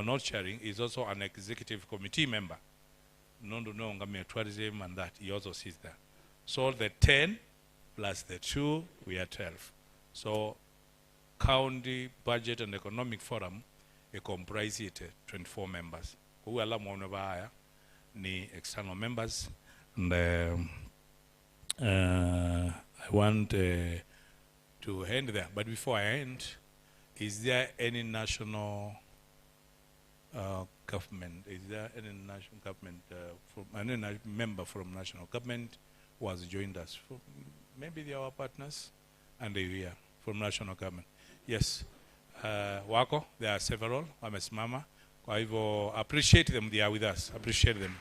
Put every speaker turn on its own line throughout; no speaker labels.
or not chairing, is also an executive committee member. Tourism and that, he also sits there. So the 10 plus the 2, we are 12. So County Budget and Economic Forum, it comprises 24 members. Who are ni external members. And I want to end there. But before I end, is there any national government? Is there any national government, from any member from national government who has joined us? Maybe they are our partners, and they are here from national government. Yes, wako, there are several. Wamesimama. Kwa hivyo, appreciate them. They are with us. Appreciate them.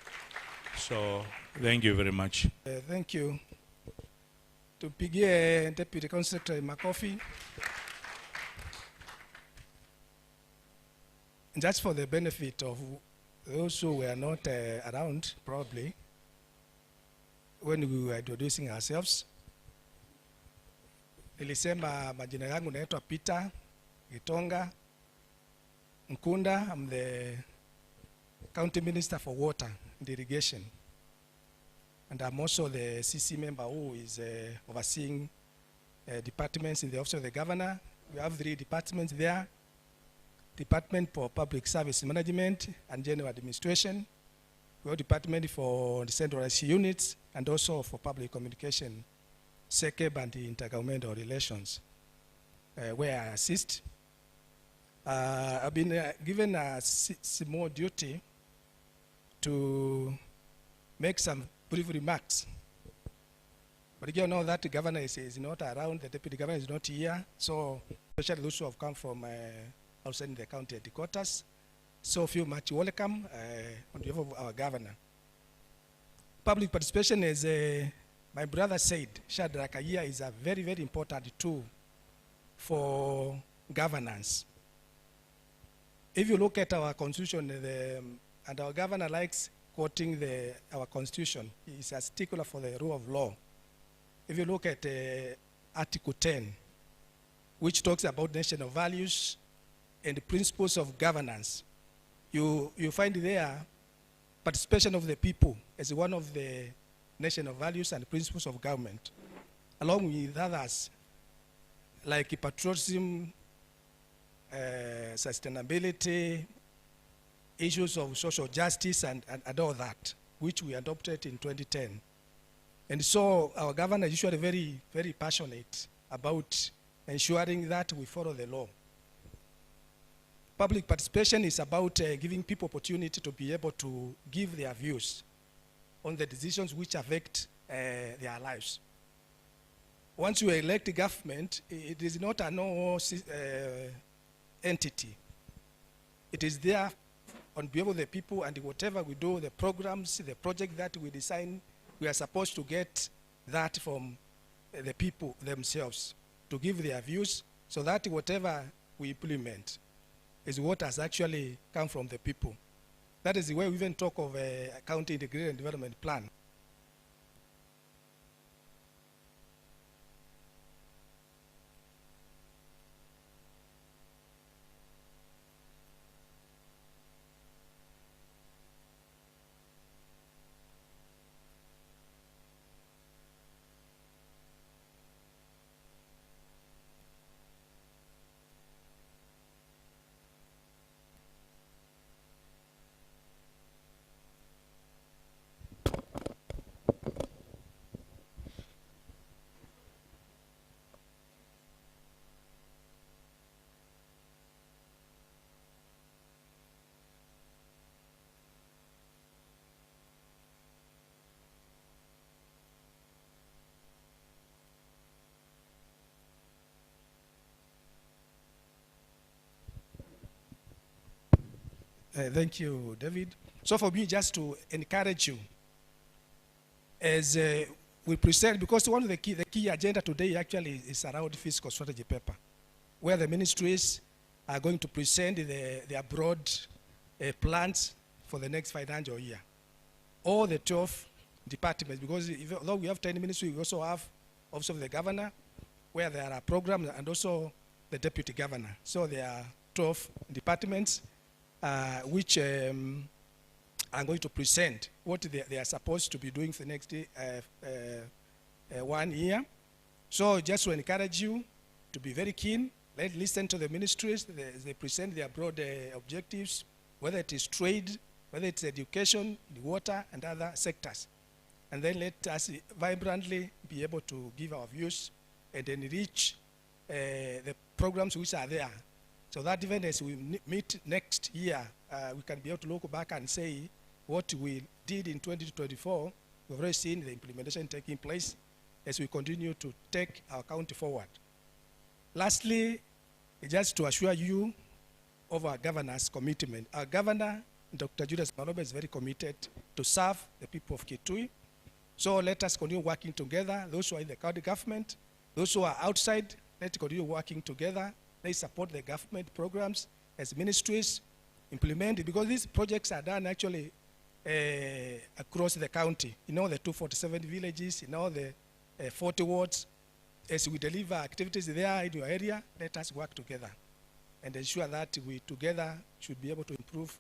So, thank you very much.
Thank you. Tupigie Deputy Council Secretary makofi. Just for the benefit of those who were not around, probably, when we were introducing ourselves, nilisema majina yangu naitwa Peter Gitonga Nkunda. I'm the County Minister for Water and Irrigation. And I'm also the CC member who is overseeing departments in the Office of the Governor. We have 3 departments there. Department for Public Service Management and General Administration. We have Department for Decentralized Units and also for Public Communication, SECEB and Intergovernmental Relations, where I assist. I've been given a small duty to make some brief remarks. But you know that the governor is not around, the deputy governor is not here, so especially those who have come from outside the county headquarters. So feel much welcome on behalf of our governor. Public participation, as my brother said, Shadrach, here is a very, very important tool for governance. If you look at our constitution, and our governor likes quoting our constitution, he is a stickler for the rule of law. If you look at Article 10, which talks about national values and the principles of governance, you find there participation of the people as one of the national values and principles of government, along with others like patriotism, sustainability, issues of social justice and all that, which we adopted in 2010. And so our governor is usually very, very passionate about ensuring that we follow the law. Public participation is about giving people opportunity to be able to give their views on the decisions which affect their lives. Once you elect a government, it is not a no entity. It is there on behalf of the people, and whatever we do, the programs, the project that we design, we are supposed to get that from the people themselves to give their views, so that whatever we implement is what has actually come from the people. That is the way we even talk of a county integrated development plan. Thank you, David. So for me, just to encourage you, as we present, because one of the key agenda today actually is around fiscal strategy paper, where the ministries are going to present their broad plans for the next financial year. All the 12 departments, because although we have 10 ministries, we also have Office of the Governor, where there are programs, and also the Deputy Governor. So there are 12 departments. which I'm going to present what they are supposed to be doing for the next 1 year. So just to encourage you to be very keen, let's listen to the ministries. They present their broad objectives, whether it is trade, whether it's education, the water, and other sectors. And then let us vibrantly be able to give our views and enrich the programs which are there, so that even as we meet next year, we can be able to look back and say what we did in 2024, we've already seen the implementation taking place as we continue to take our county forward. Lastly, just to assure you of our governor's commitment. Our governor, Dr. Julius Malombe, is very committed to serve the people of Kitui. So let us continue working together. Those who are in the county government, those who are outside, let's continue working together. Let's support the government programs as ministries implement it, because these projects are done actually across the county. In all the 247 villages, in all the 40 wards. As we deliver activities there in your area, let us work together and ensure that we together should be able to improve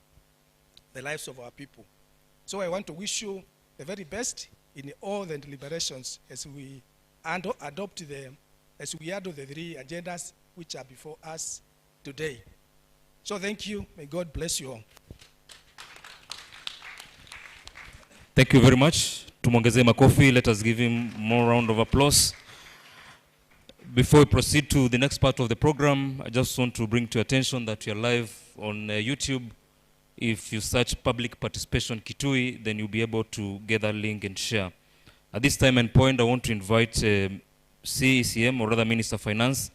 the lives of our people. So I want to wish you the very best in all the deliberations as we adopt the 3 agendas which are before us today. So thank you. May God bless you all.
Thank you very much. Tumongeze makofi. Let us give him more round of applause. Before we proceed to the next part of the program, I just want to bring to your attention that we are live on YouTube. If you search Public Participation Kitui, then you'll be able to get that link and share. At this time and point, I want to invite CECM, or rather Minister of Finance,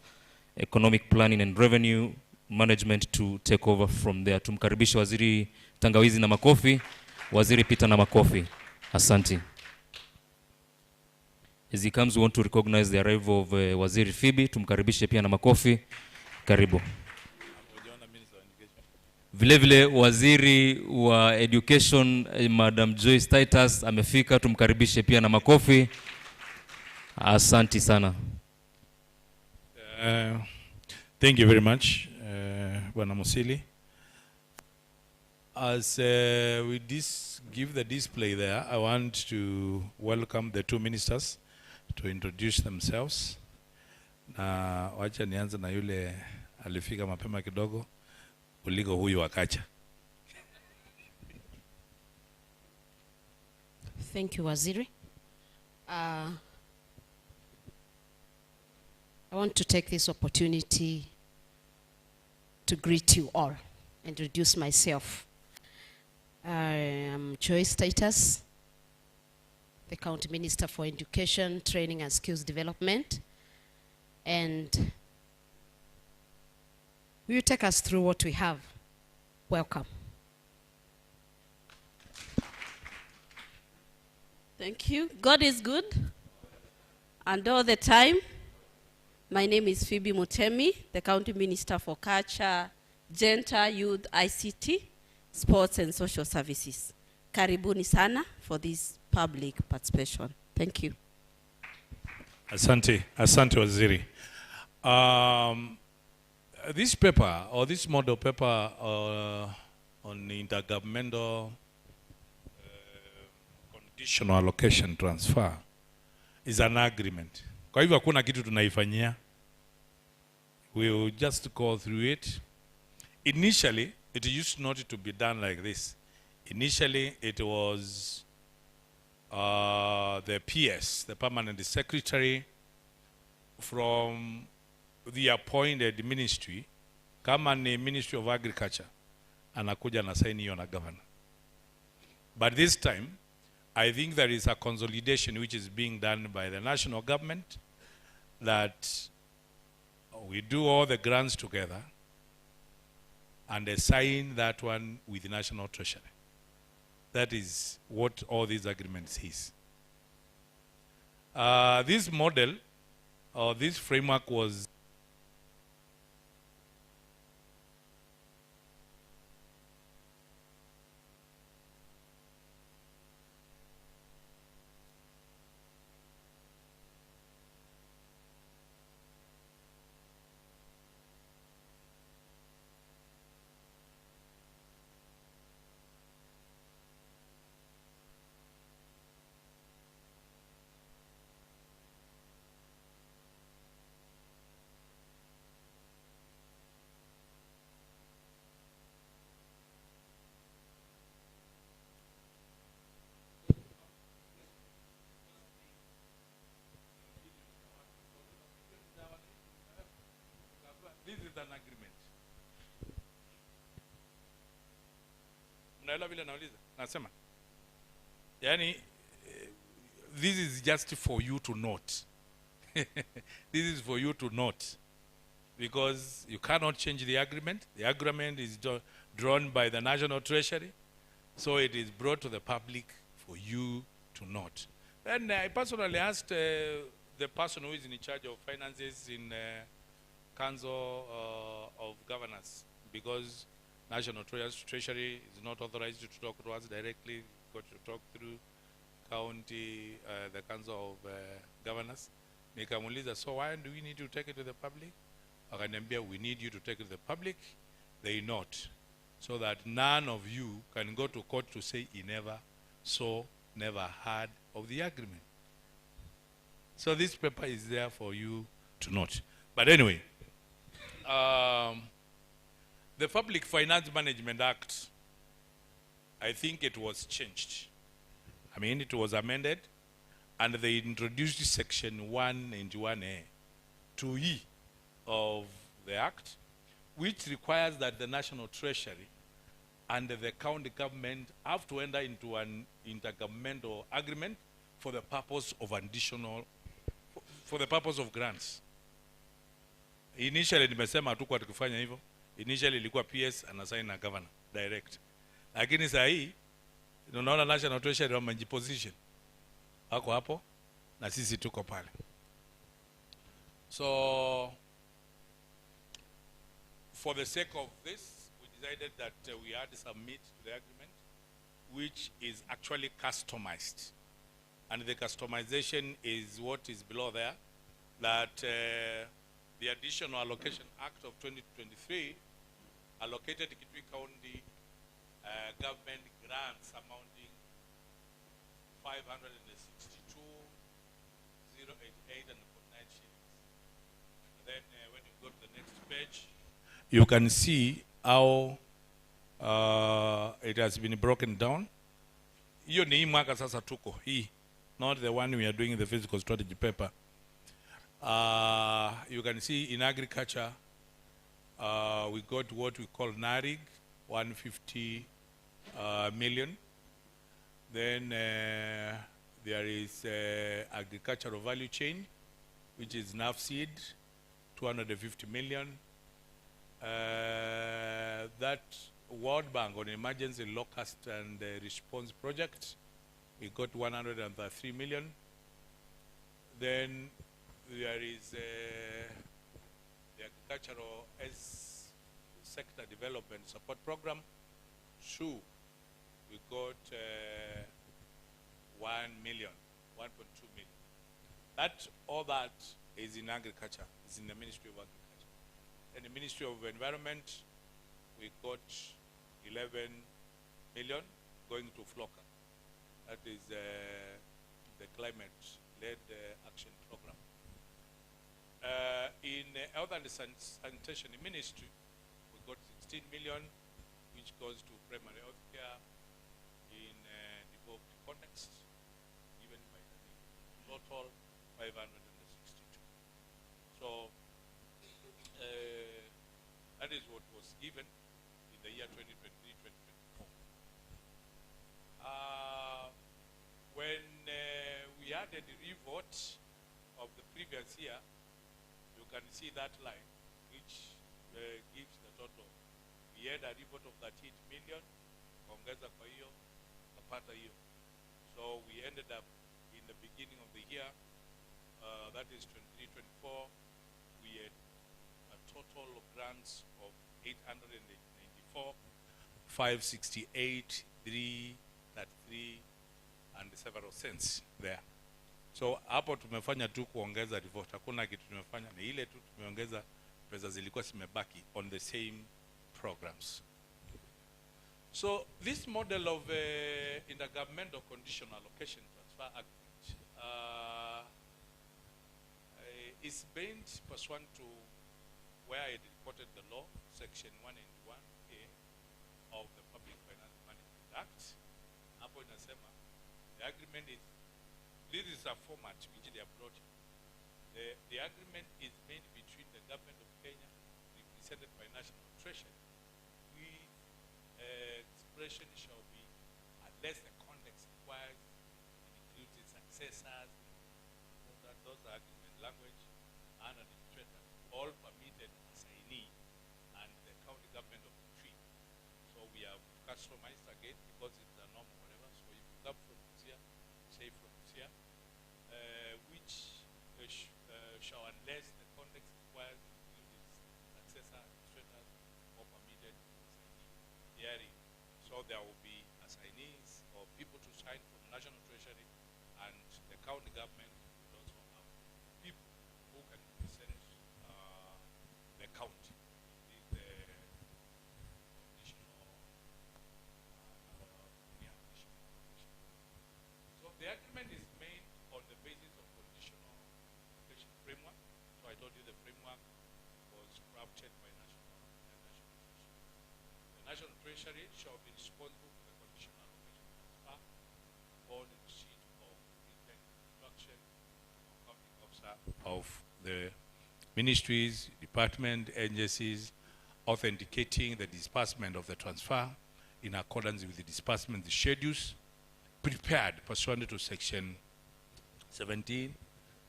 Economic Planning and Revenue Management, to take over from there. Tumkaribisha Waziri Tangawizi na makofi, Waziri Peter na makofi. Asante. As he comes, we want to recognize the arrival of Waziri Phoebe. Tumkaribishe pia na makofi. Karibu. Vile Waziri wa Education, Madam Joyce Titus, amefika. Tumkaribishe pia na makofi. Asante sana.
Thank you very much, Bwana Musili. As we give the display there, I want to welcome the 2 ministers to introduce themselves. Na wacha nianze na yule alifika mapema kidogo kuliko huyu wakacha.
Thank you, Waziri. I want to take this opportunity to greet you all and introduce myself. I am Joyce Titus, the County Minister for Education, Training and Skills Development. And will you take us through what we have? Welcome.
Thank you. God is good. And all the time. My name is Phoebe Mutemi, the County Minister for Culture, Gender, Youth, ICT, Sports and Social Services. Karibuni sana for this public participation. Thank you.
Asante Waziri. This paper, or this model paper on intergovernmental conditional allocation transfer is an agreement. Kwa hivyo hakuna kitu tunaifanyia. We'll just go through it. Initially, it used not to be done like this. Initially, it was the PS, the permanent secretary, from the appointed ministry, kama ni Ministry of Agriculture, anakuja na sign hiyo na governor. But this time, I think there is a consolidation which is being done by the national government, that we do all the grants together and assign that one with the National Treasury. That is what all these agreements is. This model, or this framework, was this is an agreement. Mnaelewa vile nauliza? Nasema. Yani, this is just for you to note. This is for you to note. Because you cannot change the agreement. The agreement is drawn by the National Treasury. So it is brought to the public for you to note. Then I personally asked the person who is in charge of finances in Council of Governors, because National Treasury is not authorized to talk to us directly, got to talk through county, the Council of Governors. Nikamuliza, so why do we need to take it to the public? Akaniambia, we need you to take it to the public. They note, so that none of you can go to court to say he never saw, never heard of the agreement. So this paper is there for you to note. But anyway, the Public Finance Management Act, I think it was changed. I mean, it was amended, and they introduced section 191A to E of the Act, which requires that the National Treasury and the county government have to enter into an intergovernmental agreement for the purpose of additional, for the purpose of grants. Initially, nimesema hatukuwa tukifanya hivyo. Initially, ilikuwa PS anasign na governor direct. Lakini saa hii, tunaona National Treasury wamejiposition. Wako hapo, na sisi tuko pale. So, for the sake of this, we decided that we had to submit to the agreement, which is actually customized. And the customization is what is below there, that the Additional Allocation Act of 2023 allocated Kitui County government grants amounting 562,088 and 49 shillings. And then when you go to the next page, you can see how it has been broken down. Hiyo ni hii mwaka sasa tuko hii, not the one we are doing in the fiscal strategy paper. You can see in agriculture, we got what we call NARIG, 150 million. Then there is agricultural value chain, which is NAFSEED, 250 million. That World Bank on emergency locust and response project, we got 103 million. Then there is the agricultural sector development support program. Two, we got 1 million, 1.2 million. That, all that is in agriculture, is in the Ministry of Agriculture. In the Ministry of Environment, we got 11 million going to FLOCA. That is the climate-led action program. In Health and Sanitation Ministry, we got 16 million, which goes to primary health care in developed context, given by the total 562. So that is what was given in the year 2023-2024. When we added the revote of the previous year, you can see that line, which gives the total. We had a revote of 38 million, ongeza kwa hiyo, kapata hiyo. So we ended up in the beginning of the year, that is 23-24, we had a total of grants of 894, 568, 333, and several cents there. So hapo tumefanya tu kuongeza revote. Hakuna kitu tumefanya, ni ile tu tumeongeza pesa zilikuwa zimebaki on the same programs. So this model of intergovernmental conditional allocation transfer agreement is based pursuant to where I reported the law, section 191A of the Public Finance Management Act. Hapo inasema the agreement is, this is a format which they have brought. The agreement is made between the government of Kenya, the presented by National Treasury, we expression shall be unless the context requires, it includes its successors, those are agreement language, and administrators, all permitted assignee and the county government of Kitui. So we have customized again because it's a normal whatever. So if you come from Busia, say from Busia, which shall, unless the context requires, include its successor, administrators, or permitted assignee hearing. So there will be assignees or people to sign from National Treasury, and the county government will also have people who can represent the county. The conditional, so the agreement is made on the basis of conditional application framework. So I told you the framework was crafted by National Treasury. The National Treasury shall be responsible for the conditional allocation transfer or the receipt of written instruction or accounting officer of the ministries, department, agencies, authenticating the disbursement of the transfer in accordance with the disbursement schedules prepared pursuant to Section 17,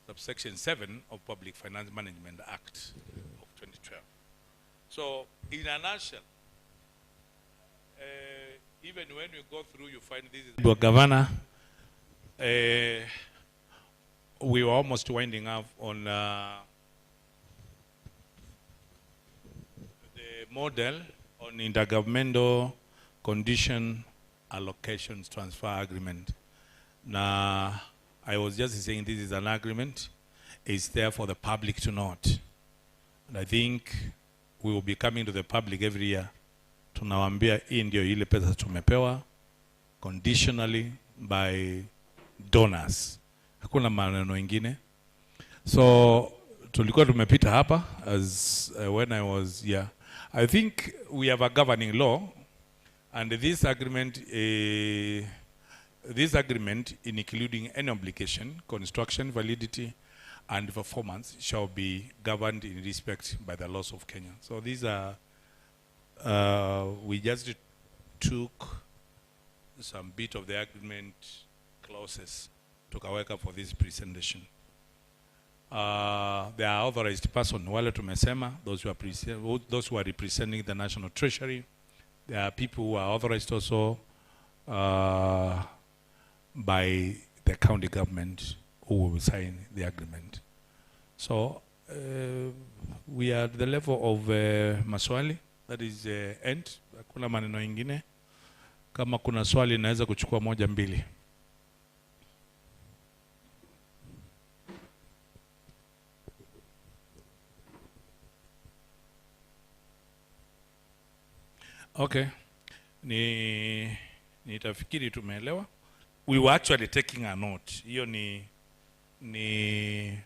subsection 7 of Public Finance Management Act of 2012. So, in a nutshell, even when you go through, you find this is Governor. We were almost winding up on the model on intergovernmental condition allocations transfer agreement. Now, I was just saying this is an agreement. It's there for the public to note. And I think we will be coming to the public every year. Tunawaambia hii ndio ile pesa tumepewa conditionally by donors. Hakuna maneno ingine. So tulikuwa tumepita hapa as when I was here. I think we have a governing law, and this agreement including any obligation, construction, validity, and performance shall be governed in respect by the laws of Kenya. So these are, we just took some bit of the agreement clauses to Kaweka for this presentation. There are authorized persons, wale tumesema, those who are representing the National Treasury. There are people who are authorized also by the county government who will sign the agreement. So we are at the level of maswali, that is end. Kuna maneno ingine. Kama kuna swali naweza kuchukua moja mbili. Okay. Nitafikiri tumeelewa. We were actually taking a note. Hiyo ni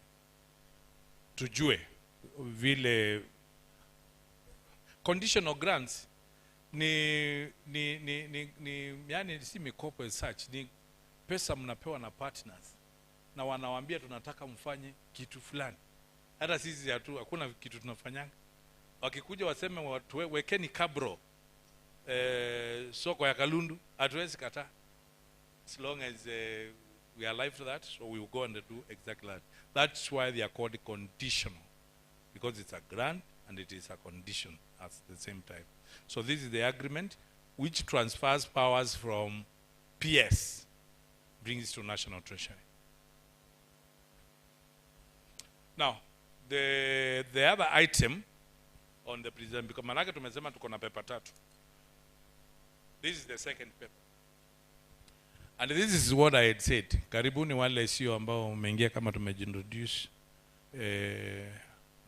tujue vile conditional grants yani si mikopo as such, ni pesa mnapewa na partners na wanawaambia tunataka mfanye kitu fulani. Hata sisi hakuna kitu tunafanyanga. Wakikuja waseme wekeni kabro soko ya Kalundu, hatuwezi kataa. As long as we are alive to that, so we will go and do exactly that. That's why they are called conditional, because it's a grant and it is a condition at the same time. So this is the agreement which transfers powers from PS, brings to National Treasury. Now, the other item on the presentation, because manake tumesema tuko na paper tatu. This is the second paper. And this is what I had said. Karibuni wale sio ambao umeingia kama tumejintroduce.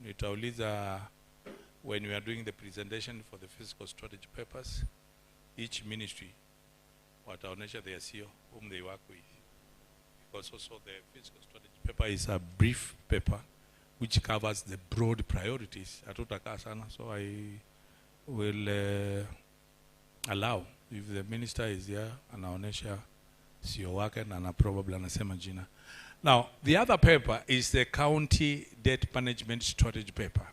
Nitauliza when we are doing the presentation for the fiscal strategy papers, each ministry wataonesha their CEO whom they work with. Because also the fiscal strategy paper is a brief paper which covers the broad priorities. Hatutakaa sana, so I will allow if the minister is here anaonesha CEO wake na probably anasema jina. Now, the other paper is the county debt management strategy paper.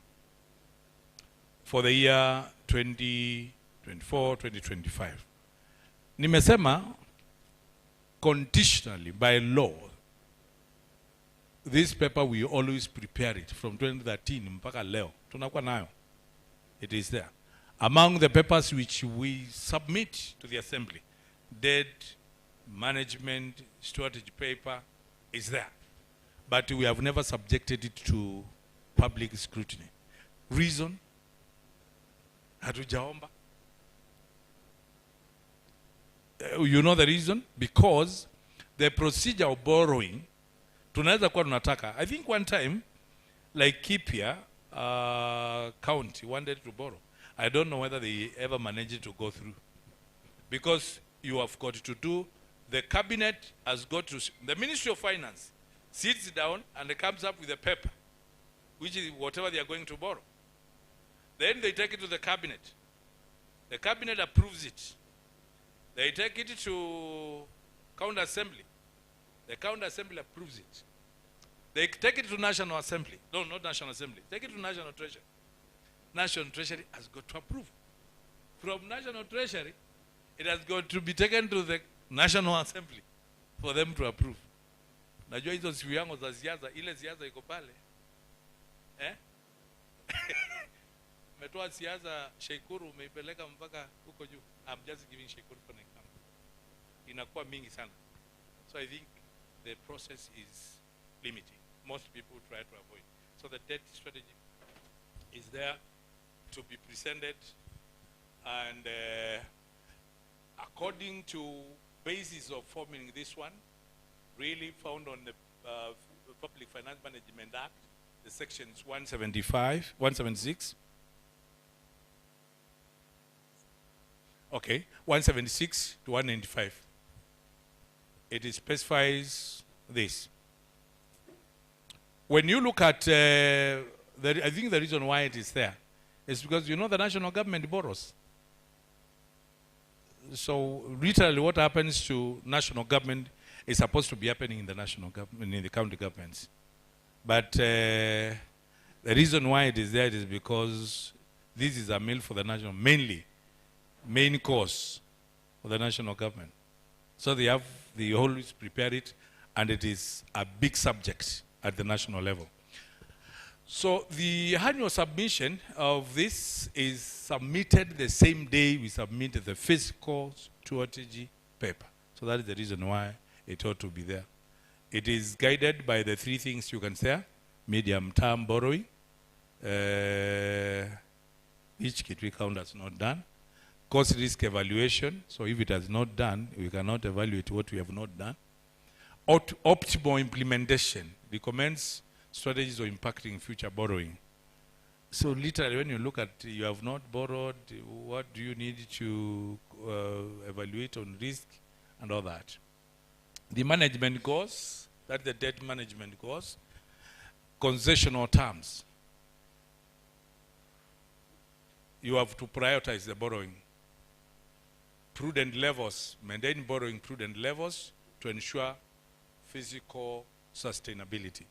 for the year 2024-2025. Nimesema conditionally by law, this paper we always prepare it from 2013 mpaka leo. Tunakuwa nayo. It is there. Among the papers which we submit to the assembly, debt management strategy paper is there. But we have never subjected it to public scrutiny. Reason? Hatujaomba. You know the reason? Because the procedure of borrowing, tunaweza kuwa tunataka. I think one time, like Kitui County wanted to borrow. I don't know whether they ever managed to go through. Because you have got to do, the cabinet has got to, the Ministry of Finance sits down and comes up with a paper, which is whatever they are going to borrow. Then they take it to the cabinet. The cabinet approves it. They take it to county assembly. The county assembly approves it. They take it to National Assembly. No, not National Assembly. Take it to National Treasury. National Treasury has got to approve. From National Treasury, it has got to be taken to the National Assembly for them to approve. Najua hizo siku yangu za siasa, ile siasa iko pale. Umetoa siasa Sheikuru umeipeleka mpaka huko juu. I'm just giving Sheikuru for an example. Inakuwa mingi sana. So I think the process is limiting. Most people try to avoid. So the debt strategy is there to be presented, and according to basis of forming this one, really found on the Public Finance Management Act, the sections 175, 176. Okay, 176 to 195. It specifies this. When you look at, I think the reason why it is there is because you know the national government borrows. So literally what happens to national government is supposed to be happening in the national government, in the county governments. But the reason why it is there is because this is a meal for the national, main course for the national government. So they always prepare it, and it is a big subject at the national level. So the annual submission of this is submitted the same day we submitted the fiscal strategy paper. So that is the reason why it ought to be there. It is guided by the three things you can say: medium-term borrowing, which Kitui County has not done; cost risk evaluation. So if it has not done, we cannot evaluate what we have not done. Optimal implementation recommends strategies of impacting future borrowing. So literally when you look at, you have not borrowed, what do you need to evaluate on risk and all that. The management goals, that's the debt management goals. Concessional terms. You have to prioritize the borrowing. Prudent levels, maintain borrowing prudent levels to ensure physical sustainability.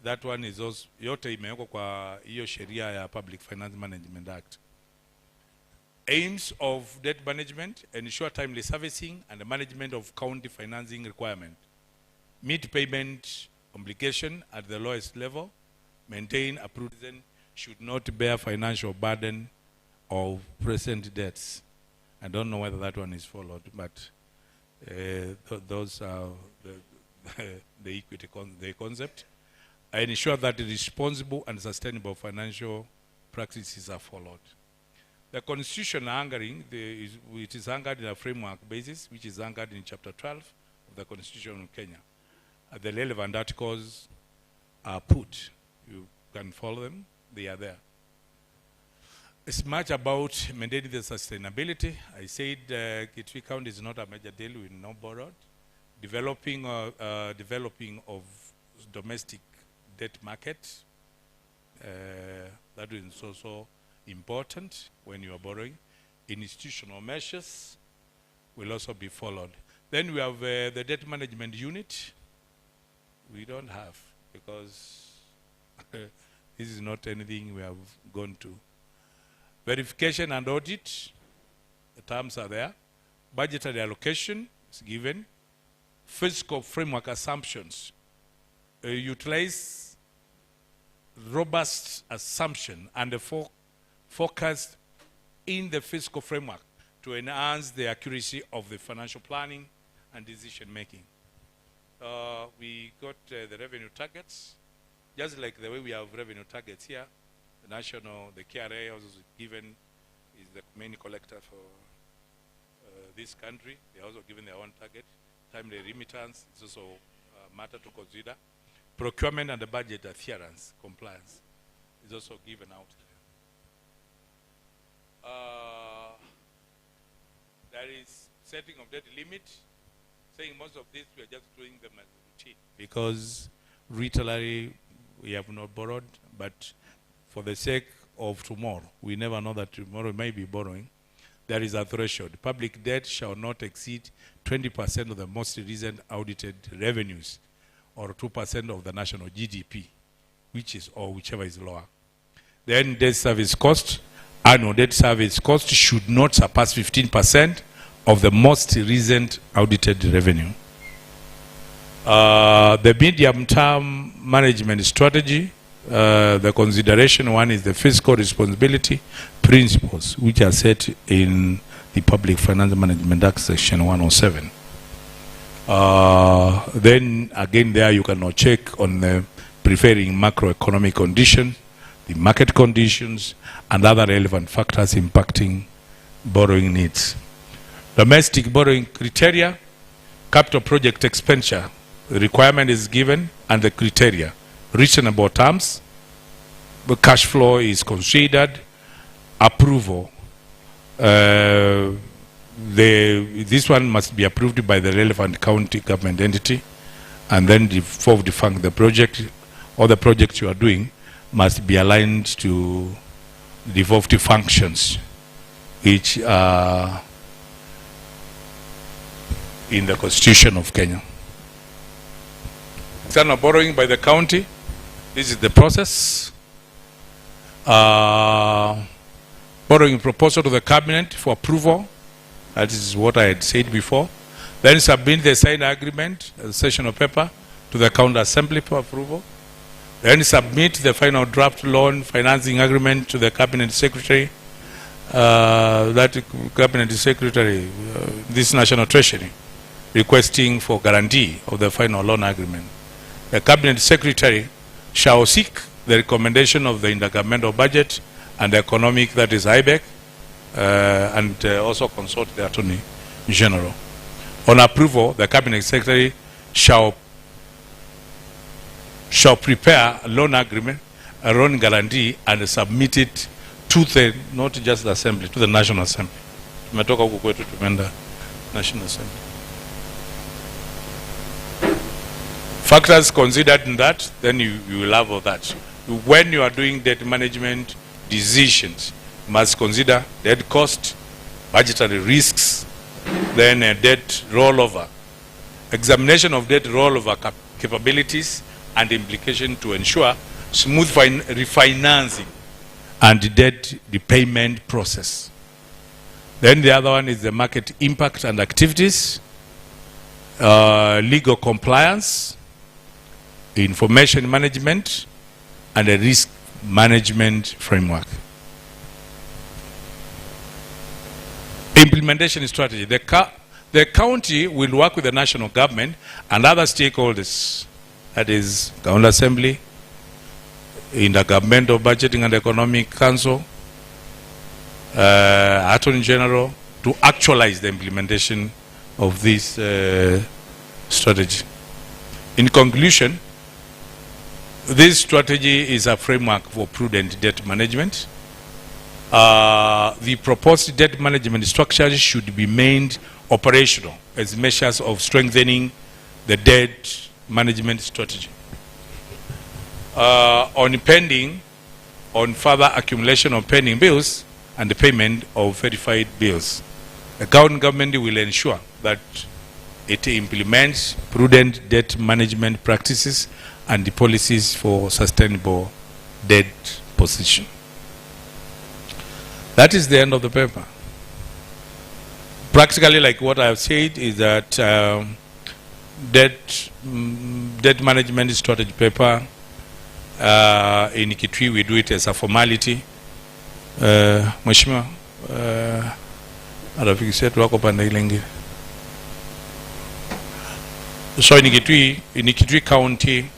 That one is also, yote imewekwa kwa hiyo sheria ya Public Finance Management Act. Aims of debt management: ensure timely servicing and the management of county financing requirement. Meet payment obligation at the lowest level. Maintain a prudent, should not bear financial burden of present debts. I don't know whether that one is followed, but those are the equity the concept. I ensure that responsible and sustainable financial practices are followed. The constitution anchoring, it is anchored in a framework basis, which is anchored in Chapter 12 of the Constitution of Kenya. The relevant articles are put. You can follow them. They are there. It's much about maintaining the sustainability. I said Kitui County is not a major deal, we no borrowed. Developing of domestic debt market. That is also important when you are borrowing. Institutional measures will also be followed. Then we have the debt management unit. We don't have, because this is not anything we have gone to. Verification and audit, the terms are there. Budgetary allocation is given. Fiscal framework assumptions. Utilize robust assumption and the forecast in the fiscal framework to enhance the accuracy of the financial planning and decision making. We got the revenue targets, just like the way we have revenue targets here. The national, the KRA also given, is the main collector for this country. They are also given their own target. Timely remittance is also a matter to consider. Procurement and the budget adherence, compliance, is also given out. There is setting of debt limit, saying most of this we are just doing them as routine. Because retailary we have not borrowed, but for the sake of tomorrow, we never know that tomorrow may be borrowing. There is a threshold. Public debt shall not exceed 20% of the most recent audited revenues, or 2% of the national GDP, which is, or whichever is lower. Then debt service cost, annual debt service cost should not surpass 15% of the most recent audited revenue. The medium-term management strategy, the consideration one is the fiscal responsibility principles, which are set in the Public Finance Management Act section 107. Then again there you can now check on the prevailing macroeconomic condition, the market conditions, and other relevant factors impacting borrowing needs. Domestic borrowing criteria, capital project expenditure, the requirement is given and the criteria. Reasonable terms, the cash flow is considered, approval. This one must be approved by the relevant county government entity, and then before we fund the project, all the projects you are doing must be aligned to devolved functions which are in the Constitution of Kenya. External borrowing by the county, this is the process. Borrowing proposal to the cabinet for approval, that is what I had said before. Then submit the signed agreement, the sessional paper, to the county assembly for approval. Then submit the final draft loan financing agreement to the cabinet secretary. That cabinet secretary, this national treasury, requesting for guarantee of the final loan agreement. The cabinet secretary shall seek the recommendation of the intergovernmental budget and economic, that is IBEC, and also consult the Attorney General. On approval, the cabinet secretary shall prepare a loan agreement, a loan guarantee, and submit it to the, not just the assembly, to the National Assembly. Tumetoka huku kwetu tumeenda National Assembly. Factors considered in that, then you will have all that. When you are doing debt management decisions, you must consider debt cost, budgetary risks, then debt rollover, examination of debt rollover capabilities and implication to ensure smooth refinancing and debt repayment process. Then the other one is the market impact and activities, legal compliance, information management, and a risk management framework. Implementation strategy. The county will work with the national government and other stakeholders, that is County Assembly, Intergovernmental Budgeting and Economic Council, Attorney General, to actualize the implementation of this strategy. In conclusion, this strategy is a framework for prudent debt management. The proposed debt management structures should be made operational as measures of strengthening the debt management strategy. On further accumulation of pending bills and the payment of verified bills, the county government will ensure that it implements prudent debt management practices and the policies for sustainable debt position. That is the end of the paper. Practically, like what I have said, is that debt management strategy paper in Kitui, we do it as a formality. Mheshimiwa, rafiki zetu wako pande ile ingine. So in Kitui County,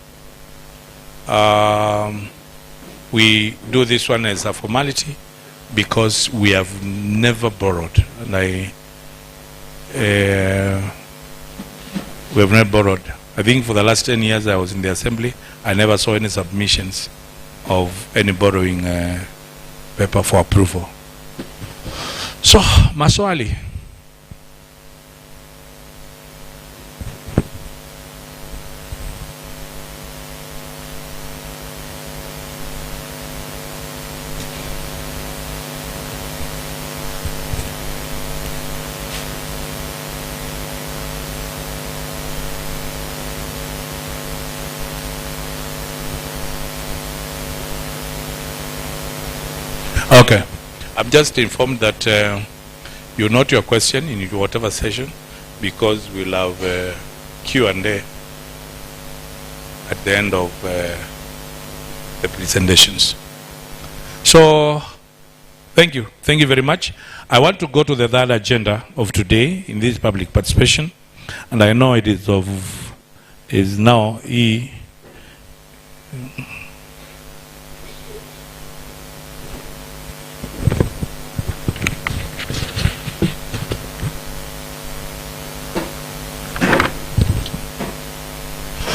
we do this one as a formality because we have never borrowed. And we have not borrowed. I think for the last 10 years I was in the assembly, I never saw any submissions of any borrowing paper for approval. So, maswali. Okay, I'm just informed that you note your question in whatever session, because we'll have Q&A at the end of the presentations. So, thank you very much. I want to go to the third agenda of today in this public participation, and I know it is now E.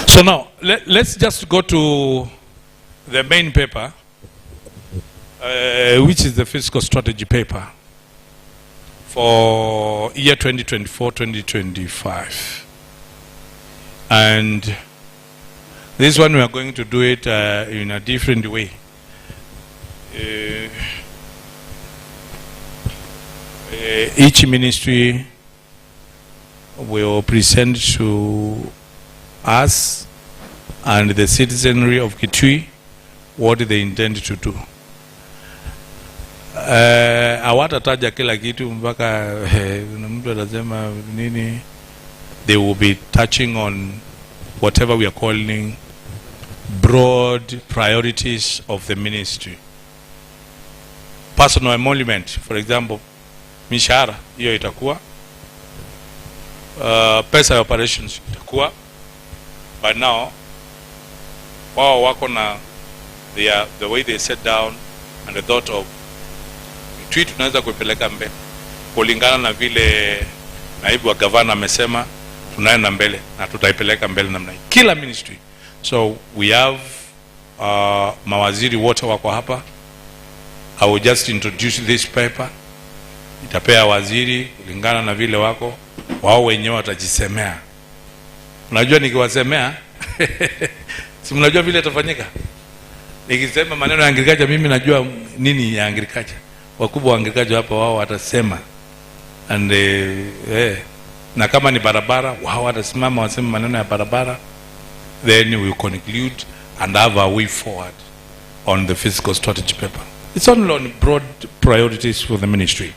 So now, let's just go to the main paper, which is the fiscal strategy paper for year 2024-2025. And this one we are going to do it in a different way. Each ministry will present to us and the citizenry of Kitui what they intend to do. Hawatataja kila kitu mpaka mtu anasema nini. They will be touching on whatever we are calling broad priorities of the ministry. Personal emolument, for example, mishahara hiyo itakuwa, pesa ya operations itakuwa. But now, wao wako na the way they set down and the thought of Kitui tunaweza kuipeleka mbele kulingana na vile naibu wa gavana amesema tunaenda mbele na tutaipeleka mbele namna hii kila ministry. So we have mawaziri wote wako hapa. I will just introduce this paper. Itapea waziri kulingana na vile wao wenyewe watajisemea. Unajua nikiwasemea si mnajua vile itafanyika. Nikisema maneno ya agriculture, mimi najua nini ya agriculture. Wakubwa wa agriculture hapa wao watasema, and na kama ni barabara wao watasimama waseme maneno ya barabara. Then we will conclude and have a way forward on the fiscal strategy paper. It's only on broad priorities for the ministry.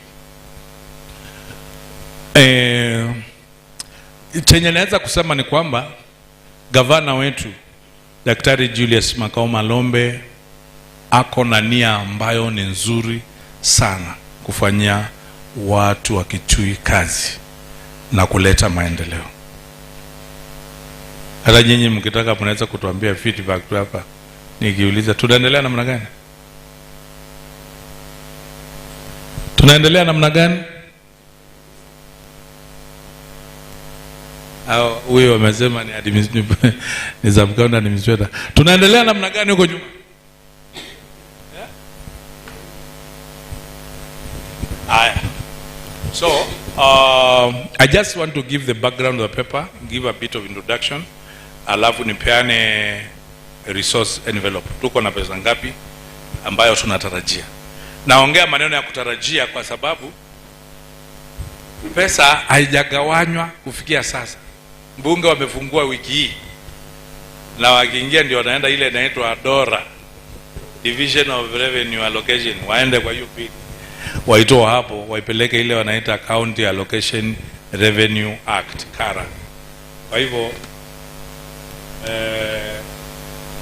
Chenye naweza kusema ni kwamba gavana wetu Daktari Julius Makao Malombe ako na nia ambayo ni nzuri sana kufanyia watu wa Kitui kazi na kuleta maendeleo. Hata nyinyi mkitaka mnaweza kutuambia feedback tu hapa. Nikiuliza tunaendelea namna gani? Tunaendelea namna gani? Huyo wamesema ni administrative ni Zamkaunda administrator. Tunaendelea namna gani huko nyuma? So I just want to give the background of the paper, give a bit of introduction, alafu nipeane resource envelope. Tuko na pesa ngapi ambayo tunatarajia. Naongea maneno ya kutarajia kwa sababu pesa haijagawanywa kufikia sasa. Mbunge wamefungua wiki hii na wakiingia ndio wanaenda ile inaitwa DORA, Division of Revenue Allocation, waende kwa UP. waitoa hapo waipeleke ile wanaita County Allocation Revenue Act KARA. Kwa hivyo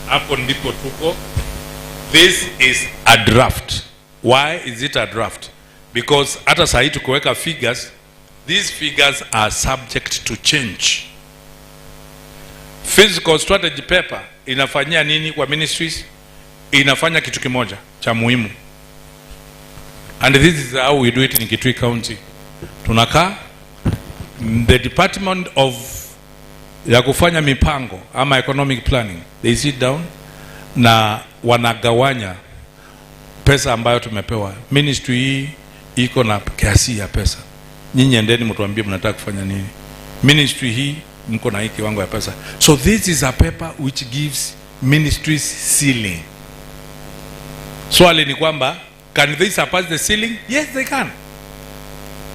hapo ndipo tuko. This is a draft. Why is it a draft? Because hata saa hii tukiweka figures, these figures are subject to change. Fiscal strategy paper inafanyia nini kwa ministries? Inafanya kitu kimoja cha muhimu. And this is how we do it in Kitui County. Tunakaa, the department of ya kufanya mipango ama economic planning, they sit down na wanagawanya pesa ambayo tumepewa. Ministry hii iko na kiasi ya pesa, nyinyi endeni mtuambie mnataka kufanya nini. Ministry hii mko na hii kiwango ya pesa. So this is a paper which gives ministries ceiling. Swali ni kwamba, can they surpass the ceiling? Yes, they can.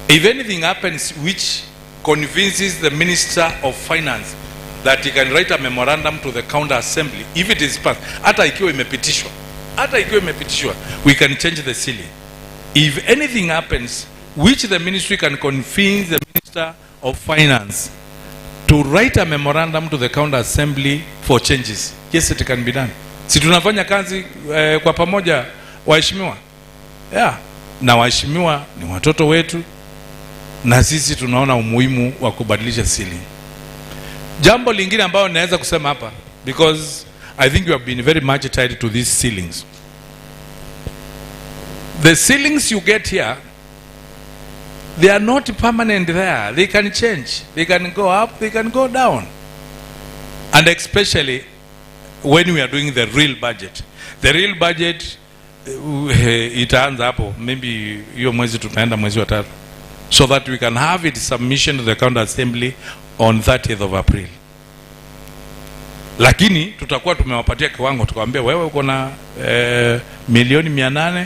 If anything happens which convinces the Minister of Finance that he can write a memorandum to the county assembly, if it is passed, hata ikiwa imepitishwa, we can change the ceiling. If anything happens which the ministry can convince the Minister of Finance to write a memorandum to the county assembly for changes, yes, it can be done. Si tunafanya kazi kwa pamoja, waheshimiwa? Yeah. Na waheshimiwa ni watoto wetu, na sisi tunaona umuhimu wa kubadilisha ceiling. Jambo lingine ambalo naweza kusema hapa, because I think you have been very much tied to these ceilings. The ceilings you get here, they are not permanent there. They can change. They can go up, they can go down. And especially when we are doing the real budget. The real budget, itaanza hapo, maybe hiyo mwezi tutaenda mwezi wa 3, so that we can have it submission to the county assembly on 30th of April. Lakini tutakuwa tumewapatia kiwango, tukawaambia wewe uko na milioni 800,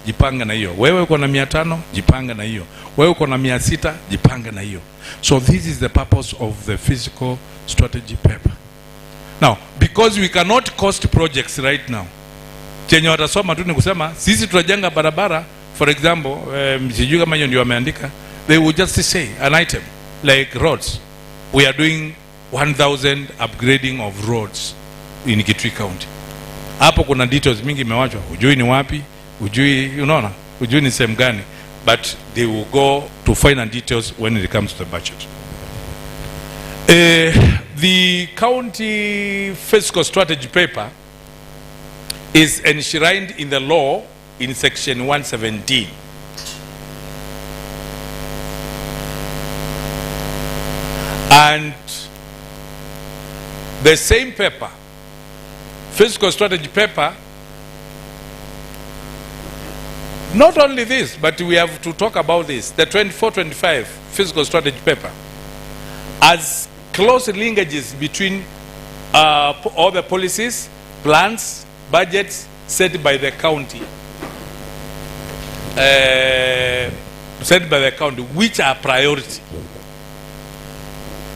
jipanga na hiyo. Wewe uko na 500, jipanga na hiyo. Wewe uko na 600, jipanga na hiyo. So this is the purpose of the fiscal strategy paper. Now, because we cannot cost projects right now, chenye watasoma tu ni kusema sisi tutajenga barabara, for example, sijui kama hiyo ndio wameandika, they will just say an item like roads. We are doing 1,000 upgrading of roads in Kitui County. Hapo kuna details mingi imewachwa, hujui ni wapi, hujui, unaona, hujui ni sehemu gani, but they will go to final details when it comes to the budget. The county fiscal strategy paper is enshrined in the law in section 117. And the same paper, fiscal strategy paper, not only this, but we have to talk about this, the 24-25 fiscal strategy paper, as close linkages between all the policies, plans, budgets set by the county, which are priority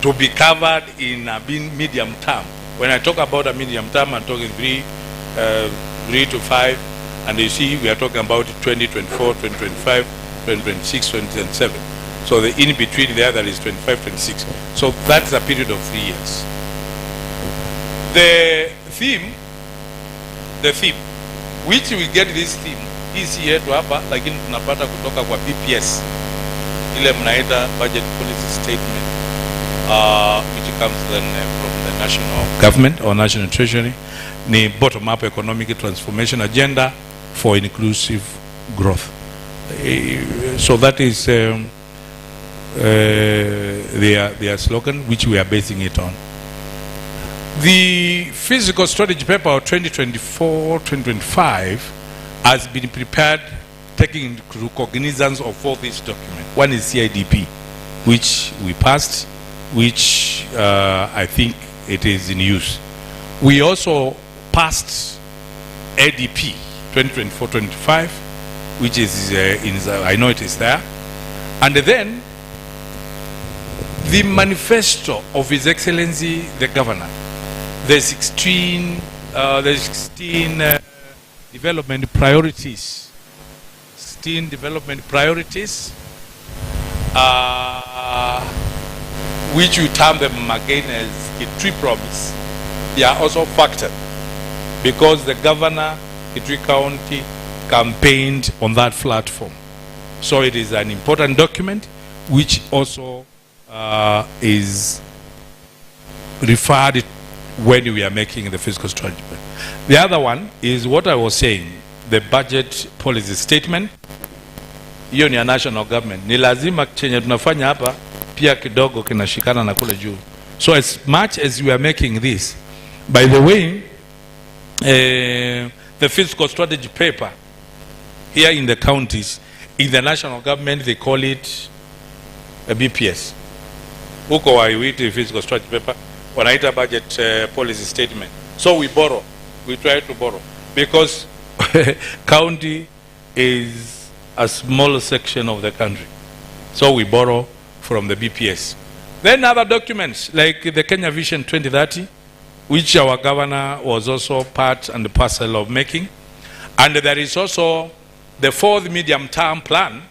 to be covered in a medium term. When I talk about a medium term, I'm talking 3 to 5, and you see we are talking about 2024, 2025, 2026, 2027. So the in between there is 25, 26. So that's a period of 3 years. The theme, which we get this theme, is here to hapa, lakini tunapata kutoka kwa BPS, ile mnaita budget policy statement, which comes then from the national government or national treasury, ni bottom up economic transformation agenda for inclusive growth. So that is their slogan, which we are basing it on. The fiscal strategy paper of 2024-2025 has been prepared taking into cognizance of all these documents. One is CIDP, which we passed, which I think it is in use. We also passed ADP 2024-25, which is I know it is there. And then the manifesto of His Excellency the Governor, the 16 development priorities 16 development priorities, which we term them again as Kitui Promise. They are also factored because the governor, Kitui County, campaigned on that platform. So it is an important document which also is referred when we are making the fiscal strategy. The other one is what I was saying, the budget policy statement. Hiyo ni ya national government. Ni lazima chenye tunafanya hapa pia kidogo kinashikana na kule juu. So as much as we are making this, by the way, the fiscal strategy paper here in the counties, in the national government, they call it a BPS. Huko waiwiti fiscal strategy paper, wanaita budget policy statement. So we borrow, we try to borrow, because county is a small section of the country. So we borrow from the BPS. Then other documents like the Kenya Vision 2030, which our governor was also part and parcel of making. And there is also the fourth medium term plan,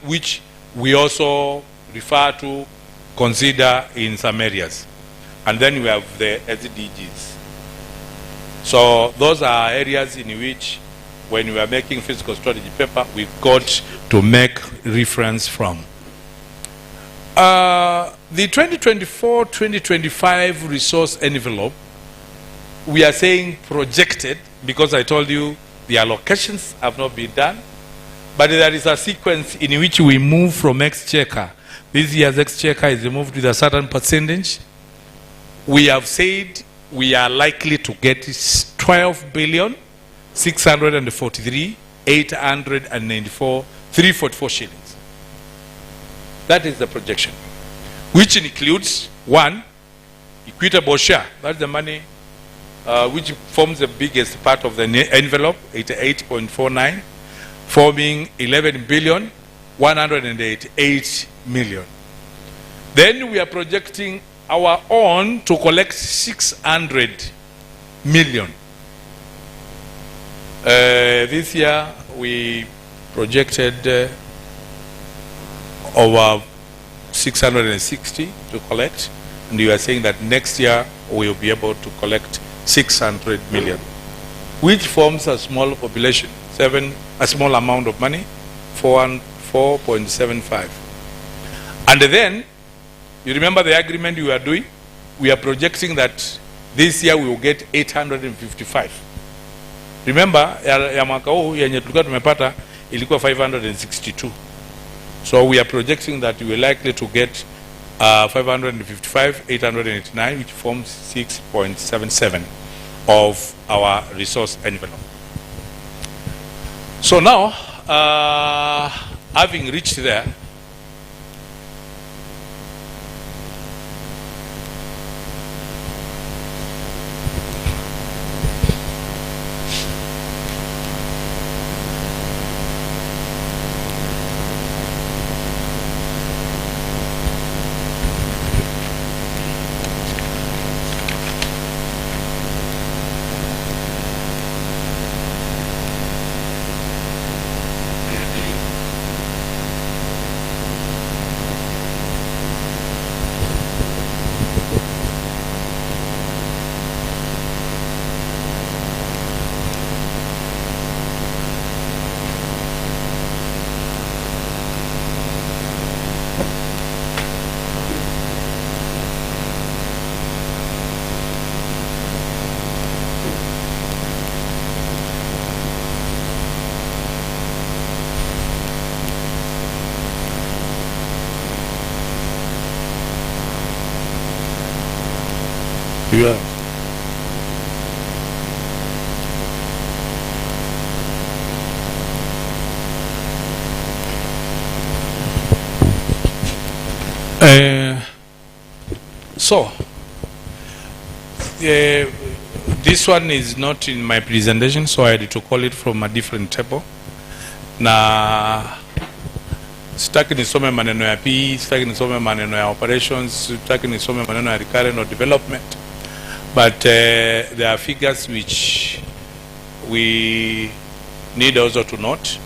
which we also refer to, consider in some areas. And then we have the SDGs. So those are areas in which, when we are making fiscal strategy paper, we've got to make reference from. The 2024-2025 resource envelope, we are saying projected, because I told you the allocations have not been done, but there is a sequence in which we move from exchequer. This year's exchequer is moved with a certain percentage. We have said we are likely to get 12,643,894,344 shillings. That is the projection, which includes, one, equitable share. That's the money which forms the biggest part of the envelope, 88.49, forming 11,188 million. Then we are projecting our own to collect 600 million. This year we projected over 660 to collect, and you are saying that next year we will be able to collect 600 million, which forms a small population, a small amount of money, 4.75. And then, you remember the agreement we are doing? We are projecting that this year we will get 855. Remember, ya mwaka huu yenye tulikuwa tumepata ilikuwa 562. So we are projecting that we are likely to get 555, 889, which forms 6.77 of our resource envelope. So now, having reached there, yeah. So, this one is not in my presentation, so I had to call it from a different table. Na sitaki nisome maneno ya P, sitaki nisome maneno ya operations, sitaki nisome maneno ya recurrent or development. But there are figures which we need also to note,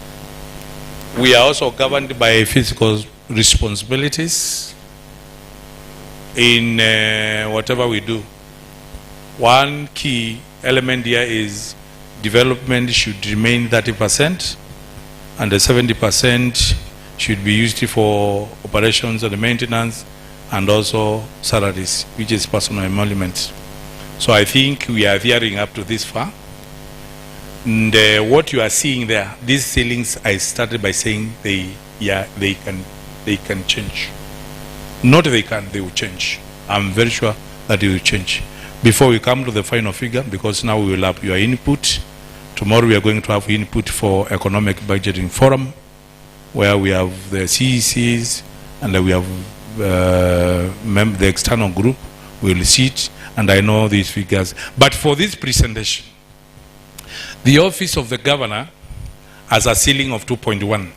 we are also governed by fiscal responsibilities in whatever we do. One key element here is development should remain 30%, and the 70% should be used for operations and maintenance, and also salaries, which is personal emoluments. So I think we are veering up to this far. And what you are seeing there, these ceilings, I started by saying they can change. Not they can, they will change. I'm very sure that they will change. Before we come to the final figure, because now we will have your input. Tomorrow we are going to have input for Economic Budgeting Forum, where we have the CECs and we have the external group will sit, and I know these figures. But for this presentation, the office of the governor has a ceiling of 2.1,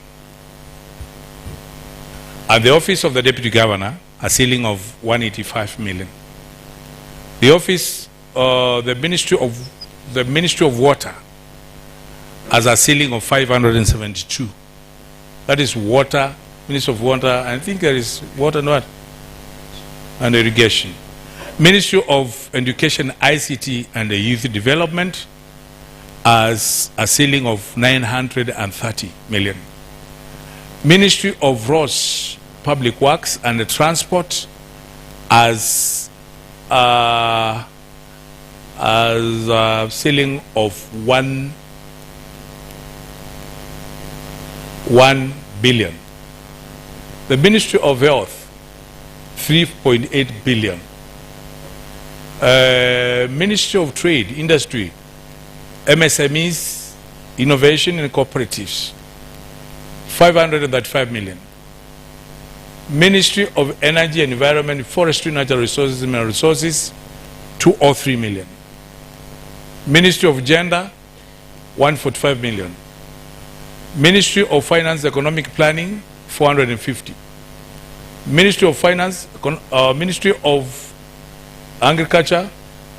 and the office of the deputy governor a ceiling of 185 million. The office, the Ministry of Water has a ceiling of 572. That is water, Ministry of Water. I think there is water and what? And irrigation. Ministry of Education, ICT and Youth Development has a ceiling of 930 million. Ministry of Roads, Public Works and Transport has a ceiling of 1 billion. The Ministry of Health, 3.8 billion. Ministry of Trade, Industry, MSMEs, Innovation and Cooperatives, 535 million. Ministry of Energy and Environment, Forestry, Natural Resources and Mineral Resources, 203 million. Ministry of Gender, 145 million. Ministry of Finance, Economic Planning, 450. Ministry of Finance, Ministry of Agriculture,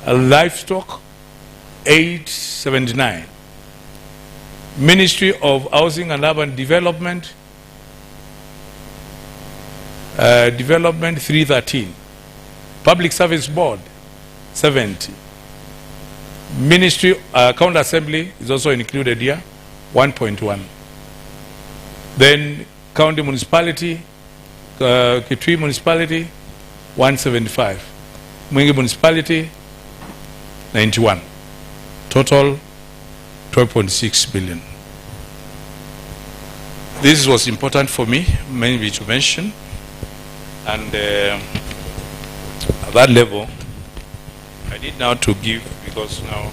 Livestock, 879. Ministry of Housing and Urban Development, 313. Public Service Board, 70. Ministry County Assembly is also included here, 1.1. Then County Municipality, Kitui Municipality, 175. Mwingi Municipality, 91. Total 12.6 billion. This was important for me, mainly to mention. And at that level, I need now to give, because now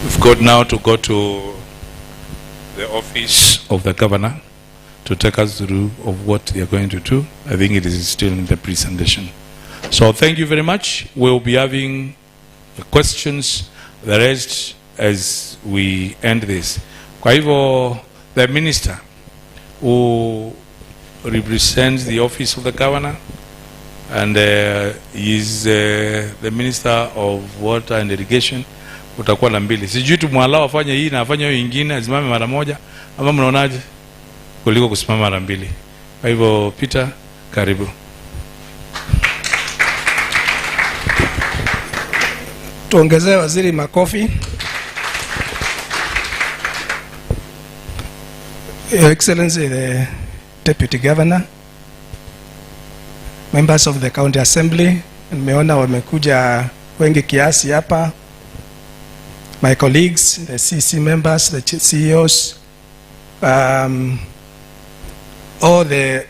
we've got now to go to the office of the governor to take us through of what they are going to do. I think it is still in the presentation. So thank you very much. We'll be having the questions, the rest as we end this. Kwa hivyo, the minister who represents the office of the governor and is the minister of water and irrigation, utakuwa na mbili. Sijui tumwalao afanye hii na afanye hiyo ingine, asimame mara moja, ama mnaonaje? Kuliko kusimama mara mbili. Kwa hivyo, Peter, karibu.
Tuongezee waziri makofi. Your Excellency, the Deputy Governor, members of the County Assembly, nimeona wamekuja wengi kiasi hapa. My colleagues, the CC members, the CEOs, all the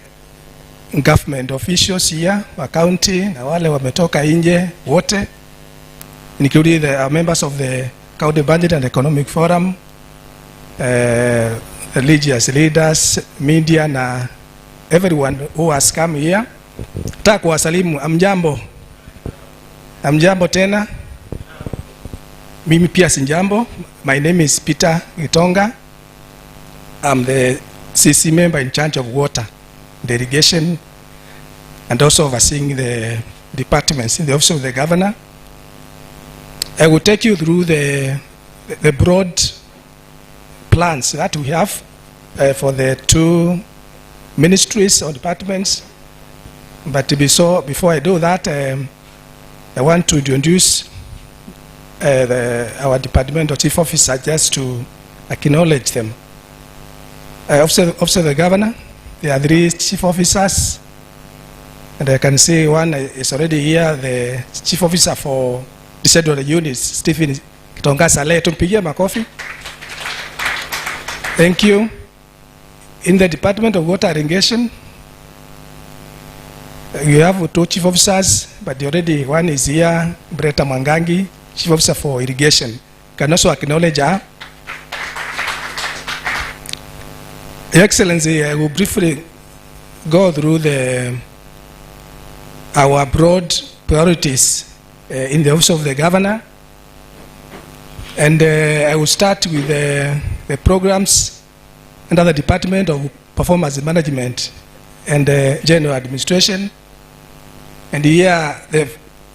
government officials here, wa county na wale wametoka nje wote, including the members of the County Budget and Economic Forum, religious leaders, media na everyone who has come here. Nataka kuwasalimu, amjambo. Amjambo tena. Mimi pia sinjambo. My name is Peter Gitonga. I'm the CC member in charge of water, the irrigation, and also overseeing the departments in the office of the governor. I will take you through the broad plans that we have for the two ministries or departments. But before I do that, I want to introduce our departmental chief officer just to acknowledge them. Officer of the governor, there are 3 chief officers, and I can see one is already here, the chief officer for the scheduled units, Stephen Kitonga-Saleh. Tumpigie makofi. Thank you. In the Department of Water Irrigation, you have 2 chief officers, but already one is here, Bretta Mwangangi, chief officer for irrigation. Can also acknowledge her. Your Excellency, I will briefly go through our broad priorities in the Office of the Governor. And I will start with the programs under the Department of Performance Management and General Administration. And here,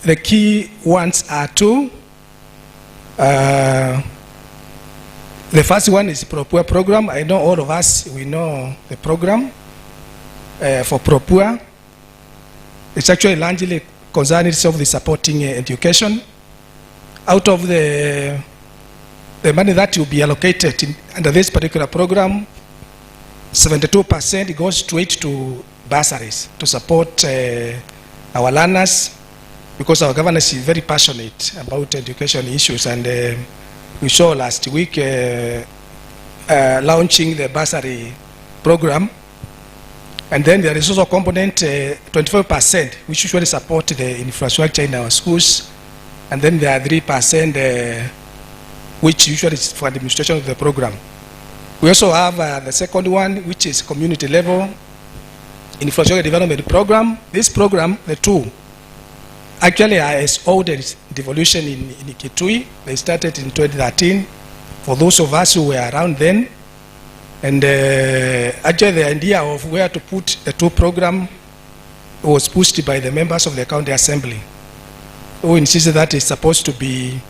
the key ones are 2. The first one is Propua program. I know all of us, we know the program for Propua. It's actually largely concerned itself with supporting education. Out of the money that will be allocated under this particular program, 72% goes straight to bursaries to support our learners, because our governor is very passionate about education issues, and we saw last week launching the bursary program. And then there is also a component, 25%, which usually support the infrastructure in our schools. And then there are 3%, which usually is for administration of the program. We also have the second one, which is community level infrastructure development program. This program, the 2, actually is older devolution in Kitui. They started in 2013. For those of us who were around then, and actually the idea of where to put the 2 program was pushed by the members of the county assembly, who insisted that it's supposed to be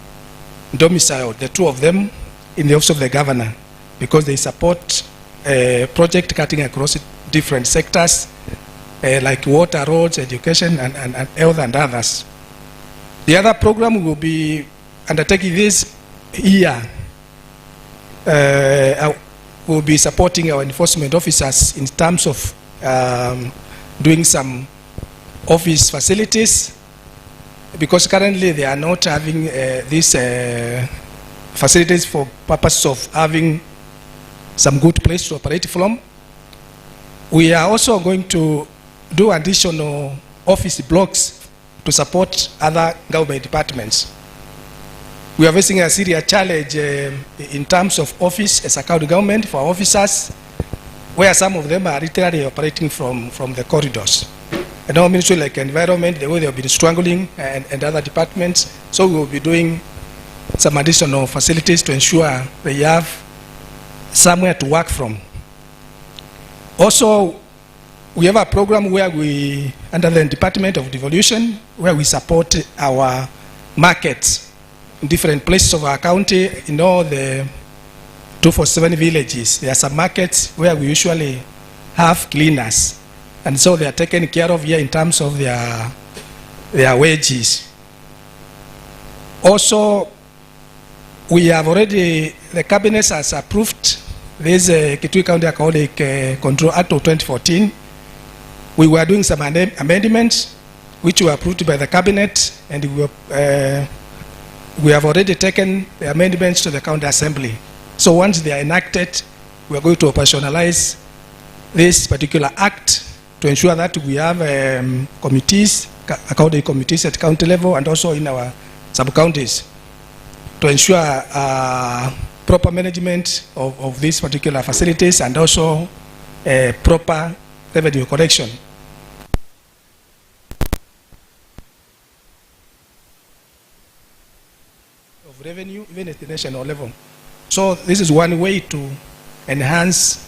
domiciled, the 2 of them, in the office of the governor, because they support project cutting across different sectors, like water, roads, education, and health, and others. The other program will be undertaking this year. Will be supporting our enforcement officers in terms of doing some office facilities, because currently they are not having these facilities for purpose of having some good place to operate from. We are also going to do additional office blocks to support other government departments. We are facing a serious challenge in terms of office as a county government for officers, where some of them are literally operating from the corridors. And our ministry like environment, the way they have been struggling, and other departments. So we will be doing some additional facilities to ensure they have somewhere to work from. Also, we have a program where we, under the Department of Devolution, where we support our markets in different places of our county. In all the 247 villages, there are some markets where we usually have cleaners, and so they are taken care of here in terms of their wages. Also, we have already, the cabinet has approved this Kitui County Alcoholic Control Act of 2014. We were doing some amendments which were approved by the cabinet, and we have already taken the amendments to the county assembly. So once they are enacted, we are going to operationalize this particular act to ensure that we have committees, accounting committees at county level and also in our sub-counties to ensure proper management of these particular facilities and also proper revenue collection. Of revenue, even at the national level. So this is one way to enhance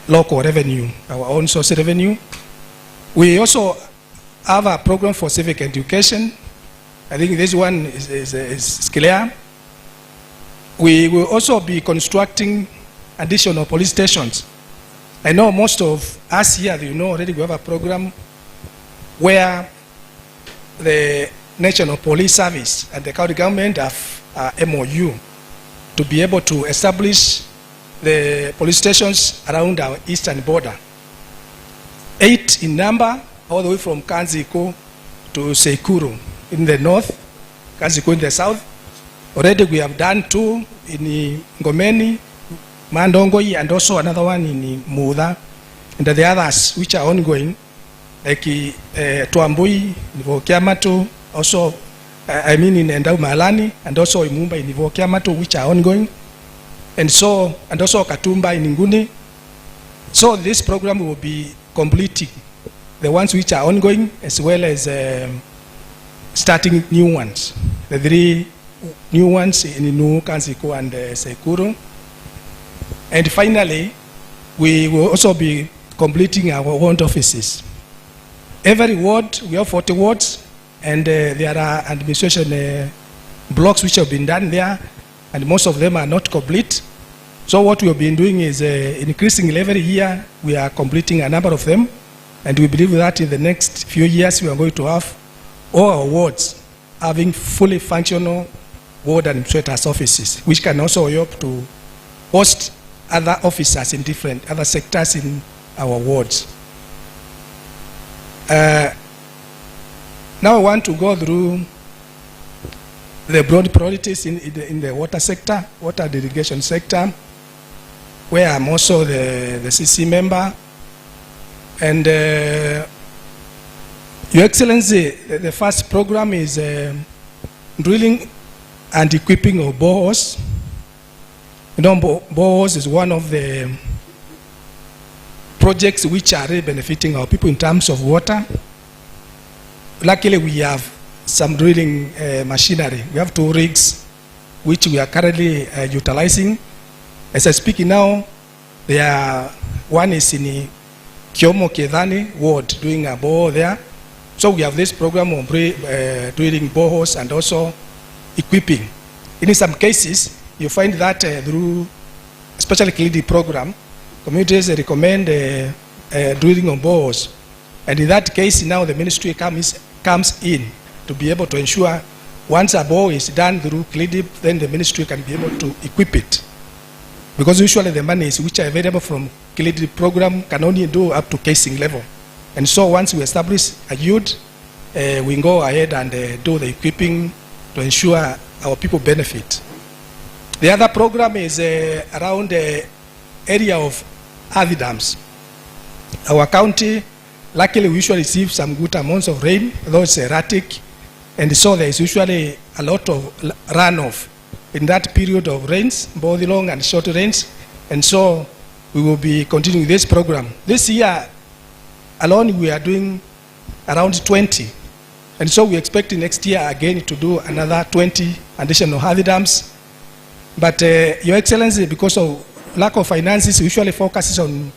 local revenue, our own source revenue. We also have a program for civic education, I think this one is clear. We will also be constructing additional police stations. I know most of us here, you know already we have a program where the National Police Service and the county government have a MOU to be able to establish the police stations around our eastern border. 8 in number, all the way from Kanziko to Sekuru in the north, Kanziko in the south. Already we have done 2 in Ngomeni, Mandongoi, and also another one in Muda, and the others which are ongoing, like Tuambui, Nivokiamato, also I mean in Endau Malani, and also in Mumbai in Nivokiamato, which are ongoing, and also Katumba in Nguni. So this program will be completing the ones which are ongoing, as well as starting new ones, the 3 new ones in Inu, Kanziko, and Sekuru. And finally, we will also be completing our ward offices. Every ward, we have 40 wards, and there are administration blocks which have been done there, and most of them are not complete. So what we have been doing is increasing every year. We are completing a number of them, and we believe that in the next few years we are going to have all our wards having fully functional ward administrators' offices, which can also help to host other officers in different other sectors in our wards. Now I want to go through the broad priorities in the water sector, water irrigation sector, where I'm also the CC member. And Your Excellency, the first program is drilling and equipping of boreholes. You know, boreholes is one of the projects which are really benefiting our people in terms of water. Luckily, we have some drilling machinery. We have 2 rigs which we are currently utilizing. As I speak now, one is in Kiomo Kedhani ward doing a borehole there. So we have this program of drilling boreholes and also equipping. In some cases, you find that through, especially KILIDI program, communities recommend drilling on boreholes. And in that case, now the ministry comes in to be able to ensure once a borehole is done through KILIDI, then the ministry can be able to equip it. Because usually the monies which are available from KILIDI program can only do up to casing level. And so once we establish a yield, we go ahead and do the equipping to ensure our people benefit. The other program is around the area of earthy dams. Our county, luckily we usually receive some good amounts of rain, though it's erratic, and so there is usually a lot of runoff in that period of rains, both long and short rains, and so we will be continuing this program. This year alone we are doing around 20, and so we expect next year again to do another 20 additional earthy dams. But Your Excellency, because of lack of finances, usually focuses on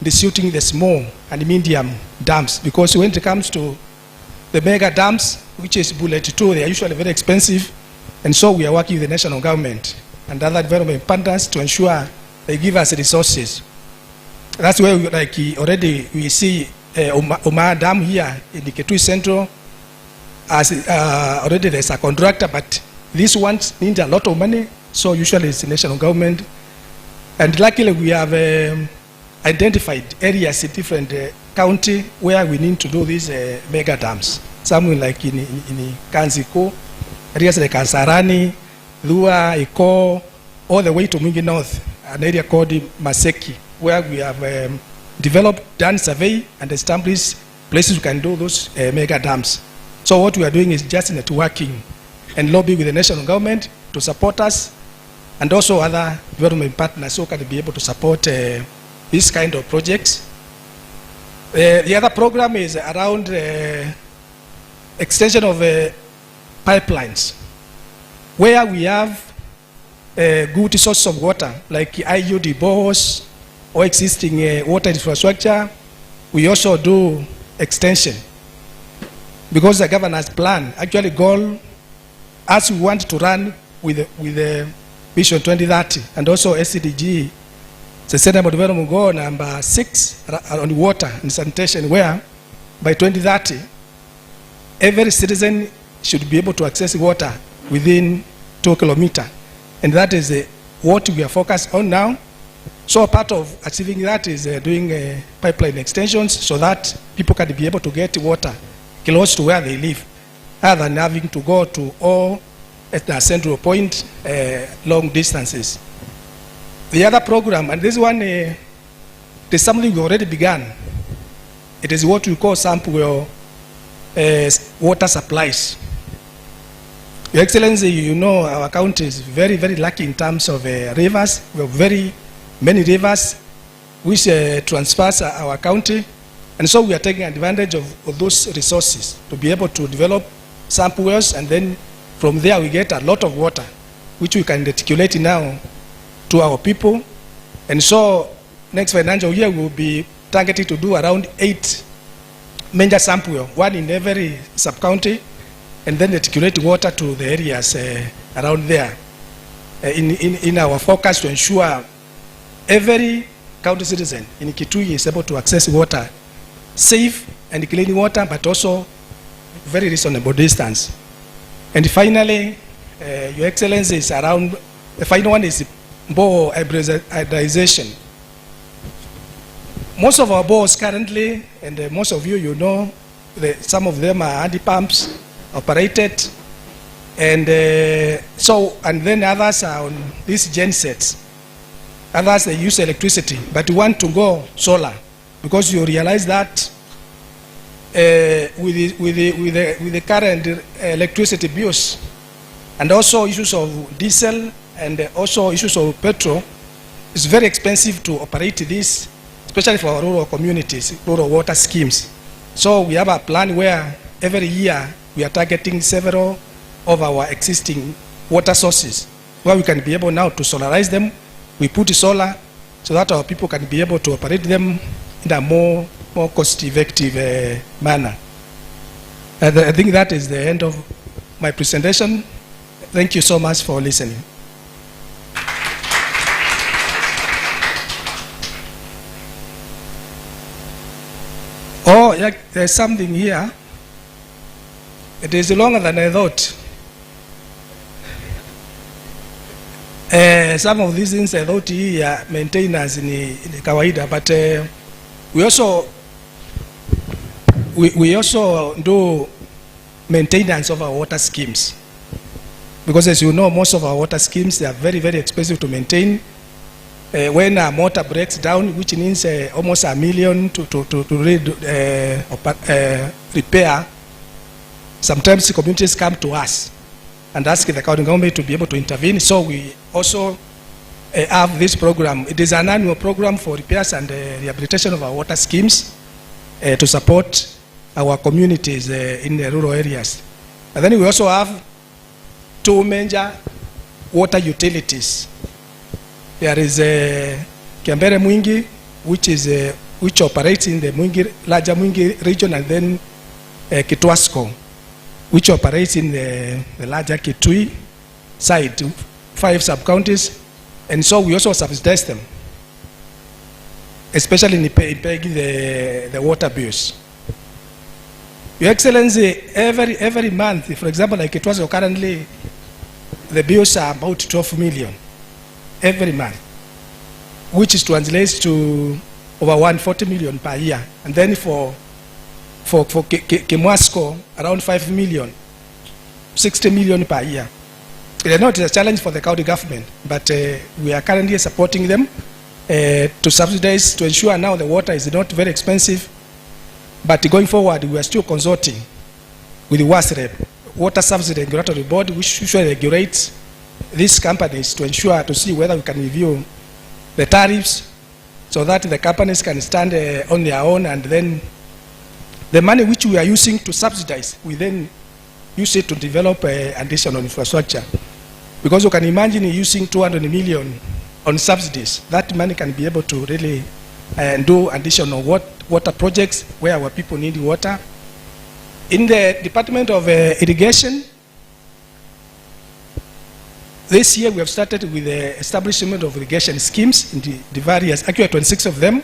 shooting the small and medium dams, because when it comes to the mega dams, which is bullet 2, they are usually very expensive, and so we are working with the national government and other development partners to ensure they give us resources. That's where already we see Omar Dam here in the Kitui Central, as already there's a contractor, but these ones need a lot of money, so usually it's the national government. And luckily we have identified areas in different county where we need to do these mega dams. Somewhere like in Kanziko, areas like Kasarani, Lua, Iko, all the way to Mwingi North, an area called Maseki, where we have done survey and established places we can do those mega dams. So what we are doing is just networking and lobbying with the national government to support us, and also other development partners who can be able to support this kind of projects. The other program is around extension of pipelines, where we have a good source of water, like IUD boreholes or existing water infrastructure. We also do extension, because the governor's plan, actually goal as we want to run with the Vision 2030 and also SDG, Sustainable Development Goal number 6 on water and sanitation, where by 2030, every citizen should be able to access water within 2 kilometers. And that is what we are focused on now. So part of achieving that is doing pipeline extensions so that people can be able to get water close to where they live, rather than having to go to all at the central point long distances. The other program, and this one is something we already began. It is what we call sample water supplies. Your Excellency, you know our county is very, very lucky in terms of rivers. We have very many rivers which transfers our county, and so we are taking advantage of those resources to be able to develop sample wells, and then from there we get a lot of water which we can reticulate now to our people. And so next financial year we will be targeting to do around 8 major sample wells, one in every sub-county, and then reticulate water to the areas around there in our focus to ensure every county citizen in Kitui is able to access water, safe and clean water, but also very reasonable distance. And finally, Your Excellency, is around, the final one is bore hybridization. Most of our bores currently, and most of you know, some of them are hand pumps operated, and and then others are on these gensets. Others, they use electricity, but we want to go solar, because you realize that with the current electricity bills, and also issues of diesel, and also issues of petrol, it's very expensive to operate this, especially for our rural communities, rural water schemes. So we have a plan where every year we are targeting several of our existing water sources, where we can be able now to solarize them. We put solar so that our people can be able to operate them in a more cost-effective manner. I think that is the end of my presentation. Thank you so much for listening. Oh, yeah, there's something here. It is longer than I thought. Some of these things I thought here maintenance in kawaida, but we also do maintenance of our water schemes, because as you know, most of our water schemes, they are very, very expensive to maintain. When a motor breaks down, which means almost $1 million to repair, sometimes the communities come to us and ask the county government to be able to intervene. So we also have this program. It is an annual program for repairs and rehabilitation of our water schemes to support our communities in the rural areas. And then we also have 2 major water utilities. There is Kiambere Mwingi, which operates in the larger Mwingi region, and then Kitwasco, which operates in the larger Kitui side, 5 sub-counties. And so we also subsidize them, especially in paying the water bills. Your Excellency, every month, for example, like Kitwasco, currently the bills are about 12 million every month, which translates to over 140 million per year. And then for Kimwasco, around 5 million, 60 million per year. I know it's a challenge for the county government, but we are currently supporting them to subsidize, to ensure now the water is not very expensive. But going forward, we are still consulting with the WASREB, Water Subsidy Regulatory Board, which usually regulates these companies, to ensure, to see whether we can review the tariffs so that the companies can stand on their own, and then the money which we are using to subsidize, we then use it to develop additional infrastructure. Because you can imagine using 200 million on subsidies, that money can be able to really do additional water projects where our people need water. In the Department of Irrigation, this year we have started with the establishment of irrigation schemes in the various, actually 26 of them,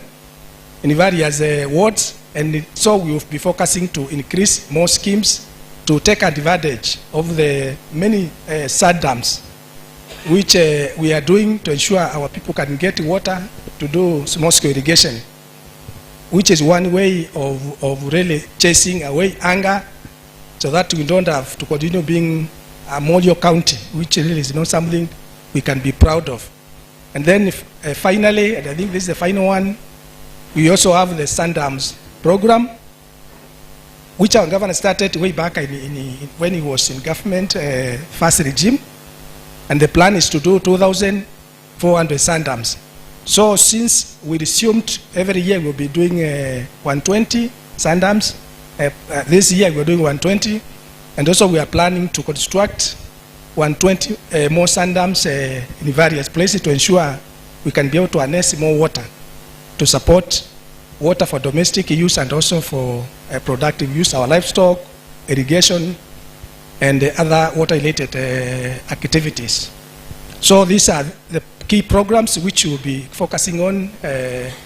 in the various wards, and so we will be focusing to increase more schemes to take advantage of the many sad dams which we are doing to ensure our people can get water to do small-scale irrigation, which is one way of really chasing away anger so that we don't have to continue being a Moyo County, which really is not something we can be proud of. And then finally, and I think this is the final one, we also have the Sun Dams program, which our governor started way back when he was in government, first regime. And the plan is to do 2,400 sun dams. So since we resumed every year, we'll be doing 120 sun dams. This year we're doing 120. And also we are planning to construct 120 more sun dams in various places to ensure we can be able to harness more water to support water for domestic use and also for productive use, our livestock, irrigation, and other water-related activities. So these are the key programs which we will be focusing on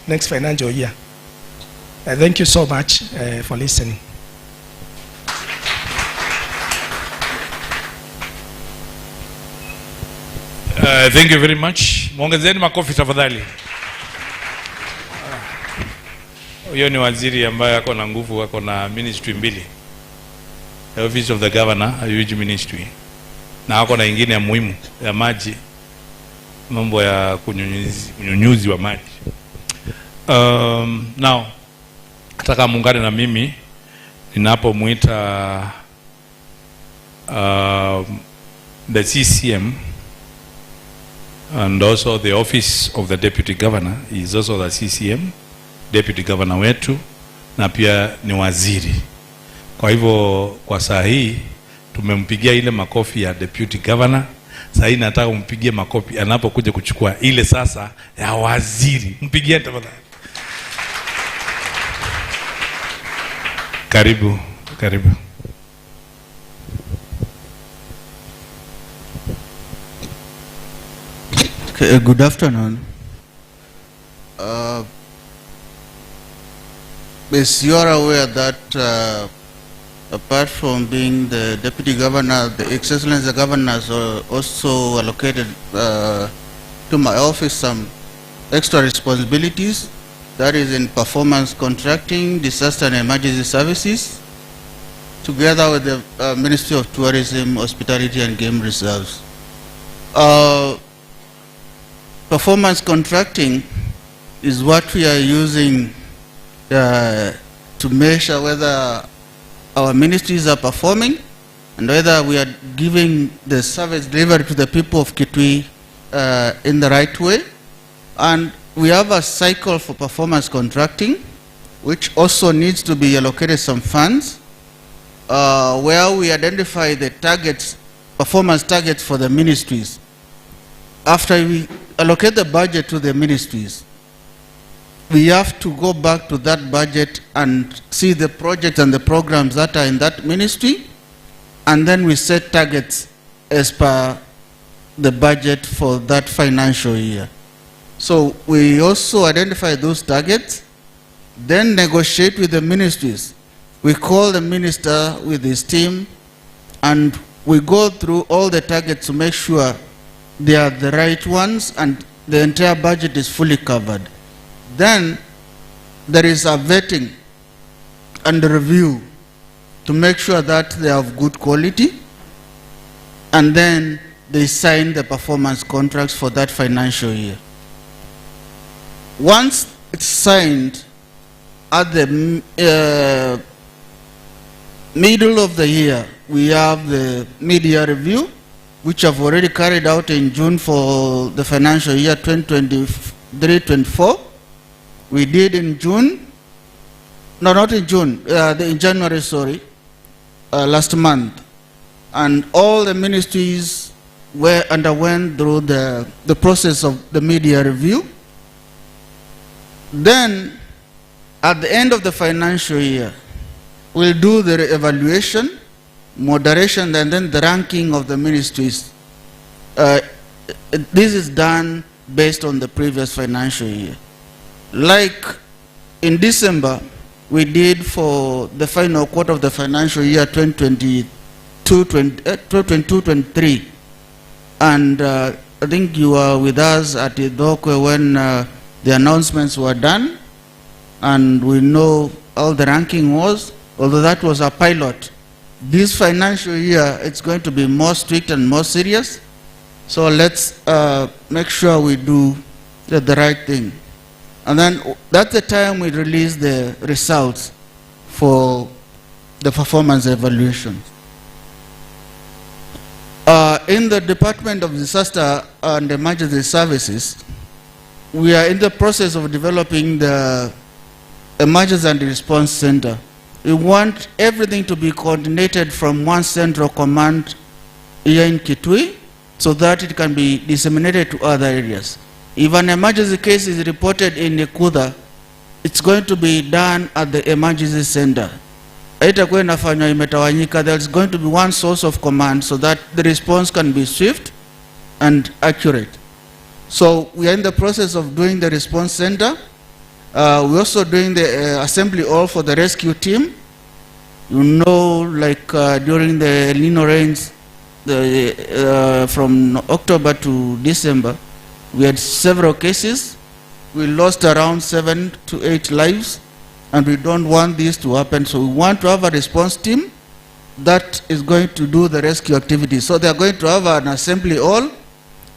next financial year. Thank you so much for listening.
Thank you very much. Mwongezeni makofi tafadhali. Huyo ni waziri ambaye ako na nguvu, ako na ministry mbili. The Office of the Governor, a huge ministry. Na ako na ingine ya muhimu ya maji, mambo ya kunyunyuzi wa maji. Now, nataka muungane na mimi ninapomuita the CCM and also the Office of the Deputy Governor is also the CCM, Deputy Governor wetu, na pia ni waziri. Kwa hivyo kwa saa hii tumempigia ile makofi ya Deputy Governor. Saa hii nataka umpigie makofi anapokuja kuchukua ile sasa ya waziri. Mpigie tafadhali. Karibu, karibu.
Okay, good afternoon. As you are aware that apart from being the Deputy Governor, the Excellency the Governor has also allocated to my office some extra responsibilities. That is in performance contracting, disaster and emergency services, together with the Ministry of Tourism, Hospitality and Game Reserves. Performance contracting is what we are using to measure whether our ministries are performing and whether we are giving the service delivered to the people of Kitui in the right way. And we have a cycle for performance contracting, which also needs to be allocated some funds, where we identify the targets, performance targets for the ministries. After we allocate the budget to the ministries, we have to go back to that budget and see the projects and the programs that are in that ministry, and then we set targets as per the budget for that financial year. So we also identify those targets, then negotiate with the ministries. We call the minister with his team, and we go through all the targets to make sure they are the right ones and the entire budget is fully covered. Then there is a vetting and a review to make sure that they have good quality, and then they sign the performance contracts for that financial year. Once it's signed, at the middle of the year, we have the mid-year review, which I've already carried out in June for the financial year 2023-24. We did in June, no, not in June, in January, sorry, last month. And all the ministries underwent through the process of the mid-year review. Then, at the end of the financial year, we'll do the evaluation, moderation, and then the ranking of the ministries this is done based on the previous financial year. Like in December, we did for the final quarter of the financial year 2022-23, and I think you were with us at Idokwe when the announcements were done, and we know how the ranking was, although that was a pilot. This financial year, it's going to be more strict and more serious, so let's make sure we do the right thing. And then that's the time we release the results for the performance evaluation. In the Department of Disaster and Emergency Services, we are in the process of developing the Emergency and Response Center. We want everything to be coordinated from one central command here in Kitui so that it can be disseminated to other areas. If an emergency case is reported in Nekuda, it's going to be done at the emergency center. There's going to be one source of command so that the response can be swift and accurate. So we are in the process of doing the response center. We're also doing the assembly hall for the rescue team. You know, like during the El Nino rains, from October to December, we had several cases. We lost around 7 to 8 lives, and we don't want this to happen. So we want to have a response team that is going to do the rescue activities. So they are going to have an assembly hall,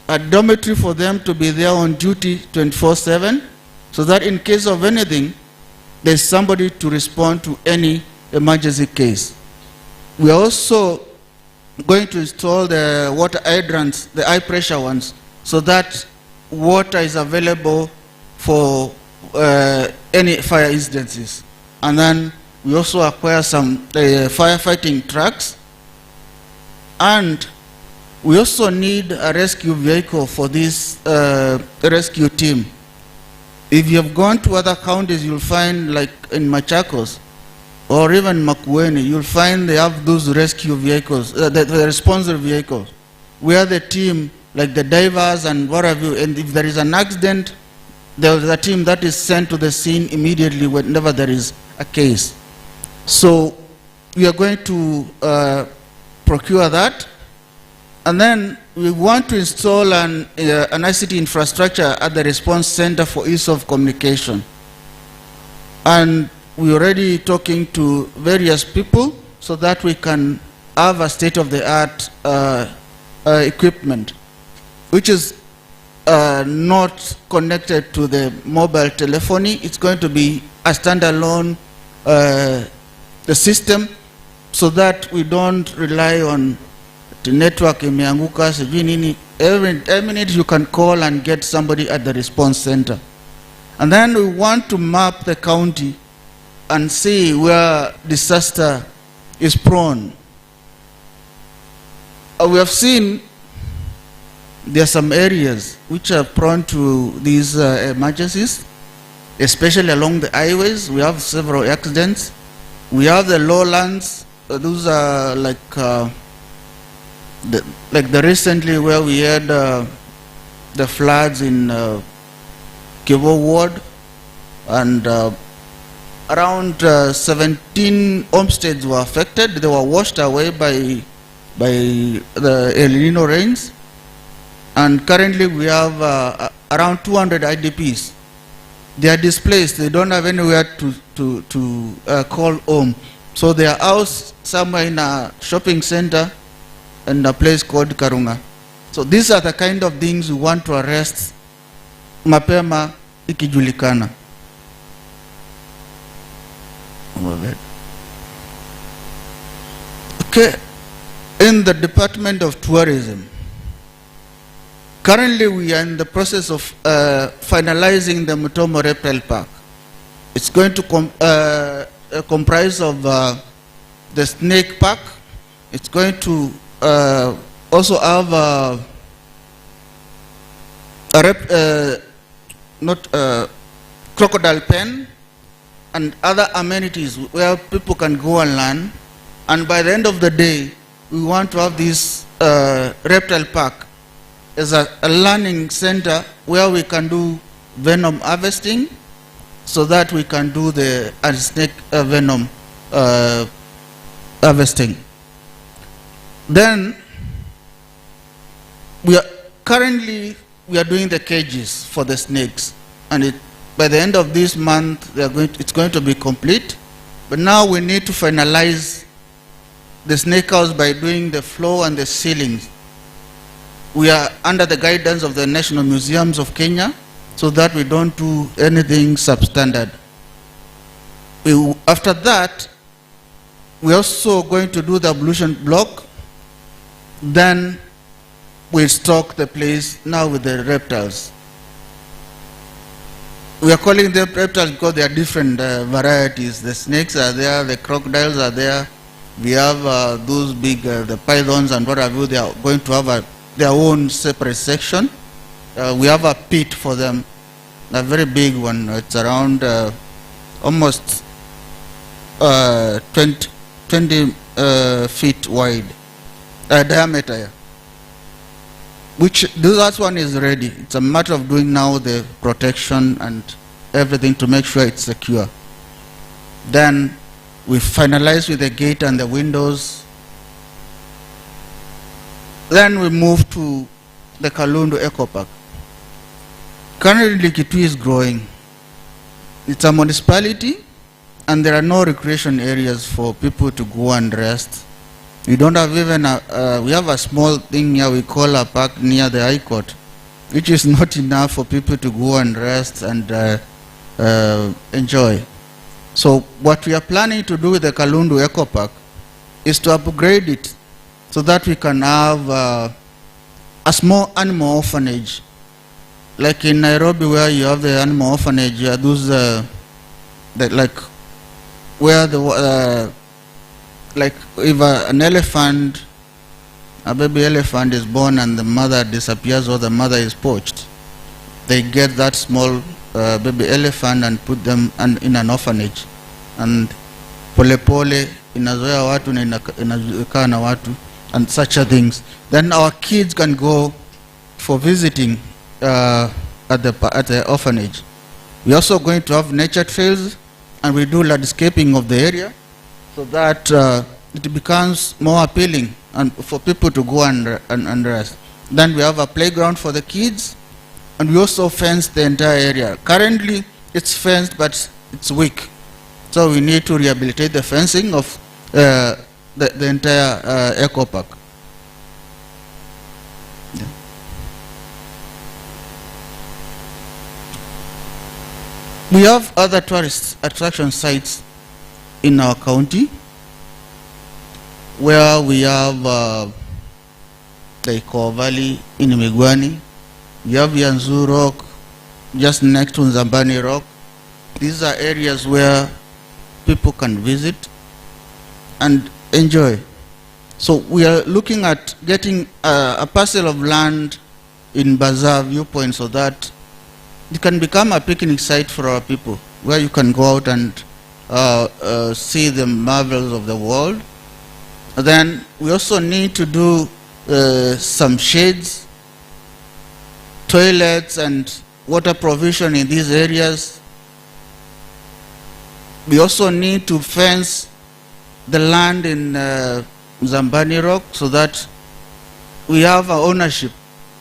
a dormitory for them to be there on duty 24/7, so that in case of anything, there's somebody to respond to any emergency case. We are also going to install the water hydrants, the high pressure ones, so that water is available for any fire incidences. And then we also acquire some firefighting trucks, and we also need a rescue vehicle for this rescue team. If you have gone to other counties, you'll find, like in Machakos or even Makueni, you'll find they have those rescue vehicles, the responsive vehicles, where the team, like the divers and what have you, and if there is an accident, there is a team that is sent to the scene immediately whenever there is a case. So we are going to procure that, and then we want to install an ICT infrastructure at the response center for ease of communication. And we're already talking to various people so that we can have a state-of-the-art equipment, which is not connected to the mobile telephony. It's going to be a standalone the system, so that we don't rely on the network imeanguka sijui nini. Every minute you can call and get somebody at the response center. And then we want to map the county and see where disaster is prone. We have seen there are some areas which are prone to these emergencies, especially along the highways. We have several accidents. We have the lowlands. Those are like the recently where we had the floods in Kivu Ward, and around 17 homesteads were affected. They were washed away by the El Nino rains. And currently we have around 200 IDPs. They are displaced. They don't have anywhere to call home. So they are housed somewhere in a shopping center in a place called Karunga. So these are the kind of things we want to arrest mapema ikijulikana. Okay, in the Department of Tourism, currently we are in the process of finalizing the Mutomo Reptile Park. It's going to comprise of the snake park. It's going to also have crocodile pen and other amenities where people can go and learn. And by the end of the day, we want to have this reptile park as a learning center where we can do venom harvesting, so that we can do the snake venom harvesting. Then we are currently doing the cages for the snakes, and by the end of this month it's going to be complete. But now we need to finalize the snake house by doing the floor and the ceilings. We are under the guidance of the National Museums of Kenya, so that we don't do anything substandard. After that, we're also going to do the ablution block. Then we'll stock the place now with the reptiles. We are calling them reptiles because they are different varieties. The snakes are there, the crocodiles are there. We have those big, the pythons and what have you. They are going to have their own separate section. We have a pit for them, a very big one. It's around almost 20 feet wide, diameter. Yeah. That one is ready. It's a matter of doing now the protection and everything to make sure it's secure. Then we finalize with the gate and the windows. Then we move to the Kalundu Eco Park. Currently, Kitui is growing. It's a municipality, and there are no recreation areas for people to go and rest. We don't have even we have a small thing here we call a park near the High Court, which is not enough for people to go and rest and enjoy. So what we are planning to do with the Kalundu Eco Park is to upgrade it so that we can have a small animal orphanage. Like in Nairobi, where you have the animal orphanage, those like where the like if an elephant, a baby elephant is born and the mother disappears or the mother is poached, they get that small baby elephant and put them in an orphanage, and polepole inazoea watu na inakaa na watu and such things. Then our kids can go for visiting at the orphanage. We're also going to have nature trails, and we do landscaping of the area so that it becomes more appealing and for people to go and rest. Then we have a playground for the kids, and we also fence the entire area. Currently, it's fenced, but it's weak. So we need to rehabilitate the fencing of the entire eco park. Yeah. We have other tourist attraction sites in our county, where we have the Iko Valley in Migwani. We have Yanzu Rock just next to Nzambani Rock. These are areas where people can visit and enjoy. So we are looking at getting a parcel of land in Bazaar Viewpoint so that it can become a picnic site for our people, where you can go out and see the marvels of the world. Then we also need to do some shades, toilets and water provision in these areas. We also need to fence the land in Zambani Rock so that we have our ownership.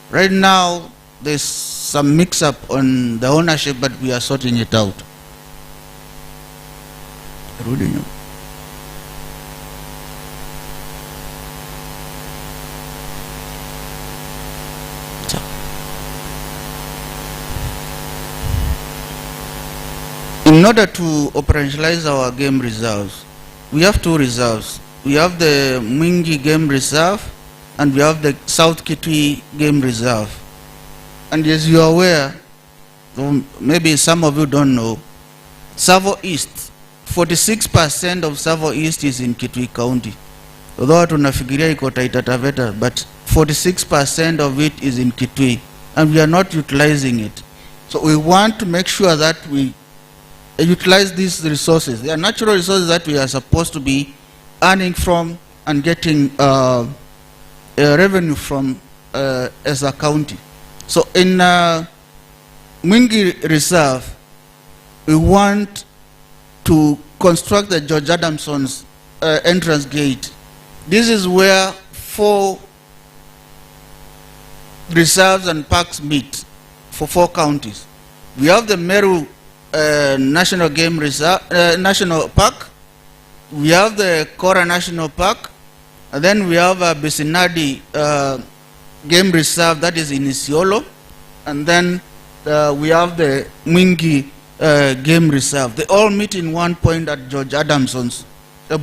Right now there's some mix-up on the ownership, but we are sorting it out. In order to operationalize our game reserves, we have two reserves. We have the Mwingi Game Reserve and we have the South Kitui Game Reserve. And as you are aware, maybe some of you don't know, Savo East, 46% of Savo East is in Kitui County. Although tunafikiria iko Taita Taveta, but 46% of it is in Kitui, and we are not utilizing it. So we want to make sure that we utilize these resources. They are natural resources that we are supposed to be earning from and getting revenue from as a county. So in Mwingi Reserve, we want to construct the George Adamson's entrance gate. This is where 4 reserves and parks meet for 4 counties. We have the Meru National Game Reserve, National Park. We have the Kora National Park, and then we have Bisinadi Game Reserve that is in Isiolo, and then we have the Mwingi Game Reserve. They all meet in one point at George Adamson's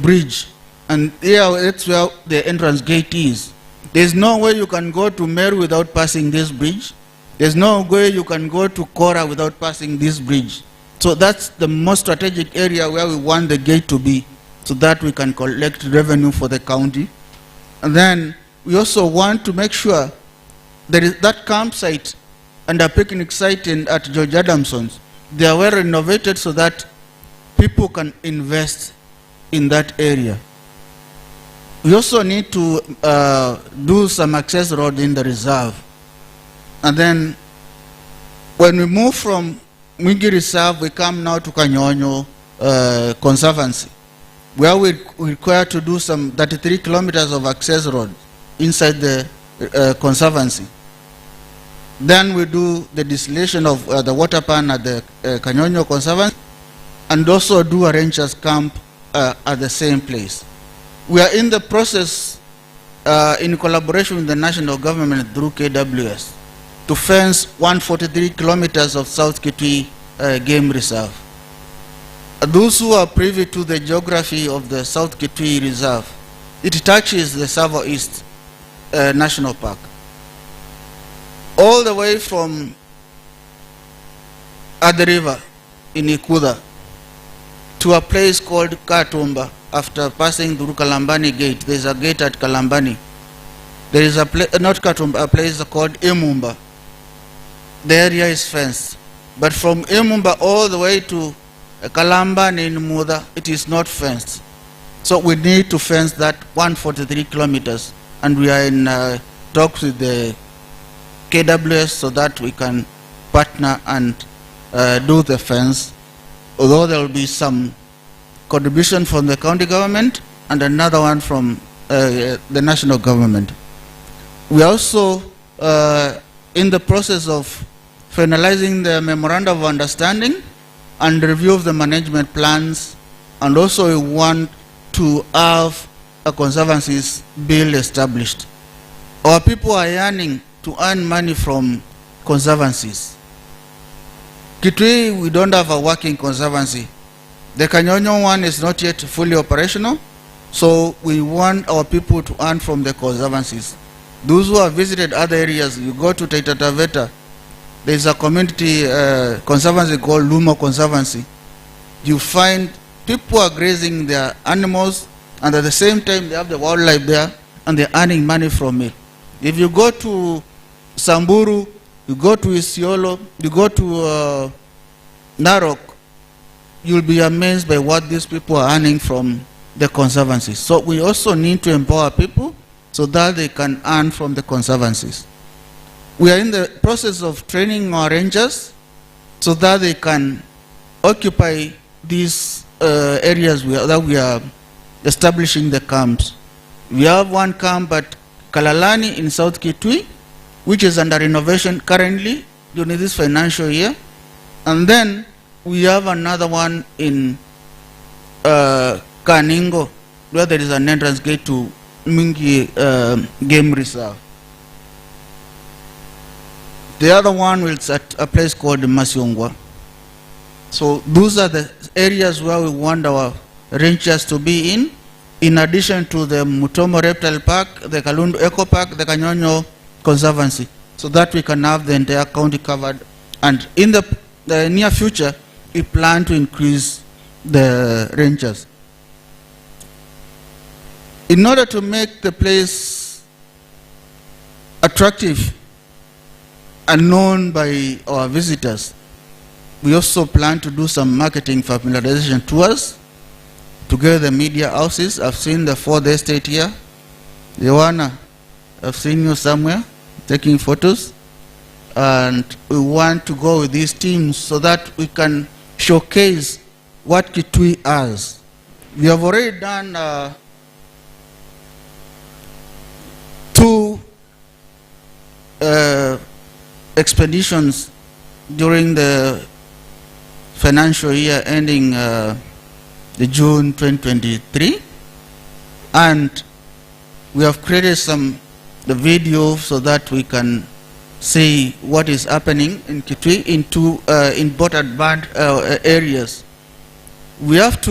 bridge, and here that's where the entrance gate is. There's no way you can go to Meru without passing this bridge. There's no way you can go to Kora without passing this bridge. So that's the most strategic area where we want the gate to be, so that we can collect revenue for the county. And then we also want to make sure there is that campsite and a picnic site at George Adamson's. They are well renovated so that people can invest in that area. We also need to do some access road in the reserve. And then when we move from Mwingi Reserve, we come now to Kanyonyo Conservancy, where we require to do some 33 kilometers of access road inside the Conservancy. Then we do the distillation of the water pan at the Kanyonyo Conservancy, and also do a rangers camp at the same place. We are in the process, in collaboration with the national government through KWS, to fence 143 kilometers of South Kitui Game Reserve. Those who are privy to the geography of the South Kitui Reserve, it touches the Savo East National Park. All the way from Adi River in Ikuda to a place called Katumba. After passing through Kalambani Gate, there is a gate at Kalambani. There is a place, not Katumba, a place called Emumba. The area is fenced. But from Emumba all the way to Kalambani in Muda, it is not fenced. So we need to fence that 143 kilometers. And we are in talks with the KWS so that we can partner and do the fence. Although there will be some contribution from the county government and another one from the national government. We are also in the process of finalizing the memorandum of understanding and review of the management plans, and also we want to have a conservancies bill established. Our people are yearning to earn money from conservancies. Kitui, we don't have a working conservancy. The Kanyonyo one is not yet fully operational, so we want our people to earn from the conservancies. Those who have visited other areas, you go to Taita Taveta, there is a community conservancy called Lumo Conservancy. You find people are grazing their animals, and at the same time they have the wildlife there, and they're earning money from it. If you go to Samburu, you go to Isiolo, you go to Narok, you'll be amazed by what these people are earning from the conservancies. So we also need to empower people so that they can earn from the conservancies. We are in the process of training our rangers so that they can occupy these areas that we are establishing the camps. We have one camp at Kalalani in South Kitui, which is under renovation currently during this financial year. And then we have another one in Kaningo, where there is an entrance gate to Mwingi Game Reserve. The other one is at a place called Masiongwa. So those are the areas where we want our rangers to be in addition to the Mutomo Reptile Park, the Kalundu Eco Park, the Kanyonyo Conservancy, so that we can have the entire county covered. And in the near future, we plan to increase the rangers. In order to make the place attractive and known by our visitors, we also plan to do some marketing familiarization tours together with the media houses. I've seen the 4th estate here. Joanna, I've seen you somewhere. taking photos. And we want to go with these teams so that we can showcase what Kitui has. We have already done 2 expeditions during the financial year ending the June 2023, and we have created the video so that we can see what is happening in Kitui in both advanced areas. We have 2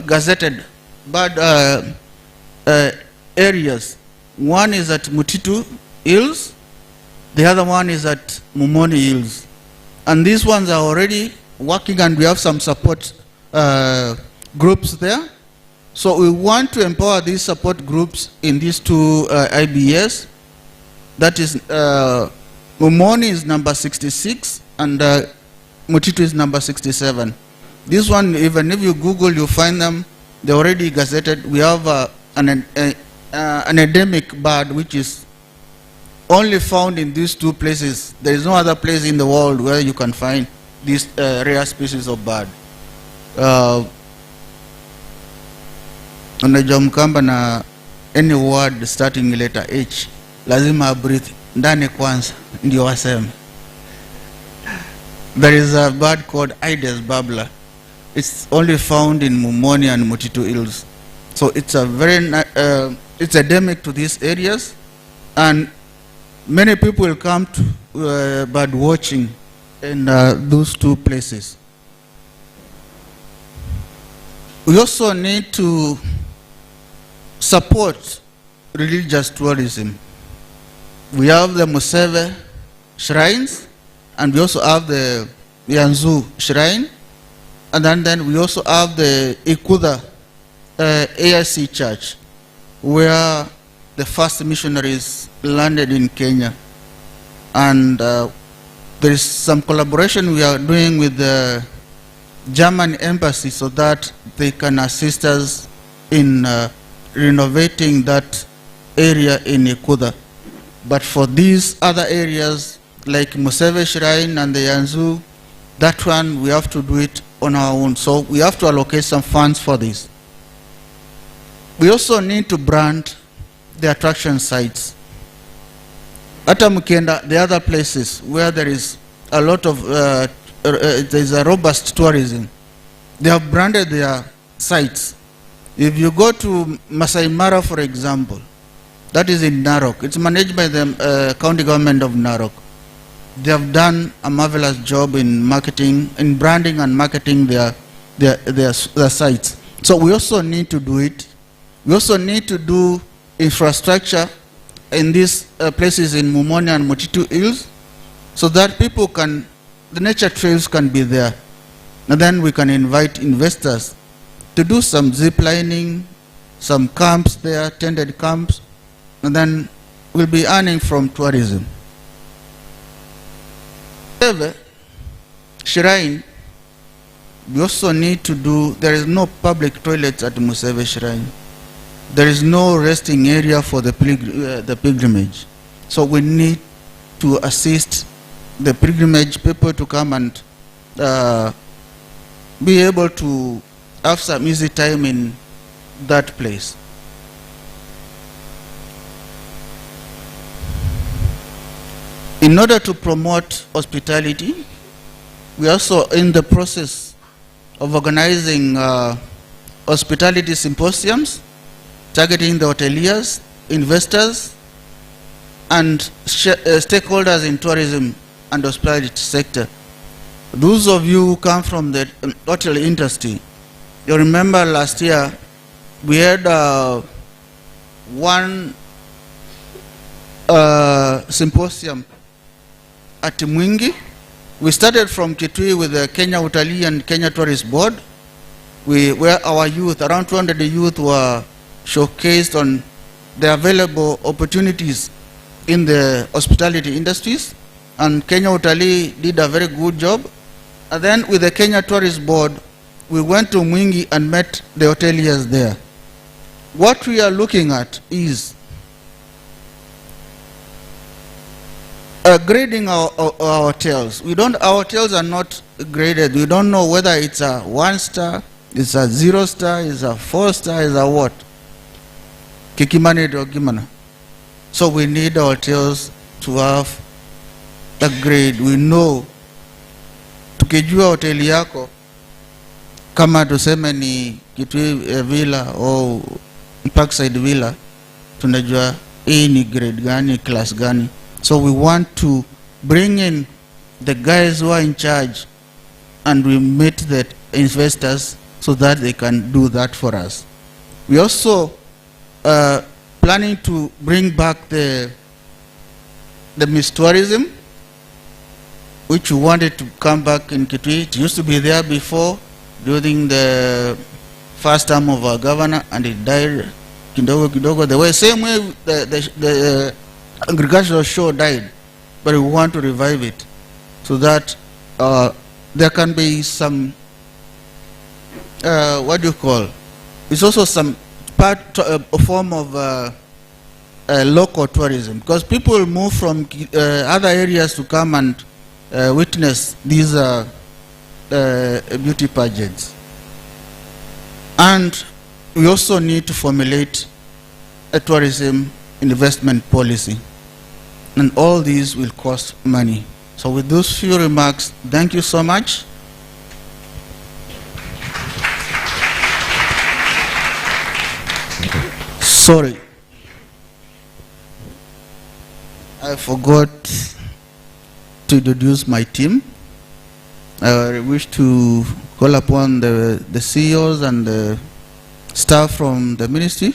gazetted bird areas. One is at Mutitu Hills, the other one is at Mumoni Hills. And these ones are already working, and we have some support groups there. So we want to empower these support groups in these 2 IBS. That is, Mumoni is number 66 and Mutitu is number 67. This one, even if you Google, you find them, they're already gazetted. We have an endemic bird which is only found in these 2 places. There is no other place in the world where you can find this rare species of bird. Unajua Mkamba na any word starting letter H lazima breathe ndani kwanza ndio waseme. There is a bird called Aedes bubbler. It's only found in Mumoni and Mutitu Hills. So it's a very it's endemic to these areas, and many people will come to bird watching in those 2 places. We also need to support religious tourism. We have the Museve shrines, and we also have the Yanzu shrine, and then we also have the Ikuda AIC church, where the first missionaries landed in Kenya. And there is some collaboration we are doing with the German embassy so that they can assist us in renovating that area in Ikuda. But for these other areas like Museve Shrine and the Yanzu, that one we have to do it on our own. So we have to allocate some funds for this. We also need to brand the attraction sites. Hata mkienda the other places where there is a lot of there is a robust tourism, they have branded their sites. If you go to Masai Mara, for example, that is in Narok. It's managed by the county government of Narok. They have done a marvelous job in marketing, in branding and marketing their sites. So we also need to do it. We also need to do infrastructure in these places in Mumoni and Mutitu Hills so that people can, the nature trails can be there. And then we can invite investors to do some zip lining, some camps there, tended camps, and then we'll be earning from tourism. Shrine, we also need to do, there is no public toilets at Museve Shrine. There is no resting area for the pilgrimage. So we need to assist the pilgrimage people to come and be able to have some easy time in that place. In order to promote hospitality, we are also in the process of organizing hospitality symposiums, targeting the hoteliers, investors, and stakeholders in tourism and hospitality sector. Those of you who come from the hotel industry, you remember last year we had one symposium at Mwingi. We started from Kitui with the Kenya Utalii and Kenya Tourist Board, where our youth, around 200 youth, were showcased on the available opportunities in the hospitality industries, and Kenya Utalii did a very good job. And then with the Kenya Tourist Board, we went to Mwingi and met the hoteliers there. What we are looking at is grading our hotels. Our hotels are not graded. We don't know whether it's a 1-star, it's a 0-star, it's a 4-star, it's a what. Kikimani or Kimana. So we need our hotels to have a grade. We know tukijua hoteli yako kama tuseme ni Kitui Villa au Parkside Villa, tunajua hii ni grade gani, class gani. So we want to bring in the guys who are in charge and we meet the investors so that they can do that for us. We also planning to bring back the Miss Tourism, which we wanted to come back in Kitui. It used to be there before during the first term of our governor, and it died kidogo kidogo. The same way the agricultural show died, but we want to revive it so that there can be some what do you call? It's also some a form of local tourism, because people move from other areas to come and witness these beauty pageants. And we also need to formulate a tourism investment policy, and all these will cost money. So with those few remarks, thank you so much. Sorry, I forgot to introduce my team. I wish to call upon the CEOs and the staff from the ministry.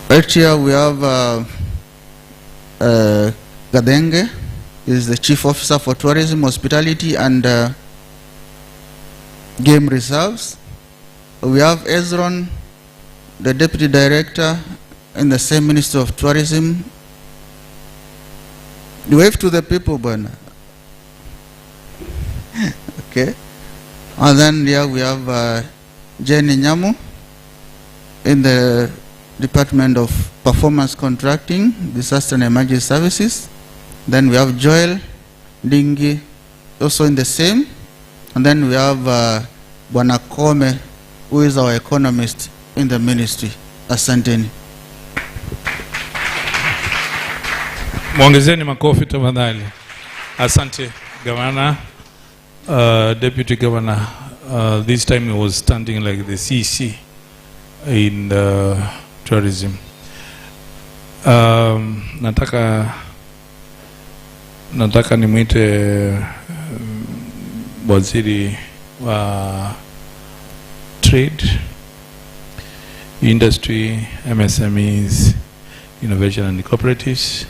Right here we have Gadenge, is the Chief Officer for Tourism, Hospitality and Game Reserves. We have Ezron, the Deputy Director in the same Ministry of Tourism. Wave to the people, Bwana. Okay. And then here we have Jenny Nyamu in the Department of Performance Contracting, Disaster and Emergency Services. Then we have Joel Dingi, also in the same. And then we have Bwana Kome, who is our economist in the ministry. Asanteni.
Mwongezeni makofi tafadhali. Asante, Governor, Deputy Governor. This time he was standing like the CC in tourism. Nataka nimwite waziri wa trade, industry, MSMEs, innovation and cooperatives.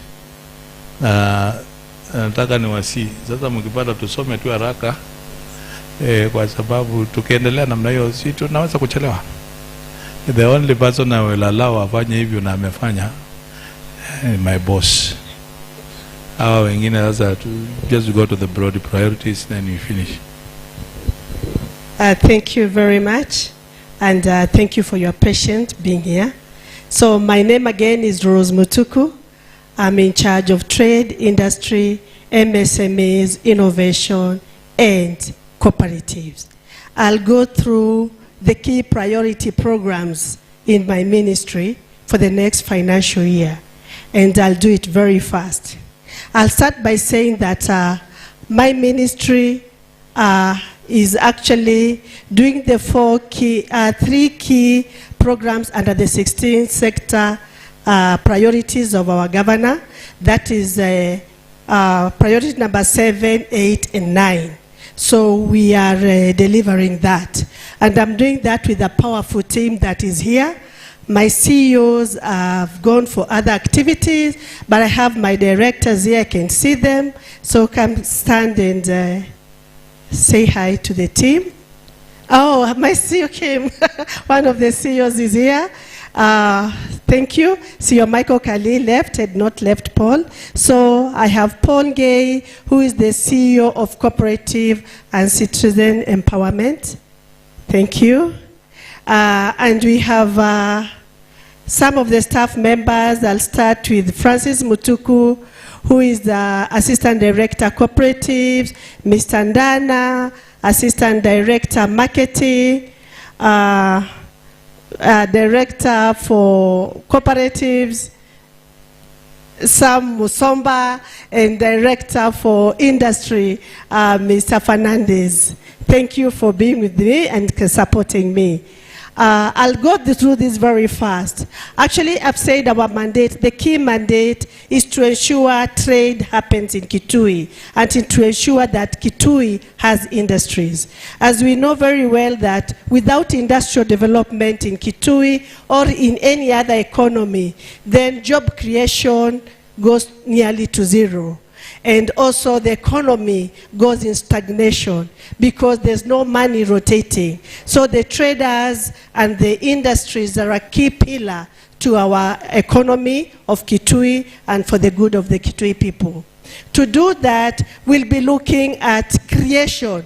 Nataka niwasi sasa mkipata tusome tu haraka kwa sababu tukiendelea namna hiyo si tunaweza kuchelewa. The only person I will allow afanye hivyo na amefanya my boss. Hawa wengine sasa just go to the broad priorities then we finish.
Thank you very much, and thank you for your patience being here. So my name again is Rose Mutuku. I'm in charge of trade, industry, MSMEs, innovation, and cooperatives. I'll go through the key priority programs in my ministry for the next financial year, and I'll do it very fast. I'll start by saying that my ministry is actually doing the three key programs under the 16 sector priorities of our governor. That is priority number 7, 8, and 9. So we are delivering that. And I'm doing that with a powerful team that is here. My CEOs have gone for other activities, but I have my directors here, I can see them. So come stand and say hi to the team. Oh, my CEO came. One of the CEOs is here. Thank you. CEO Michael Kali left, had not left Paul. So I have Paul Gay, who is the CEO of Cooperative and Citizen Empowerment. Thank you. And we have some of the staff members. I'll start with Francis Mutuku, who is the Assistant Director Cooperatives, Mr. Ndana, Assistant Director Marketing, Director for Cooperatives, Sam Musomba, and Director for Industry, Mr. Fernandez. Thank you for being with me and supporting me. I'll go through this very fast. Actually, I've said our mandate, the key mandate is to ensure trade happens in Kitui and to ensure that Kitui has industries. As we know very well that without industrial development in Kitui or in any other economy, then job creation goes nearly to zero. And also the economy goes in stagnation because there's no money rotating. So the traders and the industries are a key pillar to our economy of Kitui and for the good of the Kitui people. To do that, we'll be looking at creation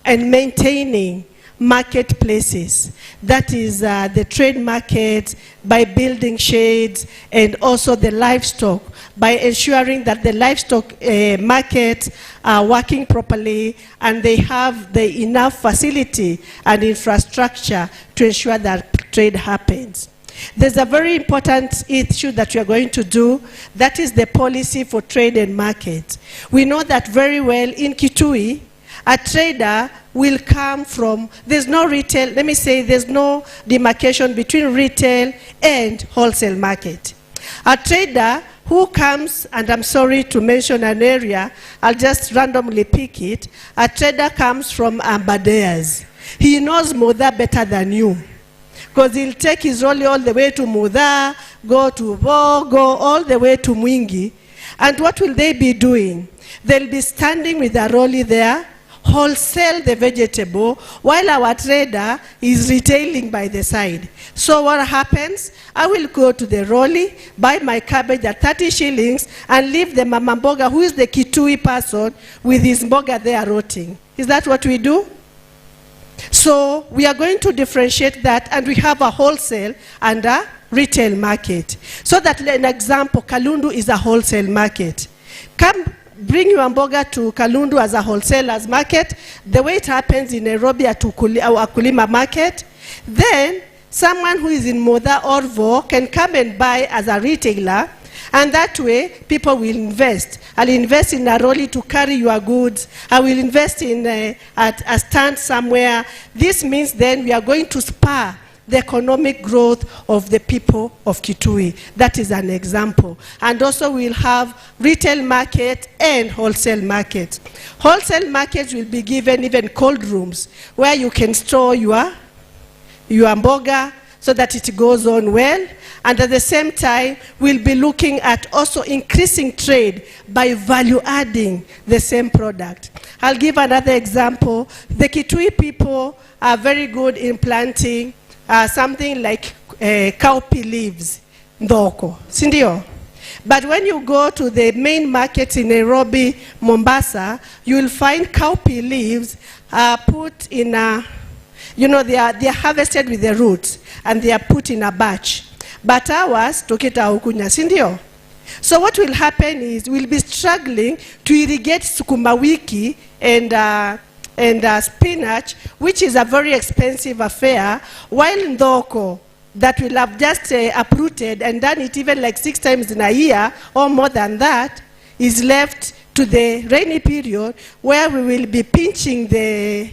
and maintaining marketplaces. That is the trade market by building shades and also the livestock by ensuring that the livestock markets are working properly and they have the enough facility and infrastructure to ensure that trade happens. There's a very important issue that we are going to do, that is the policy for trade and market. We know that very well in Kitui, a trader will come from, there's no retail, let me say there's no demarcation between retail and wholesale market. A trader who comes, and I'm sorry to mention an area, I'll just randomly pick it, a trader comes from Ambadeas. He knows Mudha better than you. Because he'll take his rolly all the way to Mudha, go to Bo, go all the way to Mwingi. And what will they be doing? They'll be standing with a rolly there, wholesale the vegetable, while our trader is retailing by the side. So what happens? I will go to the rolly, buy my cabbage at 30 shillings, and leave the mama mboga, who is the Kitui person, with his mboga there rotting. Is that what we do? So we are going to differentiate that, and we have a wholesale and a retail market. So that, an example, Kalundu is a wholesale market. Come bring your mboga to Kalundu as a wholesaler's market, the way it happens in Nairobi at Ukulima market. Then someone who is in Moda or Vo can come and buy as a retailer, and that way people will invest. I'll invest in a rolly to carry your goods. I will invest in at a stand somewhere. This means then we are going to spur the economic growth of the people of Kitui. That is an example. And also we'll have retail market and wholesale market. Wholesale markets will be given even cold rooms where you can store your mboga so that it goes on well. And at the same time, we'll be looking at also increasing trade by value adding the same product. I'll give another example. The Kitui people are very good in planting something like cowpea leaves, ndoko, sindio? But when you go to the main markets in Nairobi, Mombasa, you will find cowpea leaves put in a, you know, they are harvested with the roots and they are put in a batch. But ours, toketa ukunya, sindio? So what will happen is we'll be struggling to irrigate sukuma wiki and spinach, which is a very expensive affair, while ndoko, that will have just uprooted and done it even like 6 times in a year or more than that, is left to the rainy period where we will be pinching the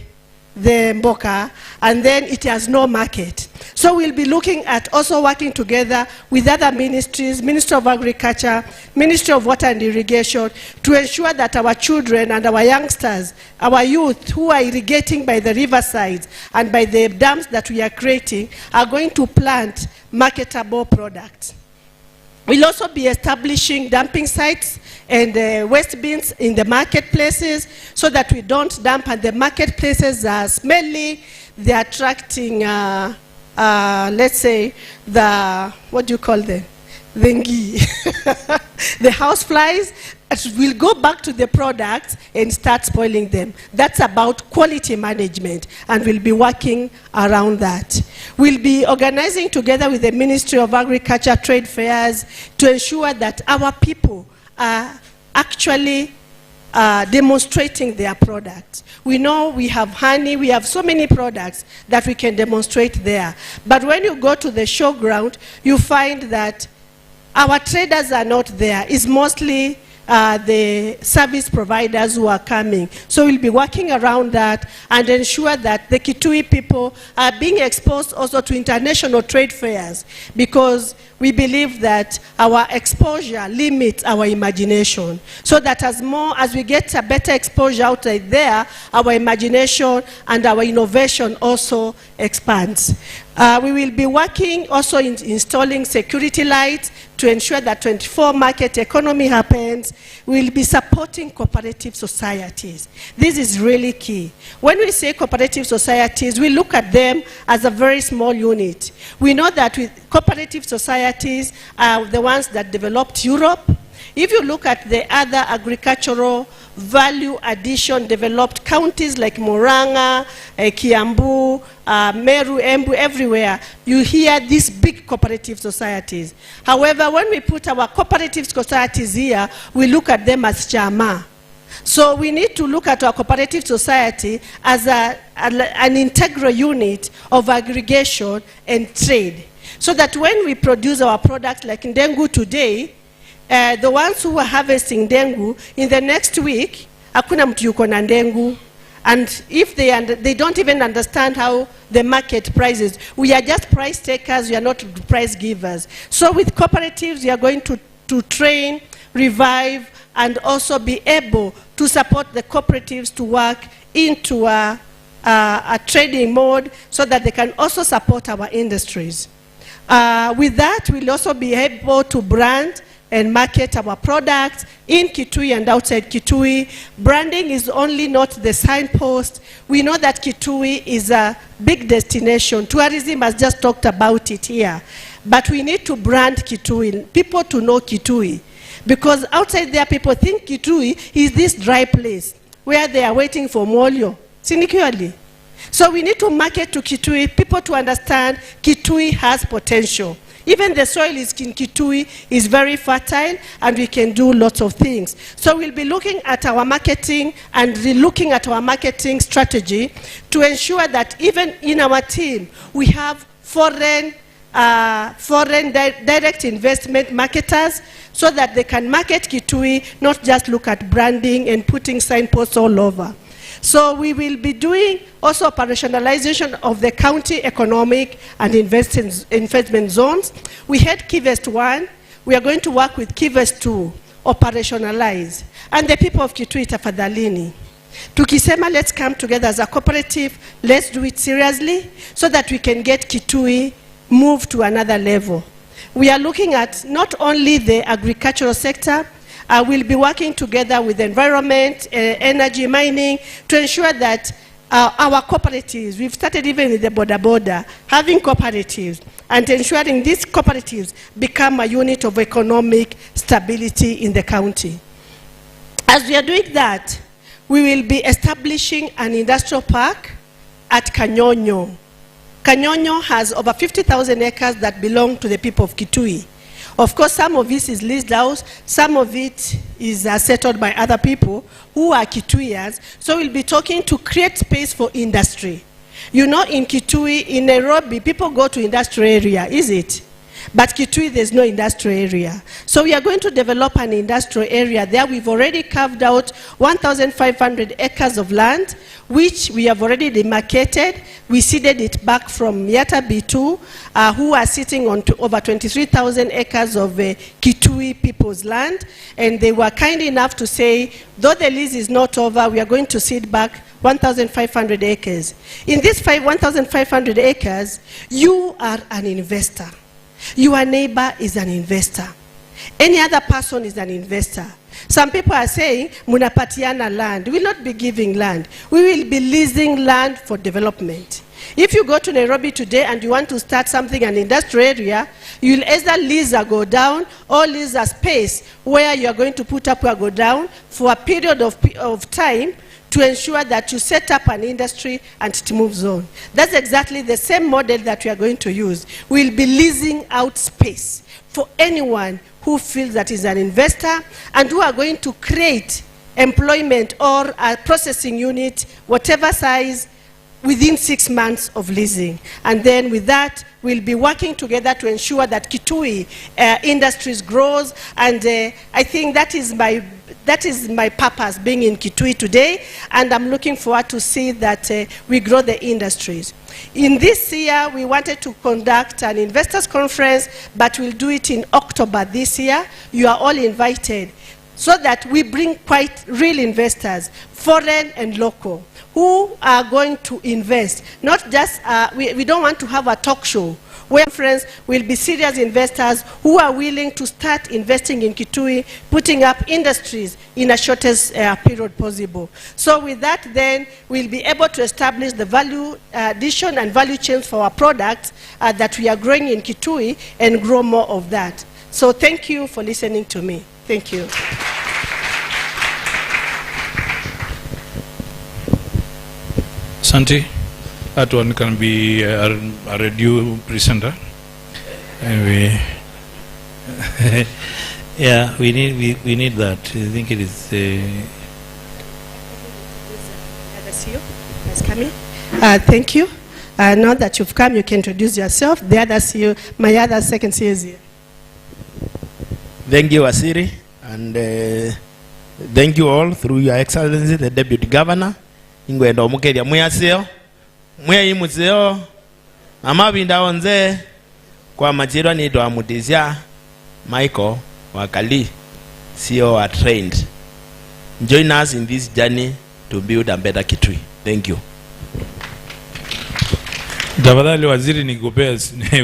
mboka, and then it has no market. So we'll be looking at also working together with other ministries, Ministry of Agriculture, Ministry of Water and Irrigation, to ensure that our children and our youngsters, our youth who are irrigating by the riversides and by the dams that we are creating, are going to plant marketable products. We'll also be establishing dumping sites and waste bins in the marketplaces so that we don't dump, and the marketplaces are smelly, they're attracting, let's say, what do you call them? the the house flies will go back to the products and start spoiling them. That's about quality management, and we'll be working around that. We'll be organizing together with the Ministry of Agriculture trade fairs to ensure that our people are actually demonstrating their products. We know we have honey, we have so many products that we can demonstrate there. But when you go to the showground, you find that our traders are not there. It's mostly the service providers who are coming. So we'll be working around that and ensure that the Kitui people are being exposed also to international trade fairs, because we believe that our exposure limits our imagination. So that as we get a better exposure out there, our imagination and our innovation also expands. We will be working also in installing security lights to ensure that 24 market economy happens. We will be supporting cooperative societies. This is really key. When we say cooperative societies, we look at them as a very small unit. We know that with cooperative societies are the ones that developed Europe. If you look at the other agricultural value addition developed counties like Murang'a, Kiambu, Meru, Embu, everywhere, you hear these big cooperative societies. However, when we put our cooperative societies here, we look at them as chama. So we need to look at our cooperative society as an integral unit of aggregation and trade. So that when we produce our products like ndengu today, the ones who are harvesting ndengu, in the next week, hakuna mtu yuko na ndengu. And if they don't even understand how the market prices, we are just price takers, we are not price givers. So with cooperatives, we are going to train, revive, and also be able to support the cooperatives to work into a trading mode so that they can also support our industries. With that, we'll also be able to brand and market our products in Kitui and outside Kitui. Branding is only not the signpost. We know that Kitui is a big destination. Tourism has just talked about it here. But we need to brand Kitui, people to know Kitui. Because outside there, people think Kitui is this dry place where they are waiting for molio, cynically. So we need to market to Kitui, people to understand Kitui has potential. Even the soil in Kitui is very fertile, and we can do lots of things. So we'll be looking at our marketing and re-looking at our marketing strategy to ensure that even in our team, we have foreign direct investment marketers so that they can market Kitui, not just look at branding and putting signposts all over. So we will be doing also operationalization of the county economic and investment zones. We had Kivest 1. We are going to work with Kivest 2, operationalize. And the people of Kitui, tafadhalini. Tukisema, let's come together as a cooperative, let's do it seriously so that we can get Kitui moved to another level. We are looking at not only the agricultural sector, we'll be working together with the environment, energy, mining, to ensure that our cooperatives, we've started even with the border, having cooperatives, and ensuring these cooperatives become a unit of economic stability in the county. As we are doing that, we will be establishing an industrial park at Kanyonyo. Kanyonyo has over 50,000 acres that belong to the people of Kitui. Of course, some of this is leased out, some of it is settled by other people who are Kituians. So we'll be talking to create space for industry. You know, in Kitui, in Nairobi, people go to industrial area, is it? But Kitui, there's no industrial area. So we are going to develop an industrial area there. We've already carved out 1,500 acres of land, which we have already demarcated. We ceded it back from Yata B2, who are sitting on over 23,000 acres of Kitui people's land. And they were kind enough to say, though the lease is not over, we are going to cede back 1,500 acres. In this 1,500 acres, you are an investor. Your neighbor is an investor. Any other person is an investor. Some people are saying, munapatiana land. We will not be giving land. We will be leasing land for development. If you go to Nairobi today and you want to start something, an industrial area, you'll either lease a go down or lease a space where you are going to put up a go down for a period of time to ensure that you set up an industry and it moves on. That's exactly the same model that we are going to use. We'll be leasing out space for anyone who feels that is an investor and who are going to create employment or a processing unit, whatever size, within 6 months of leasing. And then with that, we'll be working together to ensure that Kitui Industries grows. And I think that is my purpose being in Kitui today. And I'm looking forward to see that we grow the industries. In this year, we wanted to conduct an investors conference, but we'll do it in October this year. You are all invited, so that we bring quite real investors, foreign and local, who are going to invest. Not just, we don't want to have a talk show where friends will be serious investors who are willing to start investing in Kitui, putting up industries in the shortest period possible. So with that, then, we'll be able to establish the value addition and value chains for our products that we are growing in Kitui and grow more of that. So thank you for listening to me. Thank you.
Santi, that one can be a radio presenter. Anyway.
Yeah, we need that. I think it is.
Thank you. Now that you've come, you can introduce yourself. The other CEO, my other second CEO is here.
Thank you, Wasiri, and thank you all through Your Excellency, the Deputy Governor. Ingwendo mukeria muyaseo, muyayimuzeo, amabinda onze, kwa majirwa ni doamutizia, Michael Wakali, CEO are trained. Join us in this journey to build a better Kitui. Thank you.
Tafadhali waziri nikupea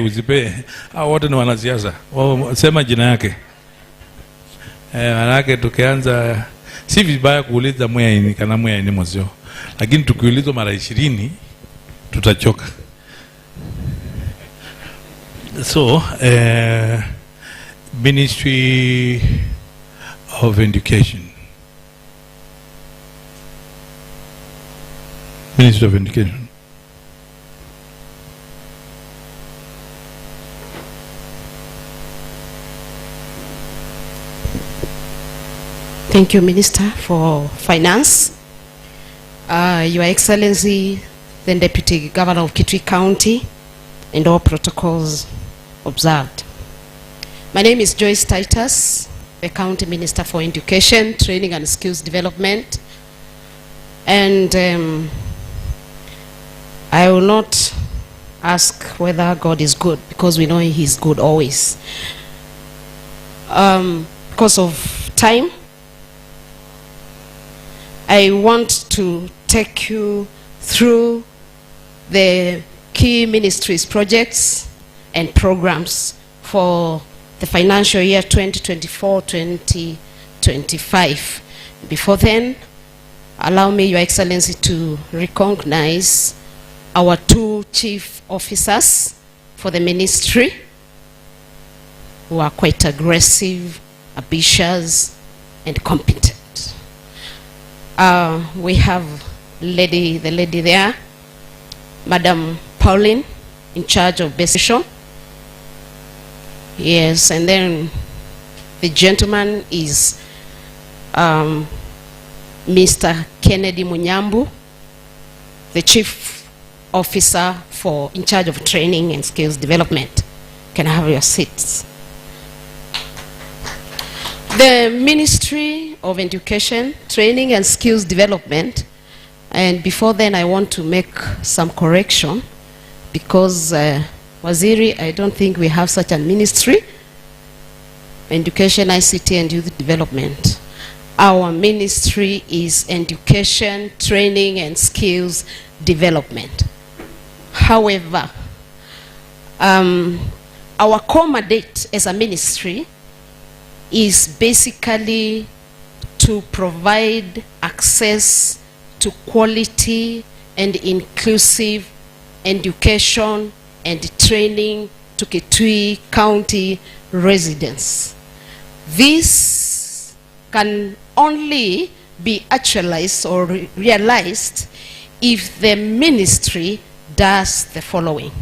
uzipe hao wote ni wanasiasa. Sema jina yake. Manake tukianza si vibaya kuuliza mwaini kana mwaini mozio. Lakini tukiulizwa mara 20 tutachoka. So, Ministry of Education. Ministry of Education.
Thank you, Minister for Finance. Your Excellency, the Deputy Governor of Kitui County, and all protocols observed. My name is Joyce Titus, the County Minister for Education, Training and Skills Development. And I will not ask whether God is good, because we know He is good always. Because of time, I want to take you through the key ministries projects and programs for the financial year 2024-2025. Before then, allow me, Your Excellency, to recognize our 2 chief officers for the ministry who are quite aggressive, ambitious, and competent. We have the lady there, Madam Pauline, in charge of Besisho. Yes, and then the gentleman is Mr. Kennedy Munyambu, the chief officer in charge of training and skills development. Can I have your seats? The Ministry of Education, Training and Skills Development, and before then I want to make some correction, because Waziri, I don't think we have such a ministry. Education, ICT and Youth Development. Our ministry is Education, Training and Skills Development. However, our core mandate as a ministry is basically to provide access to quality and inclusive education, and training to Kitui County residents. This can only be actualized or realized if the ministry does the following.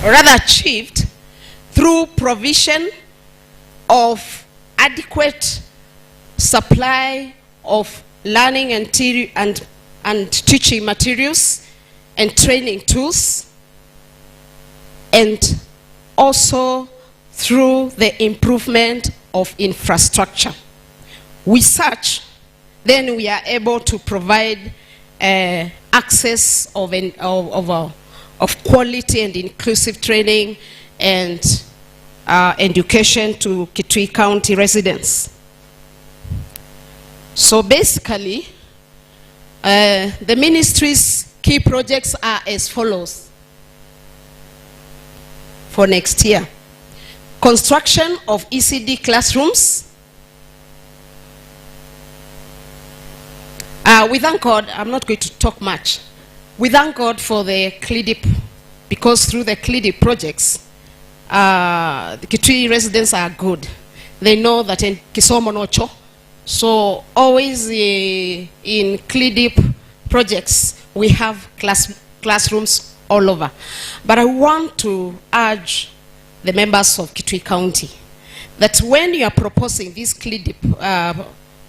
Rather achieved through provision of adequate supply of learning and teaching materials and training tools, and also through the improvement of infrastructure. With such, then we are able to provide access of quality and inclusive training and education to Kitui County residents. So basically, the ministry's key projects are as follows for next year. Construction of ECD classrooms. We thank God, I'm not going to talk much. We thank God for the CLIDIP, because through the CLIDIP projects, the Kitui residents are good. They know that in Kisomo Nocho, so always in CLIDIP projects, we have classrooms all over. But I want to urge the members of Kitui County that when you are proposing these CLIDIP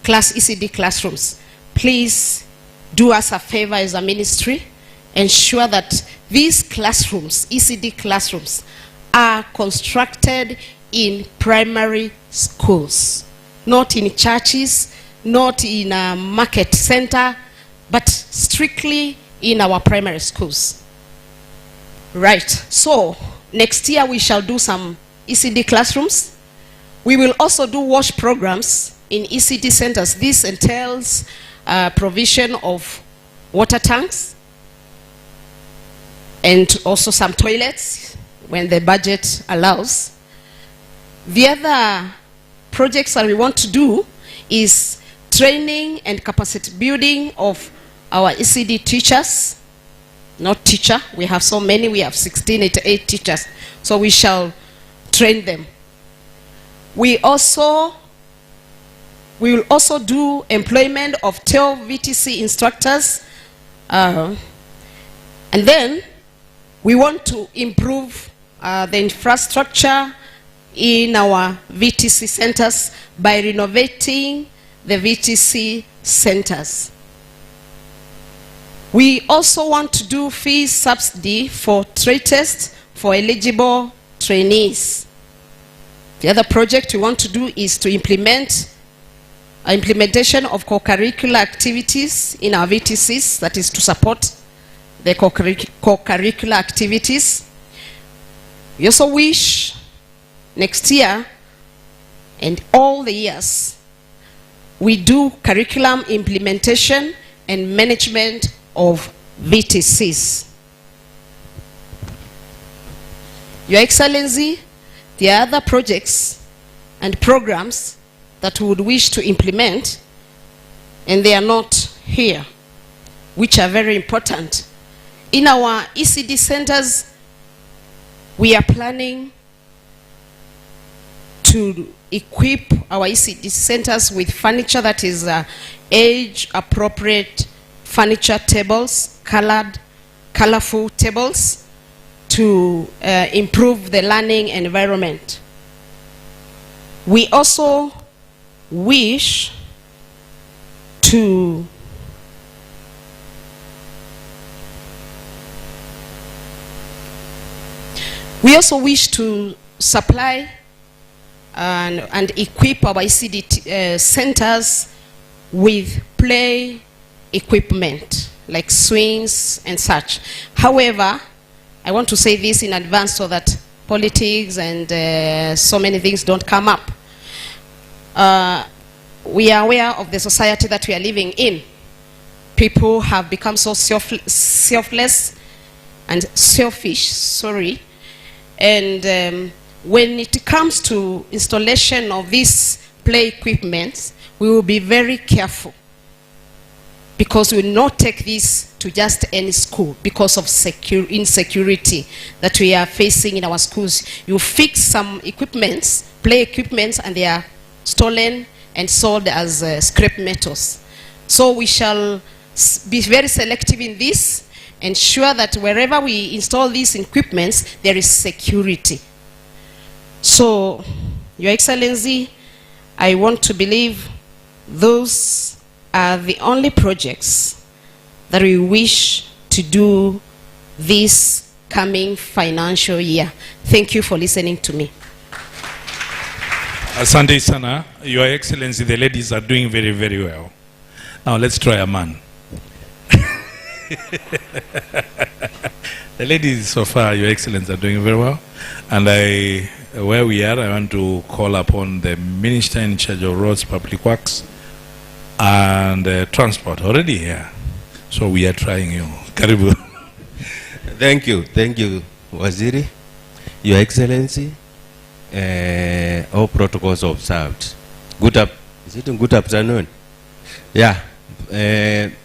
ECD classrooms, please do us a favor as a ministry. Ensure that these classrooms, ECD classrooms, are constructed in primary schools, not in churches, not in a market center, but strictly in our primary schools. Right, so next year we shall do some ECD classrooms. We will also do wash programs in ECD centers. This entails provision of water tanks, and also some toilets when the budget allows. The other projects that we want to do is training and capacity building of our ECD teachers. Not teacher, we have so many, we have 1688 teachers, so we shall train them. We will also do employment of 12 VTC instructors, and then we want to improve the infrastructure in our VTC centers by renovating the VTC centers. We also want to do fee subsidy for trade tests for eligible trainees. The other project we want to do is to implementation of co-curricular activities in our VTCs, that is to support the co-curricular activities. We also wish next year and all the years we do curriculum implementation and management of VTCs. Your Excellency, there are other projects and programs that we would wish to implement, and they are not here, which are very important. In our ECD centers, we are planning to equip our ECD centers with furniture that is age-appropriate furniture tables, colorful tables, to improve the learning environment. We also wish to We also wish to supply and equip our ECD centers with play equipment like swings and such. However, I want to say this in advance so that politics and so many things don't come up. We are aware of the society that we are living in. People have become so selfless and selfish, and when it comes to installation of these play equipment, we will be very careful, because we will not take this to just any school because of insecurity that we are facing in our schools. You fix some equipments, play equipments, and they are stolen and sold as scrap metals. So we shall be very selective in this, ensure that wherever we install these equipments, there is security. So, Your Excellency, I want to believe those are the only projects that we wish to do this coming financial year. Thank you for listening to me.
Asante sana, Your Excellency, the ladies are doing very, very well. Now let's try a man. The ladies so far, Your Excellency, are doing very well. And where we are, I want to call upon the Minister in charge of Roads, Public Works, and Transport, already here. So we are trying you. Karibu.
Thank you, Waziri, Your Excellency. All protocols observed. Good afternoon? Yeah.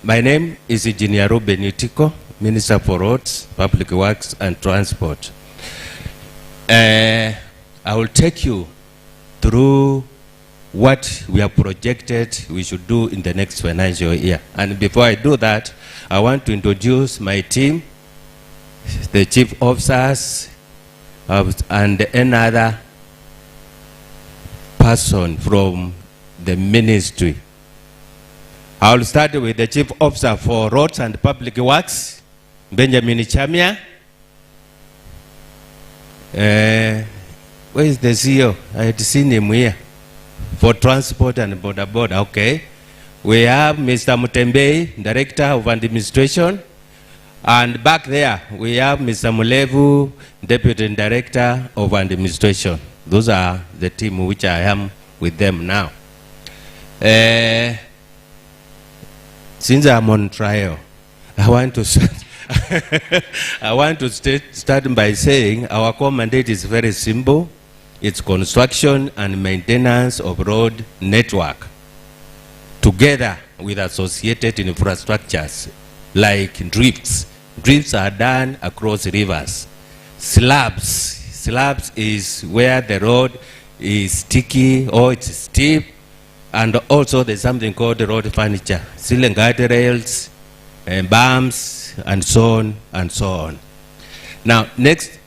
My name is Engineer Ruben Utiko, Minister for Roads, Public Works and Transport. I will take you through what we have projected we should do in the next financial year. And before I do that, I want to introduce my team, the chief officers, and another person from the ministry. I will start with the Chief Officer for Roads and Public Works, Benjamin Chamia. Where is the CEO? I had seen him here. For Transport and Border. Okay. We have Mr. Mutembei, Director of Administration. And back there, we have Mr. Mulevu, Deputy Director of Administration. Those are the team which I am with them now. Since I'm on trial, I want to start by saying our core mandate is very simple. It's construction and maintenance of road network, together with associated infrastructures like drifts. Drifts are done across rivers. Slabs is where the road is sticky or it's steep, and also there's something called road furniture, ceiling guardrails, bumps, and so on and so on. Now, next,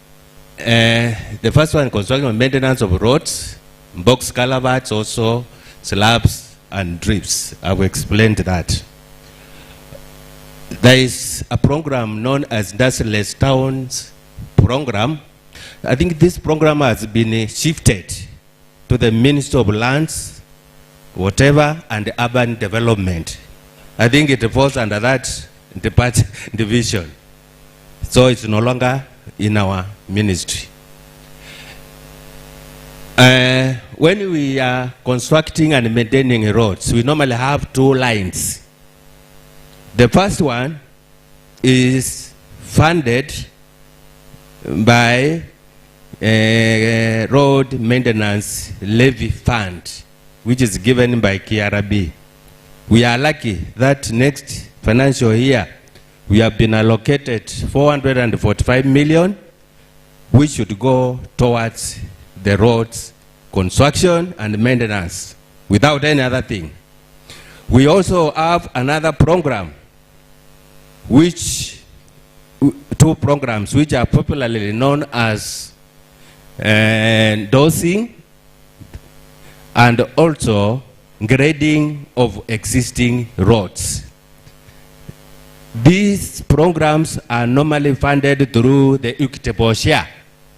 the first one, construction and maintenance of roads, box culverts, also slabs and drifts. I've explained that. There is a program known as Industrialist Towns Program. I think this program has been shifted to the Ministry of Lands, whatever, and Urban Development. I think it falls under that division. So it's no longer in our ministry. When we are constructing and maintaining roads, we normally have two lines. The first one is funded by Road Maintenance Levy Fund, which is given by KRB. We are lucky that next financial year we have been allocated 445 million, which should go towards the roads construction and maintenance without any other thing. We also have another program, two programs which are popularly known as dosing and also grading of existing roads. These programs are normally funded through the equitable share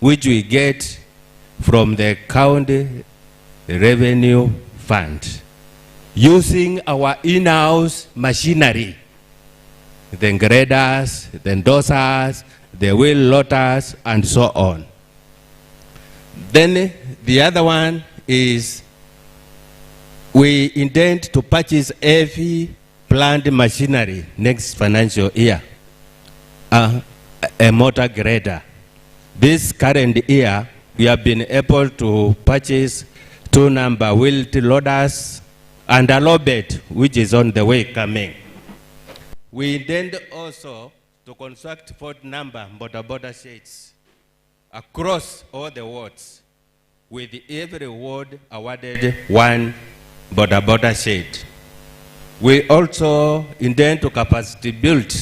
which we get from the county revenue fund, using our in-house machinery, the graders, the dosers, the wheel loaders, and so on. Then the other one is we intend to purchase heavy plant machinery next financial year, a motor grader. This current year, we have been able to purchase 2 number wheel loaders and a low bed, which is on the way coming. We intend also to construct 4 number border sheds across all the wards, with every ward awarded 1 border shed. We also intend to capacity build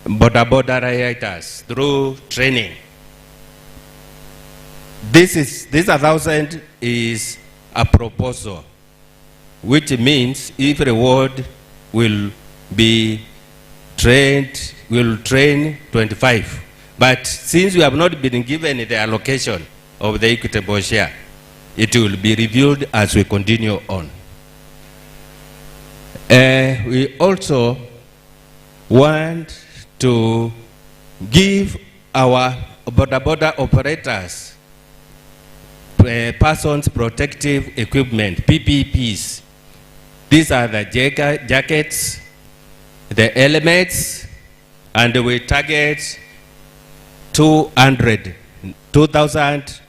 border writers through training. This 1,000 is a proposal, which means every ward will be trained, will train 25. But since we have not been given the allocation of the equitable share, it will be reviewed as we continue on. We also want to give our border operators persons protective equipment, PPPs. These are the jackets, the helmets, and we target 2,000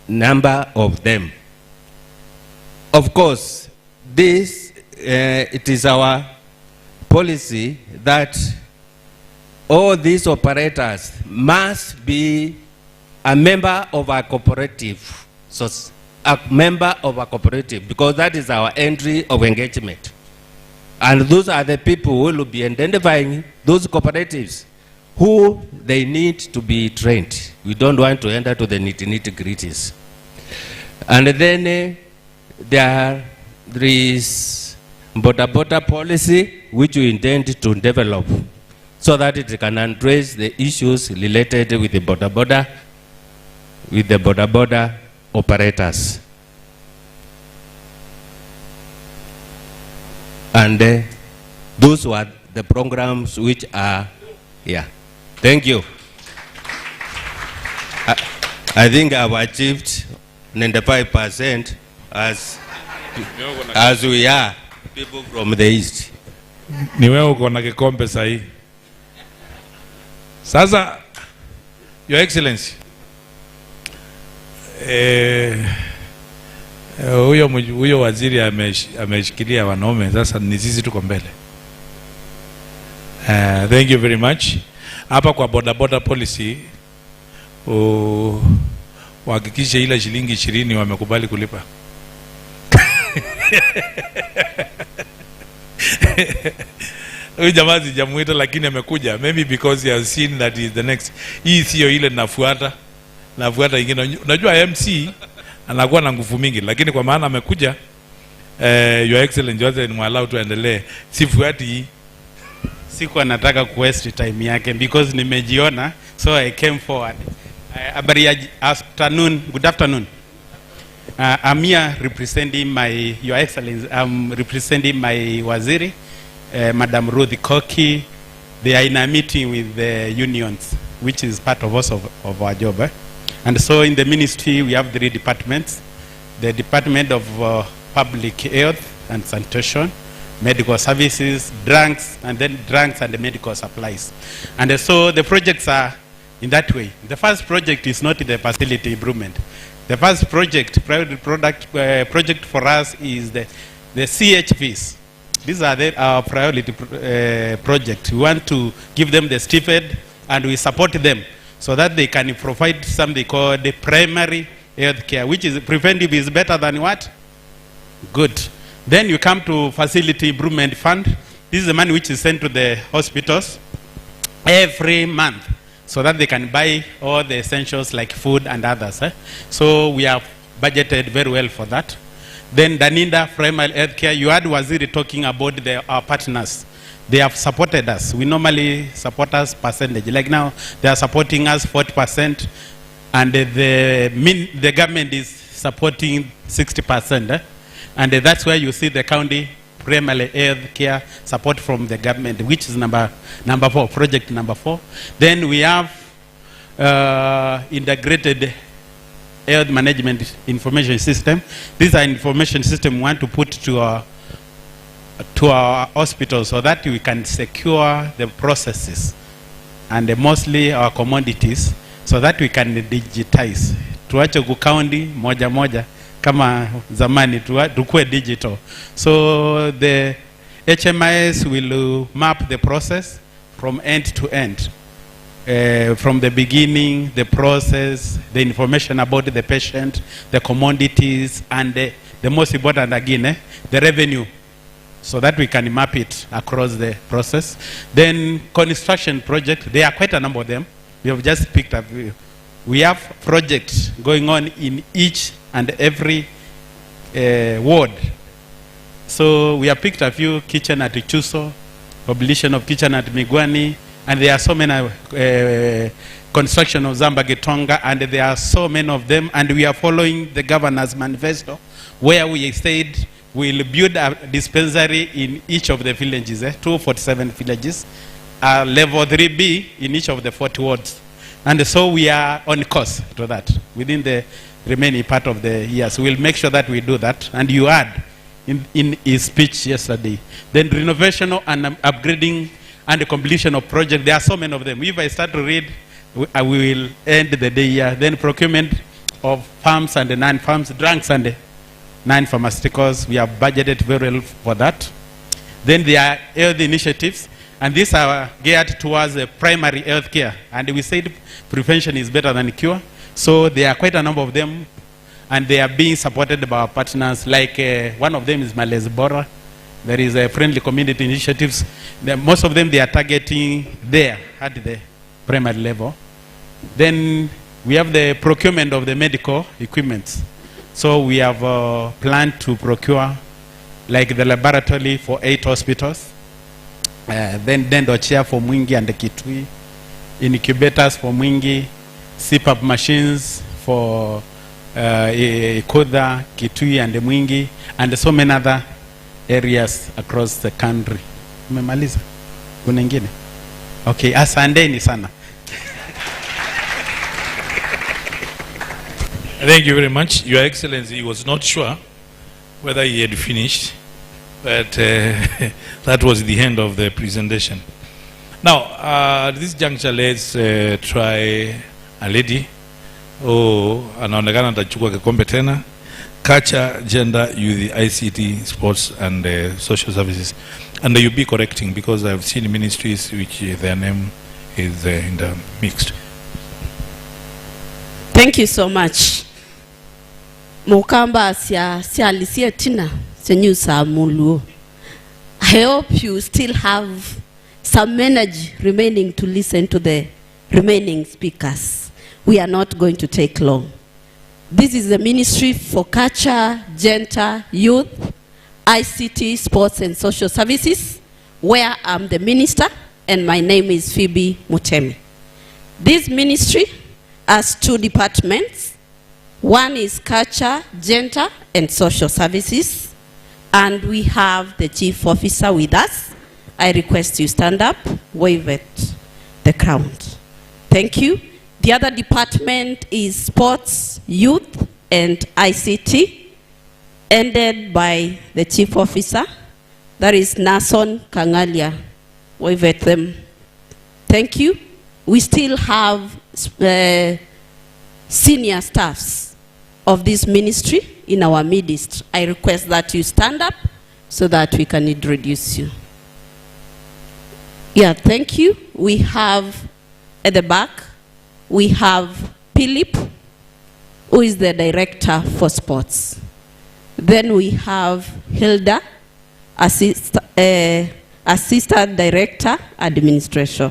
number of them. Of course, this it is our policy that all these operators must be a member of a cooperative, so a member of a cooperative, because that is our entry of engagement. And those are the people who will be identifying those cooperatives who they need to be trained. We don't want to enter to the nitty-gritties. And then there is border policy which we intend to develop so that it can address the issues related with the border operators. And those were the programs which are here. Thank you. I think I've achieved 95% as we are people from the East.
Ni wewe uko na kikombe sahi. Sasa, Your Excellency, huyo waziri ameshikilia wanaume, sasa ni sisi tuko mbele. Thank you very much. Hapa kwa border policy, wahakikishe ile shilingi 20 wamekubali kulipa. Huyu jamaa sijamuita lakini amekuja, maybe because he has seen that he is the next. Hii sio ile nafuata ingine. Unajua MC anakuwa na nguvu mingi, lakini kwa maana amekuja, Your Excellency, yote ni allow tuendelee. Sifuati hii.
Sikuwa nataka waste time yake because nimejiona, so I came forward. Afternoon, good afternoon. I'm here representing Your Excellency, I'm representing my Waziri, Madam Ruth Koki. They are in a meeting with the unions, which is part of us of our job. And so in the ministry, we have 3 departments. The Department of Public Health and Sanitation, Medical Services, Drugs, and then Drugs and the Medical Supplies. And so the projects are in that way. The first project is not the facility improvement. The first project, project for us is the CHVs. These are our priority project. We want to give them the stipend and we support them so that they can provide something called the primary health care, which is preventive is better than what? Good. Then you come to facility improvement fund. This is the money which is sent to the hospitals every month so that they can buy all the essentials like food and others. So we have budgeted very well for that. Then Daninda primary health care, you had Waziri talking about our partners. they have supported us. We normally support us percentage. Like now, they are supporting us 40%, and the government is supporting 60%. And that's where you see the county primary health care support from the government, which is number 4, project number 4. Then we have integrated health management information system. These are information system we want to put to our hospitals so that we can secure the processes and mostly our commodities so that we can digitize. Tuache kucounty moja moja kama zamani, tukue digital. So the HMIS will map the process from end to end. From the beginning, the process, the information about the patient, the commodities, and the most important again, the revenue, so that we can map it across the process. Then construction project, there are quite a number of them. We have just picked up. We have projects going on in each and every ward. So we have picked a few: kitchen at Chuso, completion of kitchen at Migwani, and there are so many construction of Zamba Gitonga, and there are so many of them, and we are following the governor's manifesto, where we said we'll build a dispensary in each of the villages, 247 villages, level 3B in each of the 40 wards. And so we are on course to that within the remaining part of the year. So we'll make sure that we do that. And you add in his speech yesterday, then renovation and upgrading and the completion of projects. There are so many of them. If I start to read, we will end the day here. Then procurement of farms and non-farms, drugs and non-pharmaceuticals. We have budgeted very well for that. Then there are health initiatives, and these are geared towards primary health care. And we said prevention is better than cure. So there are quite a number of them, and they are being supported by our partners. Like one of them is Malesbora. There is a friendly community initiatives. Most of them, they are targeting there at the primary level. Then we have the procurement of the medical equipment. So we have planned to procure like the laboratory for 8 hospitals. Then dental chair for Mwingi and the Kitui. Incubators for Mwingi. CPAP machines for Ikoda, Kitui and the Mwingi. And so many other areas across the country. Umemaliza? Kuna ingine? Okay, asanteni sana.
Thank you very much. Your Excellency was not sure whether he had finished, but that was the end of the presentation. Now, at this juncture, let's try a lady who anaonekana atachukua kikombe tena. Culture, Gender, Youth, ICT, Sports, and Social Services. And you'll be correcting because I've seen ministries which their name is in the mixed.
Thank you so much. Mukamba sialisie tina senyusa mulu. I hope you still have some energy remaining to listen to the remaining speakers. We are not going to take long. This is the Ministry for Culture, Gender, Youth, ICT, Sports and Social Services, where I'm the minister, and my name is Phoebe Mutemi. This ministry has 2 departments. One is Culture, Gender and Social Services, and we have the Chief Officer with us. I request you stand up, wave at the crowd. Thank you. The other department is Sports, Youth, and ICT, ended by the Chief Officer. That is Nason Kangalia. Wave at them. Thank you. We still have senior staffs of this ministry in our midst. I request that you stand up so that we can introduce you. Yeah, thank you. We have at the back, we have Philip, who is the Director for Sports. Then we have Hilda, Assistant Director, Administration.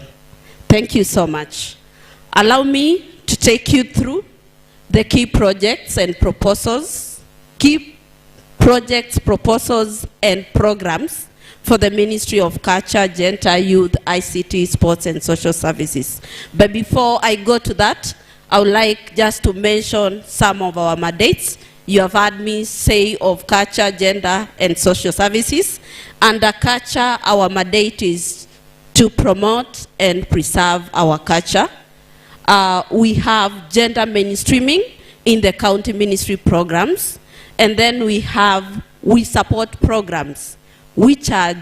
Thank you so much. Allow me to take you through the key projects and proposals, key projects, proposals, and programs for the Ministry of Culture, Gender, Youth, ICT, Sports and Social Services. But before I go to that, I would like just to mention some of our mandates. You have heard me say of Culture, Gender and Social Services. Under Culture, our mandate is to promote and preserve our culture. We have gender mainstreaming in the county ministry programs. And then we support programs which are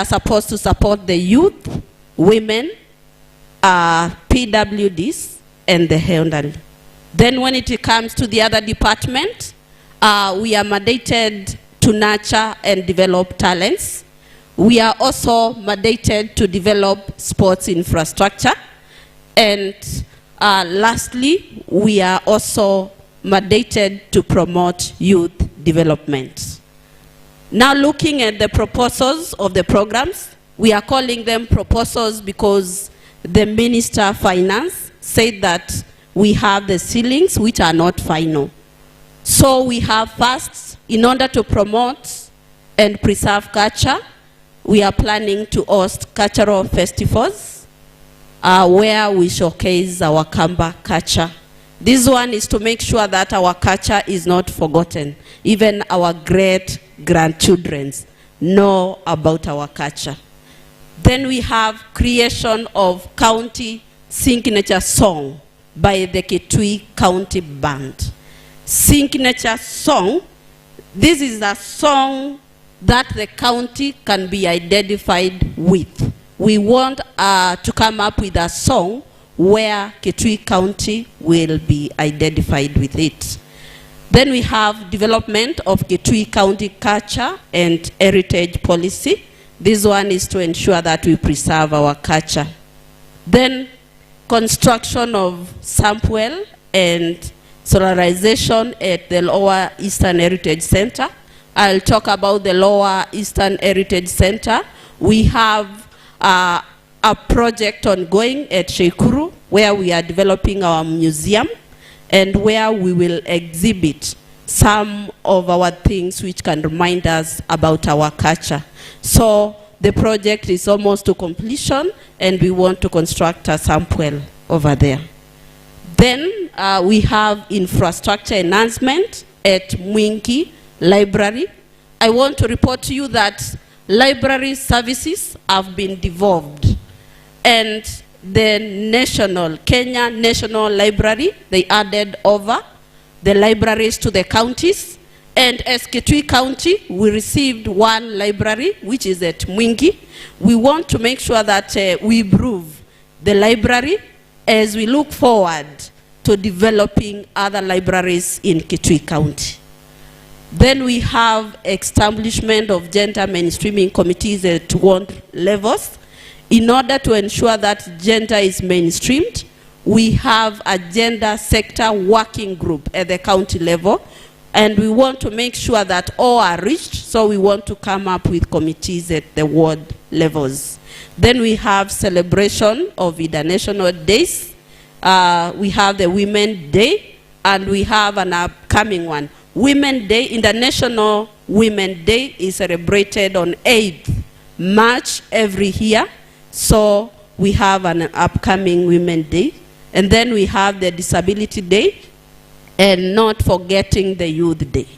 supposed to support the youth, women, PWDs, and the elderly. Then when it comes to the other department, we are mandated to nurture and develop talents. We are also mandated to develop sports infrastructure. And lastly, we are also mandated to promote youth development. Now looking at the proposals of the programs, we are calling them proposals because the Minister of Finance said that we have the ceilings which are not final. So we have first, in order to promote and preserve culture, we are planning to host cultural festivals where we showcase our Kamba culture. This one is to make sure that our culture is not forgotten. Even our great-grandchildren know about our culture. Then we have creation of county signature song by the Kitui County Band. Signature song, this is a song that the county can be identified with. We want to come up with a song where Kitui County will be identified with it. Then we have development of Kitui County culture and heritage policy. This one is to ensure that we preserve our culture. Then construction of sample and solarization at the Lower Eastern Heritage Center. I'll talk about the Lower Eastern Heritage Center. We have a project ongoing at Sheikuru where we are developing our museum and where we will exhibit some of our things which can remind us about our culture. So the project is almost to completion and we want to construct a sample over there. Then we have infrastructure enhancement at Mwingi Library. I want to report to you that library services have been devolved. And the Kenya National Library, they added over the libraries to the counties. And as Kitui County, we received one library, which is at Mwingi. We want to make sure that we improve the library as we look forward to developing other libraries in Kitui County. Then we have establishment of gender mainstreaming committees at ward levels. In order to ensure that gender is mainstreamed, we have a gender sector working group at the county level, and we want to make sure that all are reached, so we want to come up with committees at the ward levels. Then we have celebration of international days. We have the Women's Day, and we have an upcoming one. Women's Day, International Women's Day is celebrated on 8th March every year. So we have an upcoming Women's Day. And then we have the Disability Day, and not forgetting the Youth Day.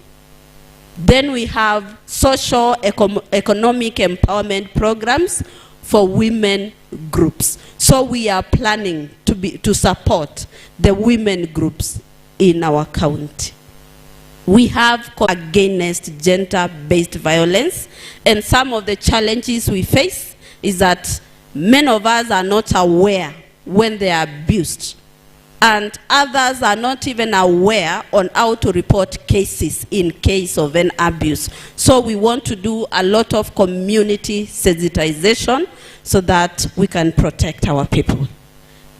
Then we have social economic empowerment programs for women groups. So we are planning to support the women groups in our county. We have against gender-based violence, and some of the challenges we face is that many of us are not aware when they are abused, and others are not even aware on how to report cases in case of an abuse. So we want to do a lot of community sensitization so that we can protect our people.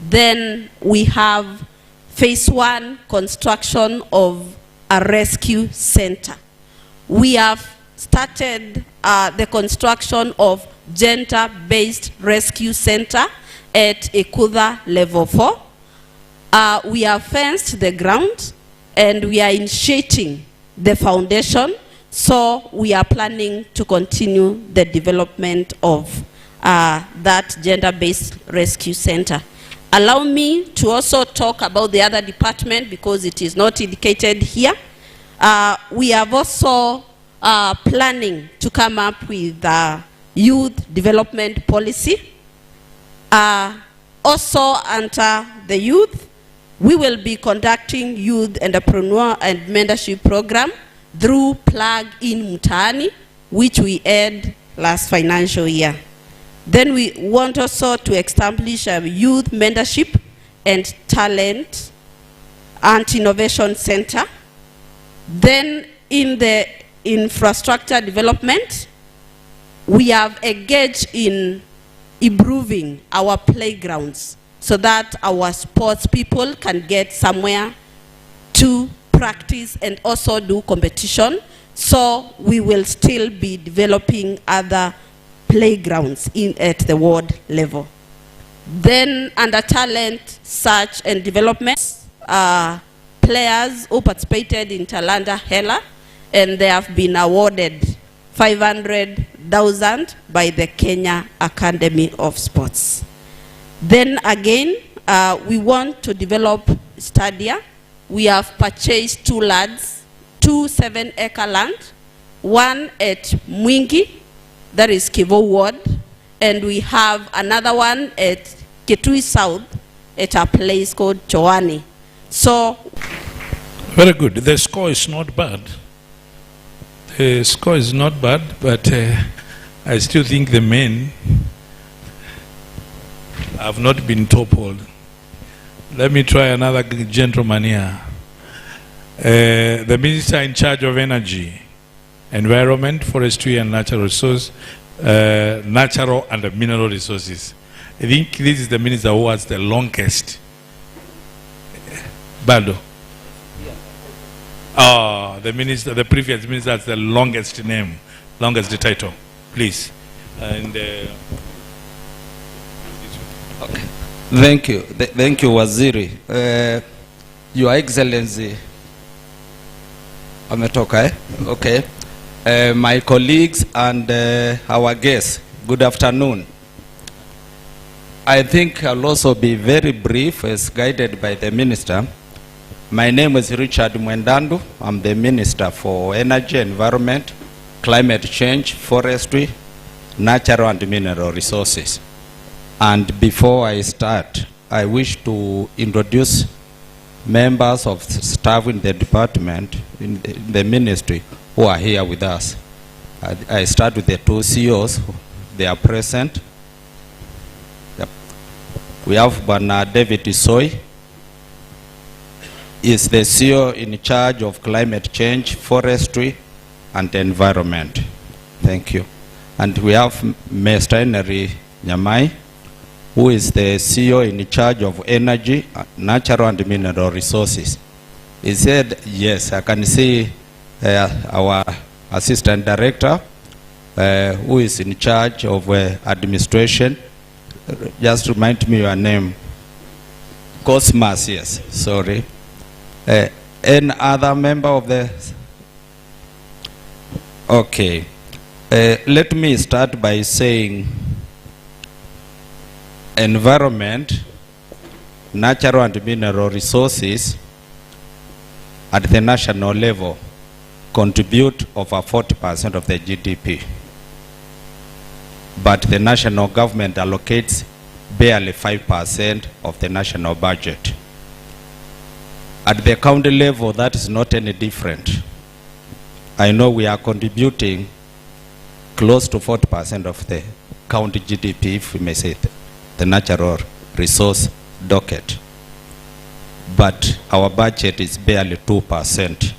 Then we have phase 1 construction of a rescue center. We have started the construction of gender-based rescue center at Ekuda level 4. We have fenced the ground and we are initiating the foundation So we are planning to continue the development of that gender-based rescue center. Allow me to also talk about the other department because it is not indicated here. We have also planning to come up with youth development policy. Also under the youth, we will be conducting youth entrepreneur and mentorship program through Plug in Mtaani, which we had last financial year. Then we want also to establish a youth mentorship and talent and innovation center. Then in the infrastructure development, we have engaged in improving our playgrounds so that our sports people can get somewhere to practice and also do competition. So we will still be developing other playgrounds at the ward level. Then under talent search and development, players who participated in Talanta Hela, and they have been awarded 500,000 by the Kenya Academy of Sports. Then again, we want to develop stadia. We have purchased 2 lands, 2 7-acre land, one at Mwingi, that is Kivu Ward, and we have another one at Kitui South at a place called Choani. So,
very good. The score is not bad. The score is not bad, but I still think the men have not been toppled. Let me try another gentleman here. The Minister in charge of Energy, Environment, Forestry and Natural Resources, Natural and Mineral Resources. I think this is the Minister who has the longest. Baldo. The Minister, the previous Minister has the longest name, longest title. Please. And
okay. Thank you. Thank you, Waziri. Your Excellency. Ametoka, okay. My colleagues and our guests, good afternoon. I think I'll also be very brief as guided by the Minister. My name is Richard Mwendandu. I'm the Minister for Energy, Environment, Climate Change, Forestry, Natural and Mineral Resources. And before I start, I wish to introduce members of staff in the department, in the ministry, who are here with us. I start with the 2 CEOs. They are present. Yep. We have David Isoy. He is the CEO in charge of climate change, forestry, and environment. Thank you. And we have Mr. Henry Nyamai, who is the CEO in charge of energy, natural and mineral resources. He said, yes, I can see our assistant director, who is in charge of administration. Just remind me your name. Cosmas, yes, sorry. Any other member of the... Okay. Let me start by saying environment, natural and mineral resources at the national level contribute over 40% of the GDP. But the national government allocates barely 5% of the national budget. At the county level, that is not any different. I know we are contributing close to 40% of the county GDP, if we may say the natural resource docket. But our budget is barely 2%.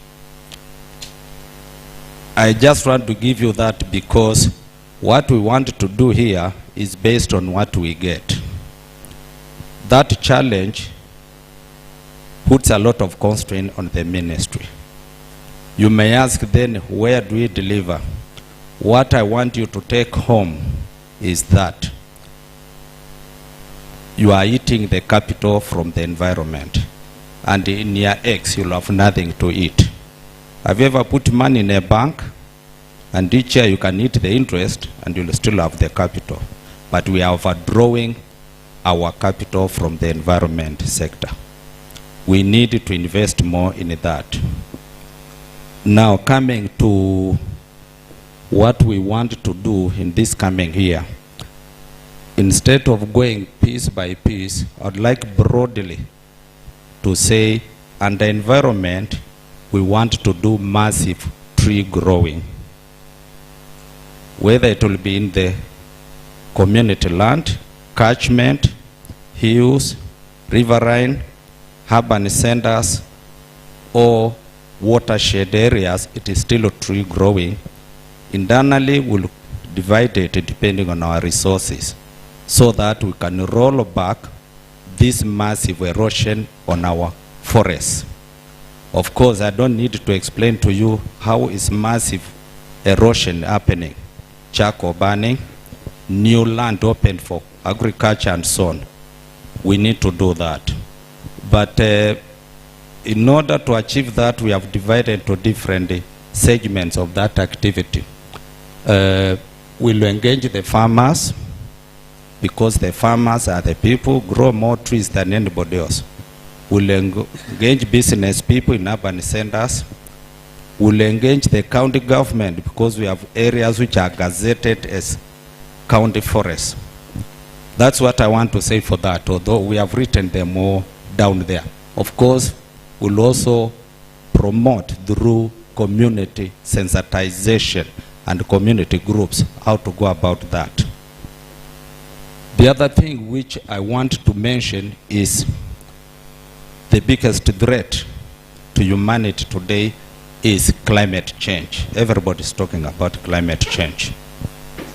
I just want to give you that because what we want to do here is based on what we get. That challenge puts a lot of constraint on the ministry. You may ask then, where do we deliver? What I want you to take home is that you are eating the capital from the environment, and in year X you'll have nothing to eat. Have you ever put money in a bank And each year you can eat the interest and you'll still have the capital. But we are overdrawing our capital from the environment sector. We need to invest more in that. Now coming to what we want to do in this coming year, instead of going piece by piece, I'd like broadly to say, under environment, we want to do massive tree growing. Whether it will be in the community land, catchment, hills, riverine, urban centers, or watershed areas, it is still tree growing. Internally, we'll divide it depending on our resources, so that we can roll back this massive erosion on our forests. Of course, I don't need to explain to you how is massive erosion happening. Charcoal burning, new land open for agriculture and so on. We need to do that. But in order to achieve that, we have divided into different segments of that activity. We'll engage the farmers, because the farmers are the people who grow more trees than anybody else. We'll engage business people in urban centers. We'll engage the county government, because we have areas which are gazetted as county forests. That's what I want to say for that, although we have written them all down there. Of course, we'll also promote through community sensitization and community groups how to go about that. The other thing which I want to mention is the biggest threat to humanity today is climate change. Everybody's talking about climate change.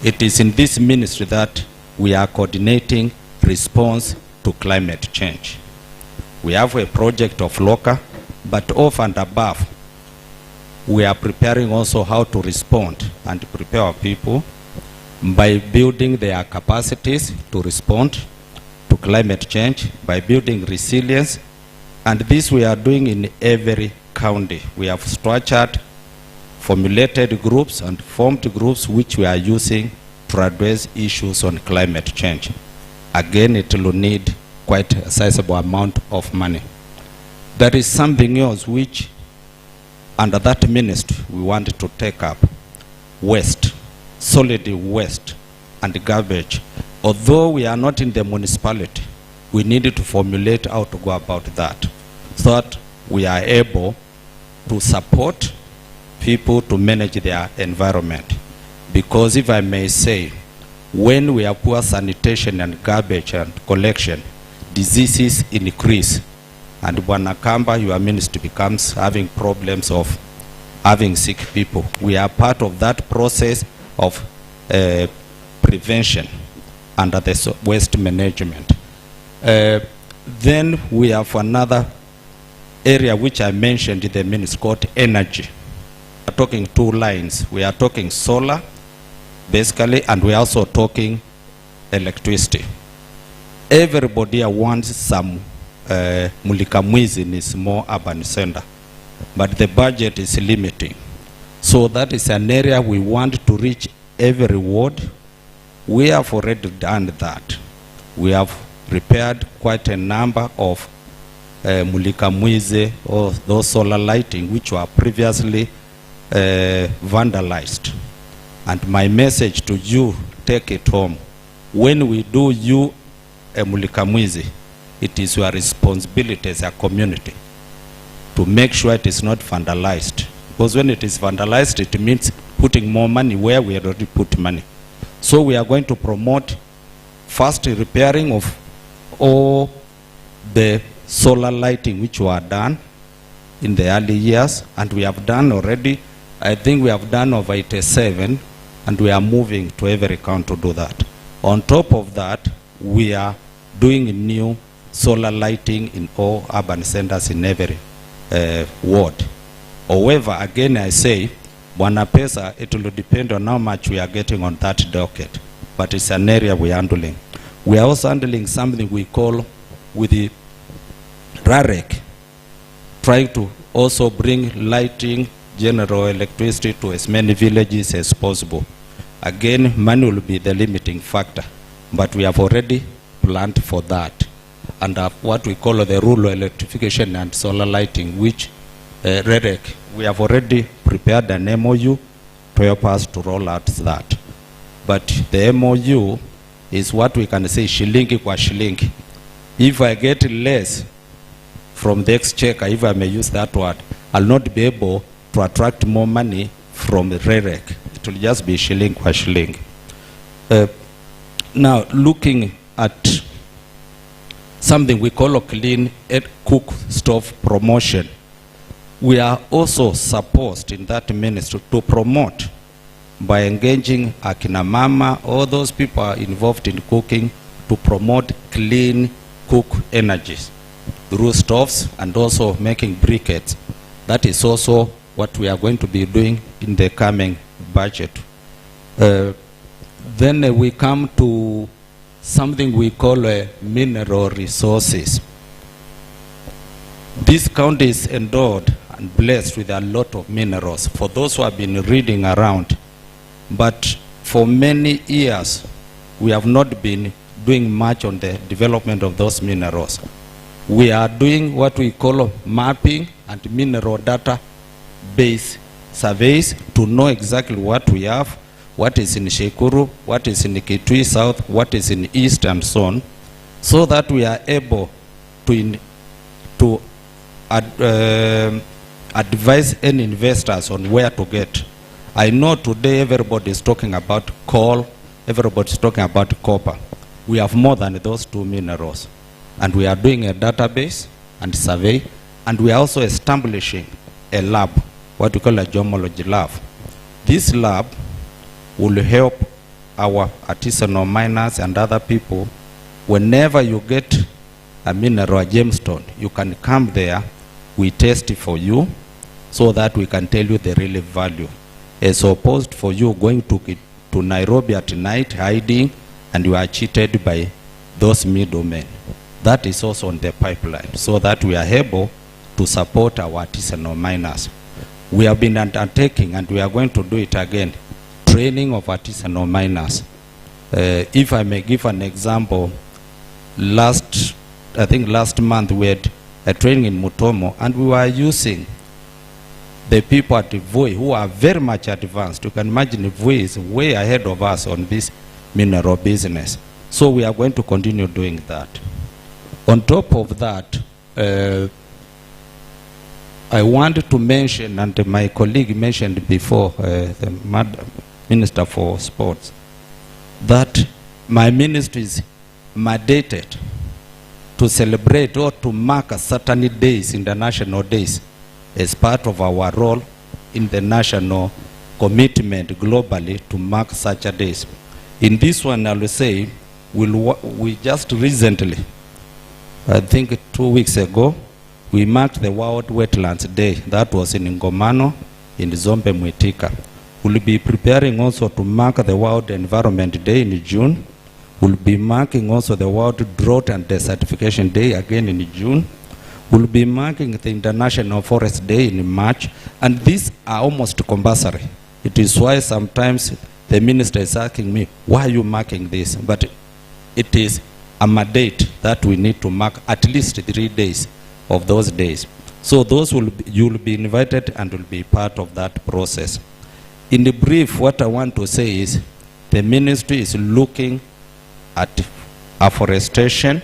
It is in this ministry that we are coordinating response to climate change. We have a project of LOCA, but off and above, we are preparing also how to respond and prepare our people by building their capacities to respond to climate change, by building resilience, and this we are doing in every county. We have structured, formulated groups and formed groups which we are using to address issues on climate change. Again, it will need quite a sizable amount of money. There is something else which, under that ministry, we want to take up: waste, solid waste and garbage. Although we are not in the municipality, we need to formulate how to go about that, so that we are able to support people to manage their environment. Because if I may say, when we have poor sanitation and garbage and collection, diseases increase. And Wanakamba, your ministry, becomes having problems of having sick people. We are part of that process of prevention under the waste management. Then we have another area which I mentioned in the ministry called energy. We are talking two lines. We are talking solar, basically, and we are also talking electricity. Everybody wants some Mulikamwizi in a small urban center, but the budget is limiting. So that is an area we want to reach every ward. We have already done that. We have repaired quite a number of Mulikamwizi, or those solar lighting which were previously vandalized. And my message to you, take it home. When we do you a Mulikamwizi, it is your responsibility as a community to make sure it is not vandalized. Because when it is vandalized, it means putting more money where we already put money. So we are going to promote fast repairing of all the solar lighting which were done in the early years, and we have done already, I think we have done over 87, and we are moving to every county to do that. On top of that, we are doing new solar lighting in all urban centers in every ward. However, again I say, Wanapesa, it will depend on how much we are getting on that docket, but it's an area we are handling. We are also handling something we call with the RAREC, trying to also bring lighting general electricity to as many villages as possible. Again, money will be the limiting factor, but we have already planned for that. And what we call the rural electrification and solar lighting, which REREC, we have already prepared an MOU to help us to roll out that. But the MOU is what we can say shilingi kwa shilingi. If I get less from the exchequer, if I may use that word, I'll not be able to attract more money from the REREC. It will just be shilling kwa shilling. Now, looking at something we call a clean cook stove promotion, we are also supposed in that ministry to promote by engaging akina mama, all those people are involved in cooking, to promote clean cook energies through stoves and also making briquettes. That is also what we are going to be doing in the coming budget. Then we come to something we call mineral resources. This county is endowed and blessed with a lot of minerals, for those who have been reading around. But for many years, we have not been doing much on the development of those minerals. We are doing what we call mapping and mineral data base surveys to know exactly what we have, what is in Shekuru, what is in Kitui South, what is in East, and so on, so that we are able to advise any investors on where to get. I know today everybody is talking about coal, everybody is talking about copper. We have more than those two minerals. And we are doing a database and survey, and we are also establishing a lab, what we call a geomology lab. This lab will help our artisanal miners and other people. Whenever you get a mineral, a gemstone, you can come there, we test it for you, so that we can tell you the real value, as opposed for you going to Nairobi at night hiding and you are cheated by those middlemen. That is also on the pipeline, so that we are able to support our artisanal miners. We have been undertaking, and we are going to do it again, training of artisanal miners. If I may give an example, I think last month we had a training in Mutomo, and we were using the people at Voi who are very much advanced. You can imagine Voi is way ahead of us on this mineral business. So we are going to continue doing that. On top of that, I wanted to mention, and my colleague mentioned before, the Minister for Sports, that my ministry is mandated to celebrate or to mark a certain days, international days, as part of our role in the national commitment globally to mark such a days. In this one, I will say, we just recently, I think 2 weeks ago, we marked the World Wetlands Day. That was in Ngomano, in Zombe Mwitika. We'll be preparing also to mark the World Environment Day in June. We'll be marking also the World Drought and Desertification Day again in June. We'll be marking the International Forest Day in March. And these are almost compulsory. It is why sometimes the minister is asking me, why are you marking this? But it is a mandate that we need to mark at least 3 days of those days. So those you will be invited and will be part of that process. In the brief, what I want to say is the ministry is looking at afforestation,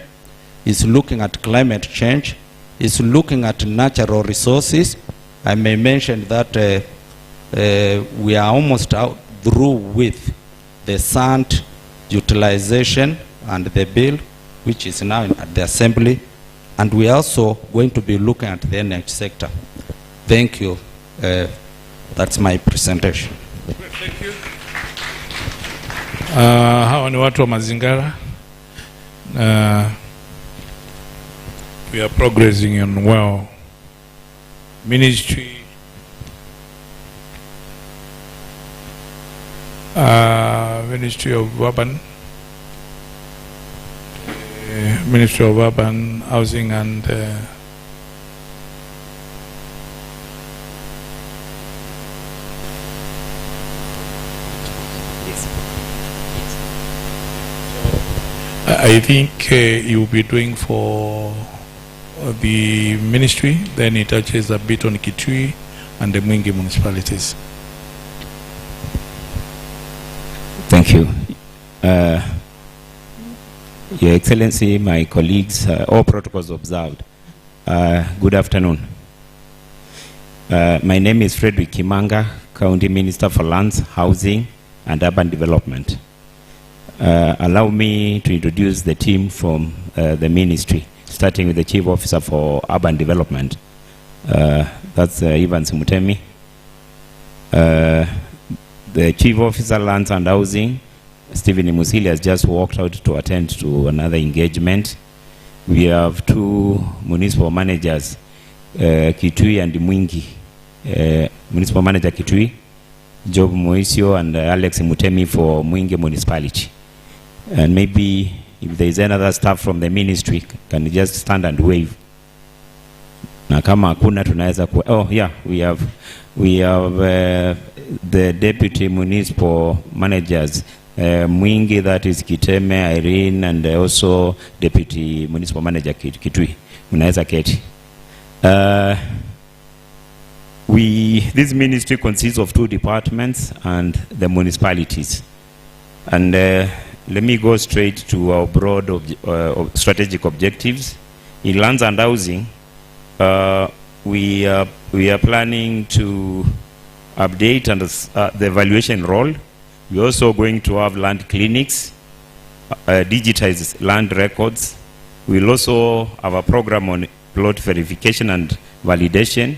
is looking at climate change, is looking at natural resources. I may mention that we are almost out through with the sand utilization and the bill, which is now at the assembly. And we are also going to be looking at the energy sector. Thank you. That's my presentation.
Thank you. Hawa ni watu wa mazingara. We are progressing on well. Ministry Ministry of Urban Ministry of Urban Housing and I think you'll be doing for the ministry, then it touches a bit on Kitui and the Mwingi municipalities.
Thank you. Your Excellency, my colleagues, all protocols observed. Good afternoon. My name is Frederick Kimanga, County Minister for Lands, Housing and Urban Development. Allow me to introduce the team from the ministry, starting with the Chief Officer for Urban Development. That's Ivan Simutemi. The Chief Officer Lands and Housing, Stephen Musili, has just walked out to attend to another engagement. We have two municipal managers, Kitui and Mwingi. Municipal Manager Kitui, Job Moisio, and Alex Mutemi for Mwingi Municipality. And maybe if there is another staff from the ministry, can you just stand and wave? Na kama hakuna tunaweza ku... Oh yeah, we have the deputy municipal managers, Mwingi, that is Kiteme, Irene, and also deputy municipal manager Kitui. Unaweza keti. This ministry consists of two departments and the municipalities. And let me go straight to our broad strategic objectives. In lands and housing, we are planning to update and the evaluation role. We're also going to have land clinics, digitize land records. We'll also have a program on plot verification and validation.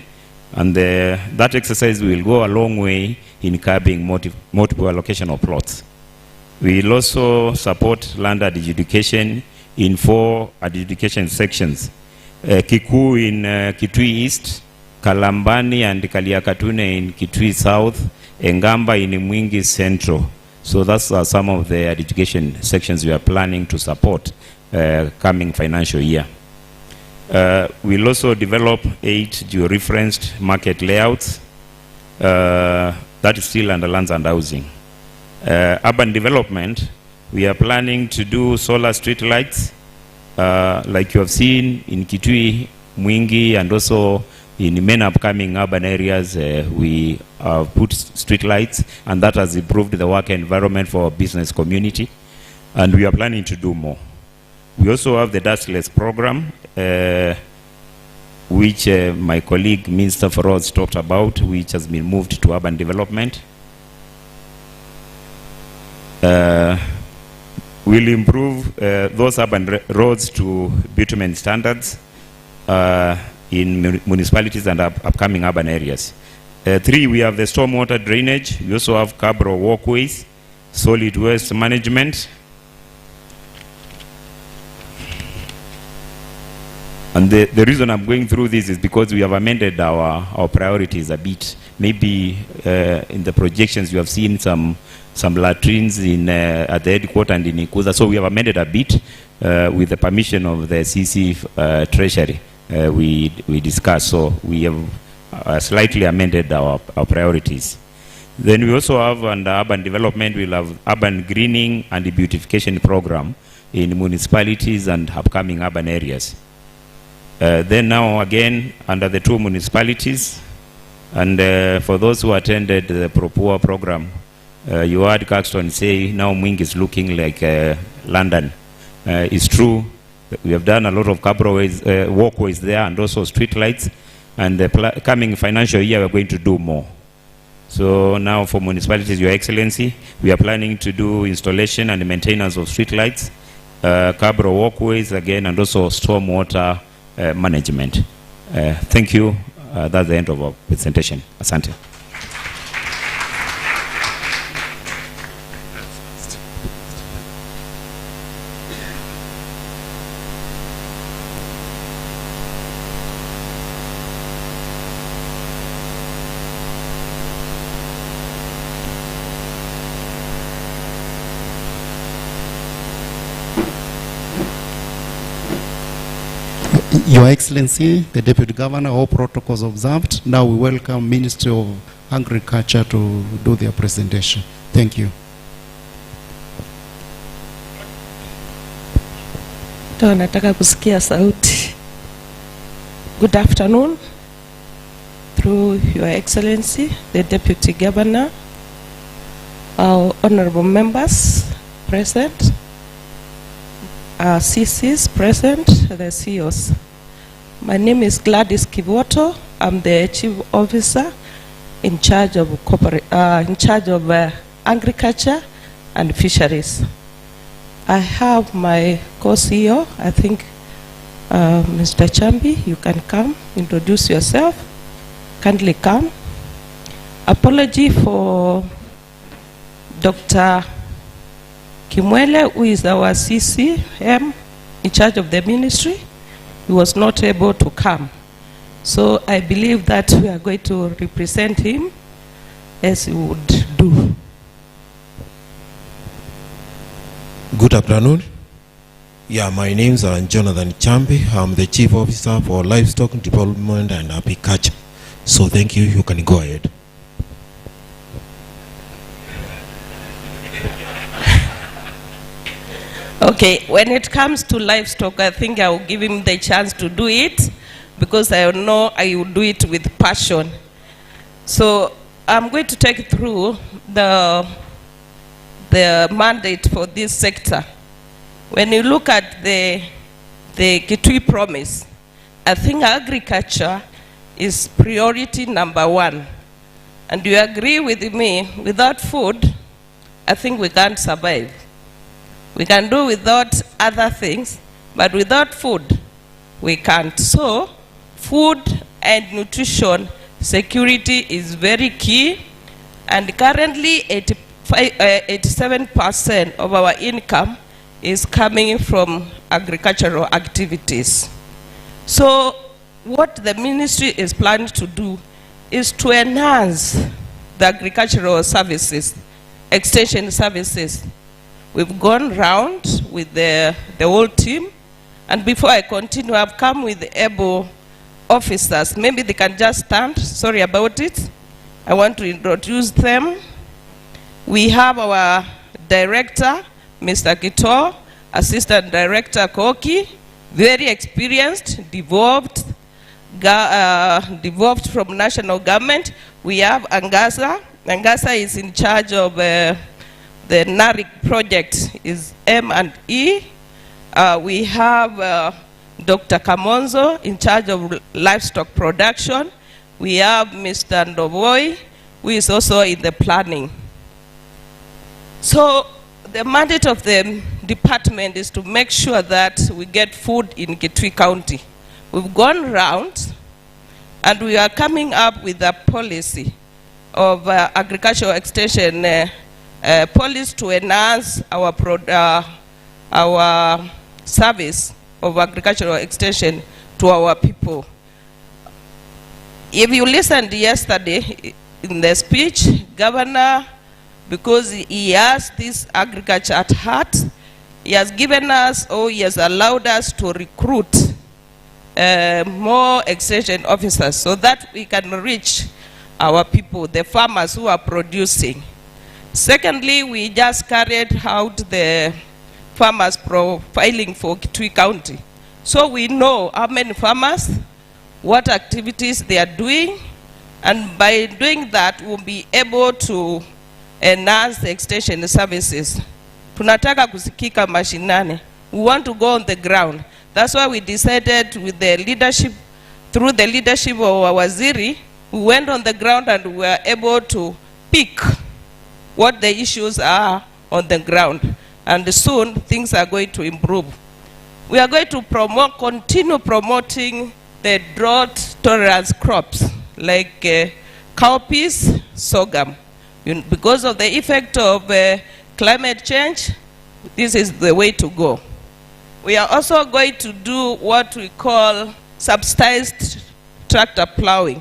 And that exercise will go a long way in curbing multiple allocation of plots. We will also support land adjudication in 4 adjudication sections. Kiku in Kitui East, Kalambani and Kaliakatune in Kitui South, Engamba in Mwingi Central. So that's some of the adjudication sections we are planning to support coming financial year. We'll also develop 8 geo-referenced market layouts. That is still under lands and housing. Urban development, we are planning to do solar street lights, like you have seen in Kitui, Mwingi, and also in many upcoming urban areas. We have put street lights, and that has improved the work environment for our business community, and we are planning to do more. We also have the dustless program, which my colleague Minister for Roads talked about, which has been moved to urban development. We'll improve those urban roads to bitumen standards in municipalities and upcoming urban areas. 3, we have the stormwater drainage. We also have cabro walkways, solid waste management. And the reason I'm going through this is because we have amended our priorities a bit. Maybe in the projections you have seen some latrines at the headquarters and in Ikuza. So we have amended a bit with the permission of the CC Treasury. We discussed. So we have slightly amended our priorities. Then we also have under urban development, we'll have urban greening and beautification program in municipalities and upcoming urban areas. Then now again, under the 2 municipalities, and for those who attended the Propua program, you heard Caxton say now Mwingi is looking like London. It's true. We have done a lot of walkways there and also street lights. And the coming financial year, we're going to do more. So now for municipalities, Your Excellency, we are planning to do installation and maintenance of street lights, cabro walkways again, and also stormwater management. Thank you. That's the end of our presentation. Asante.
Your Excellency, the Deputy Governor, all protocols observed. Now we welcome Ministry of Agriculture to do their presentation. Thank you.
Watu wanataka kusikia sauti. Good afternoon. Through Your Excellency, the Deputy Governor, our honorable members present, our CCs present, the CEOs. My name is Gladys Kivoto. I'm the Chief Officer in charge of agriculture and fisheries. I have my co-CEO, I think Mr. Chambi, you can come, introduce yourself, kindly come. Apology for Dr. Kimwele, who is our CCM in charge of the ministry. He was not able to come. So I believe that we are going to represent him as he would do.
Good afternoon. Yeah, my name is Jonathan Chambi. I'm the Chief Officer for Livestock Development and Apiculture. So thank you. You can go ahead.
Okay, when it comes to livestock, I think I will give him the chance to do it because I know I will do it with passion. So I'm going to take through the mandate for this sector. When you look at the Kitui promise, I think agriculture is priority number one. And you agree with me, without food, I think we can't survive. We can do without other things, but without food, we can't. So, food and nutrition security is very key, and currently 87% of our income is coming from agricultural activities. So, what the ministry is planning to do is to enhance the agricultural services, extension services. We've gone round with the whole team, and before I continue, I've come with the able officers. Maybe they can just stand. Sorry about it. I want to introduce them. We have our director, Mr. Kito, Assistant Director Koki, very experienced, devolved from national government. We have Angasa. Angasa is in charge of the NARIC project, is M&E. We have Dr. Kamonzo in charge of livestock production. We have Mr. Ndovoy, who is also in the planning. So the mandate of the department is to make sure that we get food in Kitui County. We've gone round and we are coming up with a policy of agricultural extension policy to enhance our service of agricultural extension to our people. If you listened yesterday in the speech, Governor, because he has this agriculture at heart, he has given us, or he has allowed us to recruit more extension officers so that we can reach our people, the farmers who are producing. Secondly, we just carried out the farmers profiling for Kitui County. So we know how many farmers, what activities they are doing, and by doing that, we'll be able to enhance the extension services. Tunataka kusikika mashinani. We want to go on the ground. That's why we decided with the leadership, through the leadership of our Waziri, we went on the ground and we were able to pick what the issues are on the ground. And soon, things are going to improve. We are going to continue promoting the drought tolerance crops, like cowpeas, sorghum. Because of the effect of climate change, this is the way to go. We are also going to do what we call subsidized tractor plowing.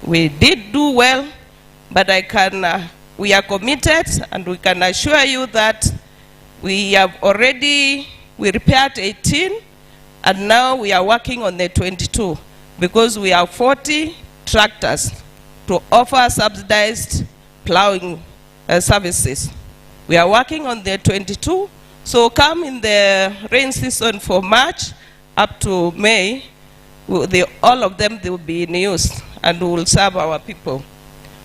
We did do well, but we are committed, and we can assure you that we repaired 18, and now we are working on the 22, because we have 40 tractors to offer subsidized plowing services. We are working on the 22. So come in the rain season for March up to May, all of them, they will be in use and will serve our people.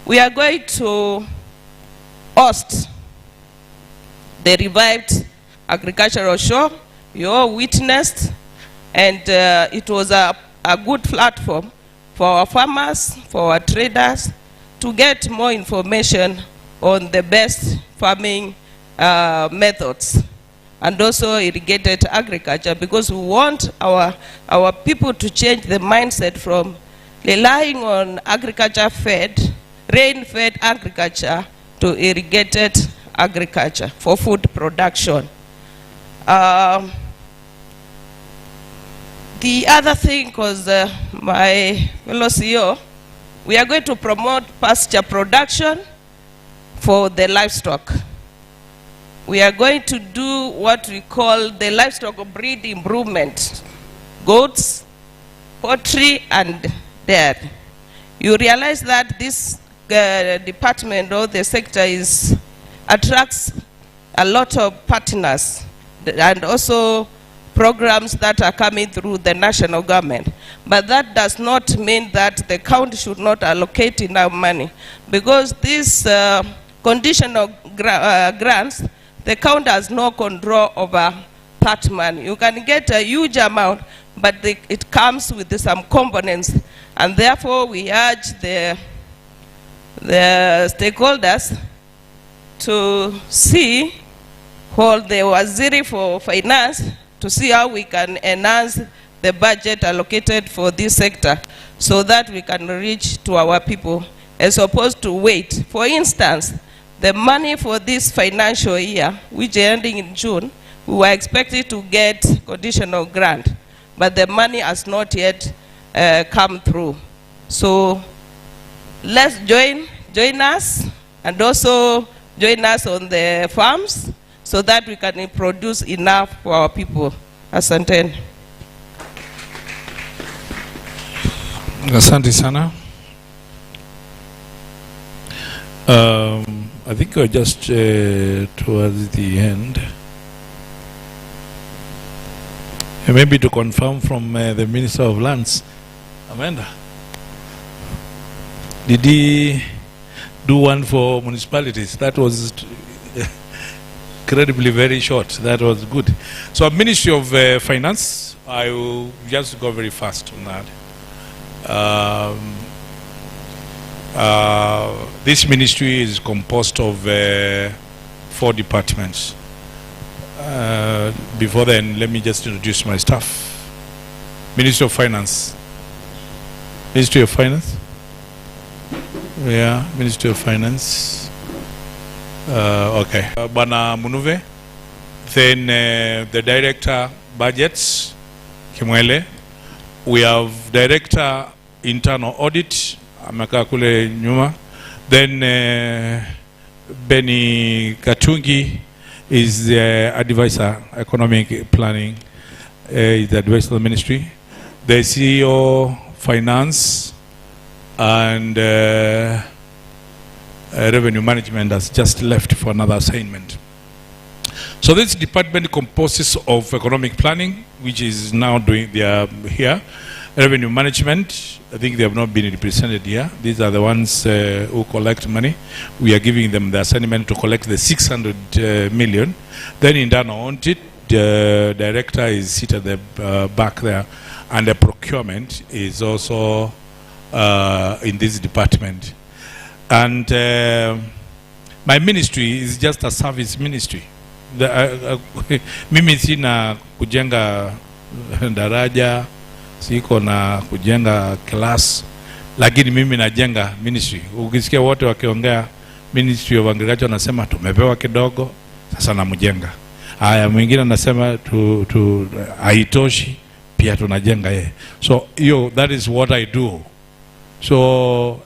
We are going to host the revived agricultural show. You all witnessed, and it was a good platform for our farmers, for our traders, to get more information on the best farming methods, and also irrigated agriculture, because we want our people to change the mindset from relying on agriculture-fed, rain-fed agriculture to irrigated agriculture for food production. The other thing, because my fellow CEO, we are going to promote pasture production for the livestock. We are going to do what we call the livestock breed improvement, goats, poultry, and dairy. You realize that this department or the sector attracts a lot of partners and also programs that are coming through the national government. But that does not mean that the county should not allocate enough money, because these conditional grants, the county has no control over that money. You can get a huge amount, but it comes with some components, and therefore we urge the stakeholders to see, hold the Waziri for Finance, to see how we can enhance the budget allocated for this sector so that we can reach to our people as opposed to wait. For instance, the money for this financial year, which is ending in June, we were expected to get conditional grant, but the money has not yet come through. So let's join us, and also join us on the farms, so that we can produce enough for our people. Asante.
Asante sana. I think we're just towards the end. Maybe to confirm from the Minister of Lands, Amanda, did he do one for municipalities? That was incredibly very short. That was good. So Ministry of Finance, I will just go very fast on that. This ministry is composed of 4 departments. Before then, let me just introduce my staff. Ministry of Finance. Ministry of Finance. Yeah, Ministry of Finance. Okay. Bana Munuve. Then the Director Budgets, Kimwele. We have Director Internal Audit, Amaka kule nyuma. Then Benny Katungi is the advisor, economic planning, is the advisor of the ministry. The CEO, finance, and revenue management has just left for another assignment. So this department composes of economic planning, which is now doing, they are here. Revenue management, I think they have not been represented here. These are the ones who collect money. We are giving them the assignment to collect the 600 million. Then internal audit, the director is seated at the back there, and the procurement is also in this department. And my ministry is just a service ministry. Mimi sina kujenga daraja, siko na kujenga class, lakini mimi najenga ministry. Ukisikia wote wakiongea Ministry of Agriculture nasema tumepewa kidogo, sasa namjenga. Haya, mwingine anasema haitoshi, pia tunajenga yeye. So that is what I do. So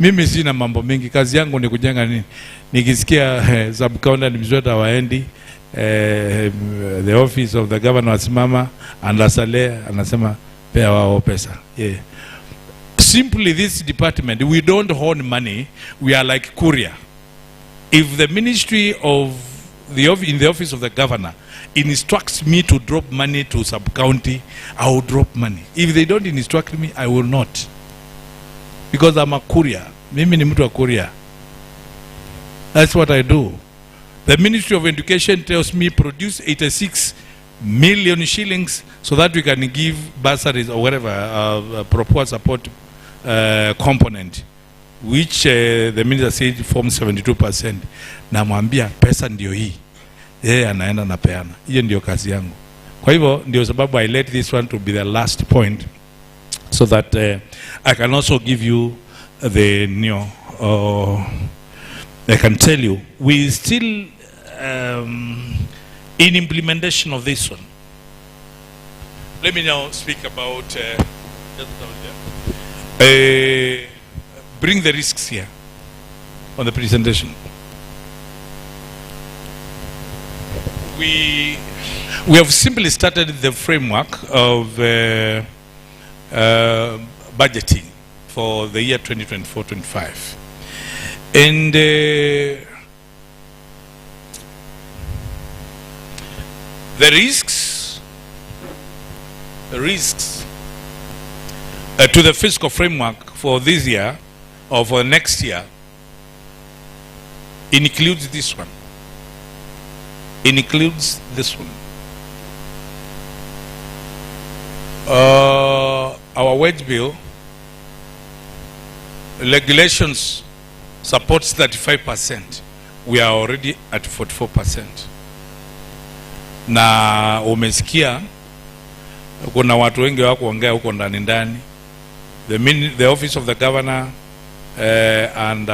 mimi sina mambo mingi, kazi yangu ni kujenga nini. Nikisikia sub-counter nimzweta waendi, the office of the governor wasimama, andasale anasema pea wao pesa. Yeah. Simply this department, we don't hoard money, we are like courier. If the Ministry of in the office of the governor instructs me to drop money to sub-county, I will drop money. If they don't instruct me, I will not. Because I'm a courier. Mimi ni mtu wa courier. That's what I do. The Ministry of Education tells me produce 86 million shillings so that we can give bursaries or whatever, proposed support component, which the minister said forms 72%. Na mwambia pesa ndio hii. Yeye anaenda na peana. Hiyo ndio kazi yangu. Kwa hivyo ndio sababu I let this one to be the last point so that I can also give you the I can tell you we still in implementation of this one. Let me now speak about bring the risks here on the presentation. We have simply started the framework of budgeting for the year 2024-25. And the risks to the fiscal framework for this year or for next year includes this one. Includes this one. Our wage bill regulations supports 35%. We are already at 44%. Na umesikia kuna watu wengi wako ongea huko ndani ndani. The office of the governor and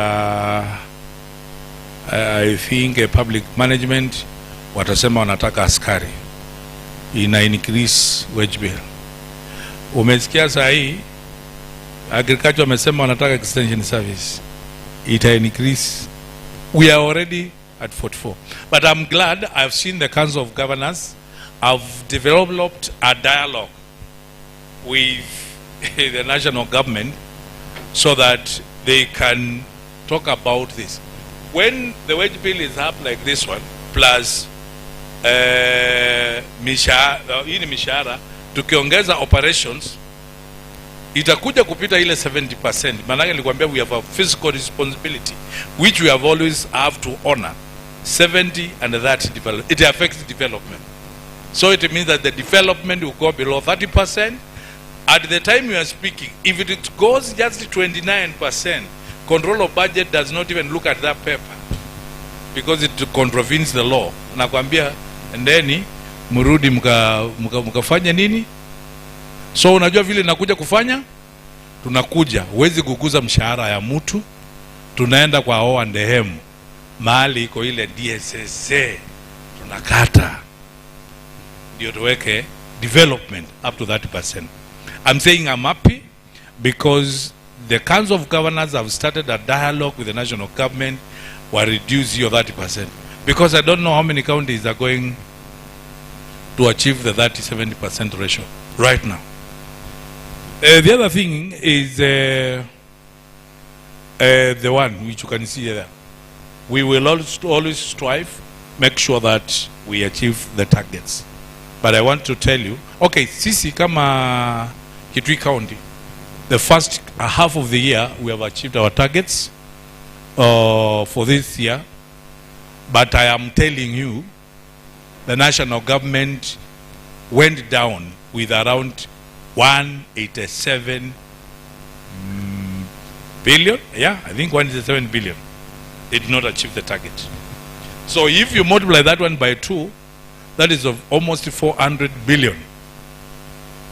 I think public management watasema wanataka askari ina increase wage bill. Umesikia saa hii agriculture wamesema wanataka extension service ita increase. We are already at 44. But I'm glad I've seen the Council of Governors have developed a dialogue with the national government so that they can talk about this. When the wage bill is up like this one, plus mishahara, tukiongeza operations, itakuja kupita ile 70%. Manake nilikwambia we have a fiscal responsibility, which we have always have to honor. 70 and that it affects development. So it means that the development will go below 30%. At the time we are speaking, if it goes just 29%, control of budget does not even look at that paper because it contravenes the law. Nakwambia ndeni murudi mkafanya nini? So unajua vile nakuja kufanya? Tunakuja, huwezi kukuza mshahara ya mtu, tunaenda kwa O&M, mahali iko ile DSSA, tunakata, ndio tuweke development up to 30%. I'm saying I'm happy because the Council of Governors have started a dialogue with the national government will reduce your 30%. Because I don't know how many counties are going to achieve the 30-70% ratio right now. The other thing is the one which you can see there. We will always strive, make sure that we achieve the targets. But I want to tell you, okay, sisi kama Kitui County, the first half of the year we have achieved our targets for this year. But I am telling you, the national government went down with around 187 billion. Yeah, I think 187 billion. They did not achieve the target. So if you multiply that one by 2, that is of almost 400 billion.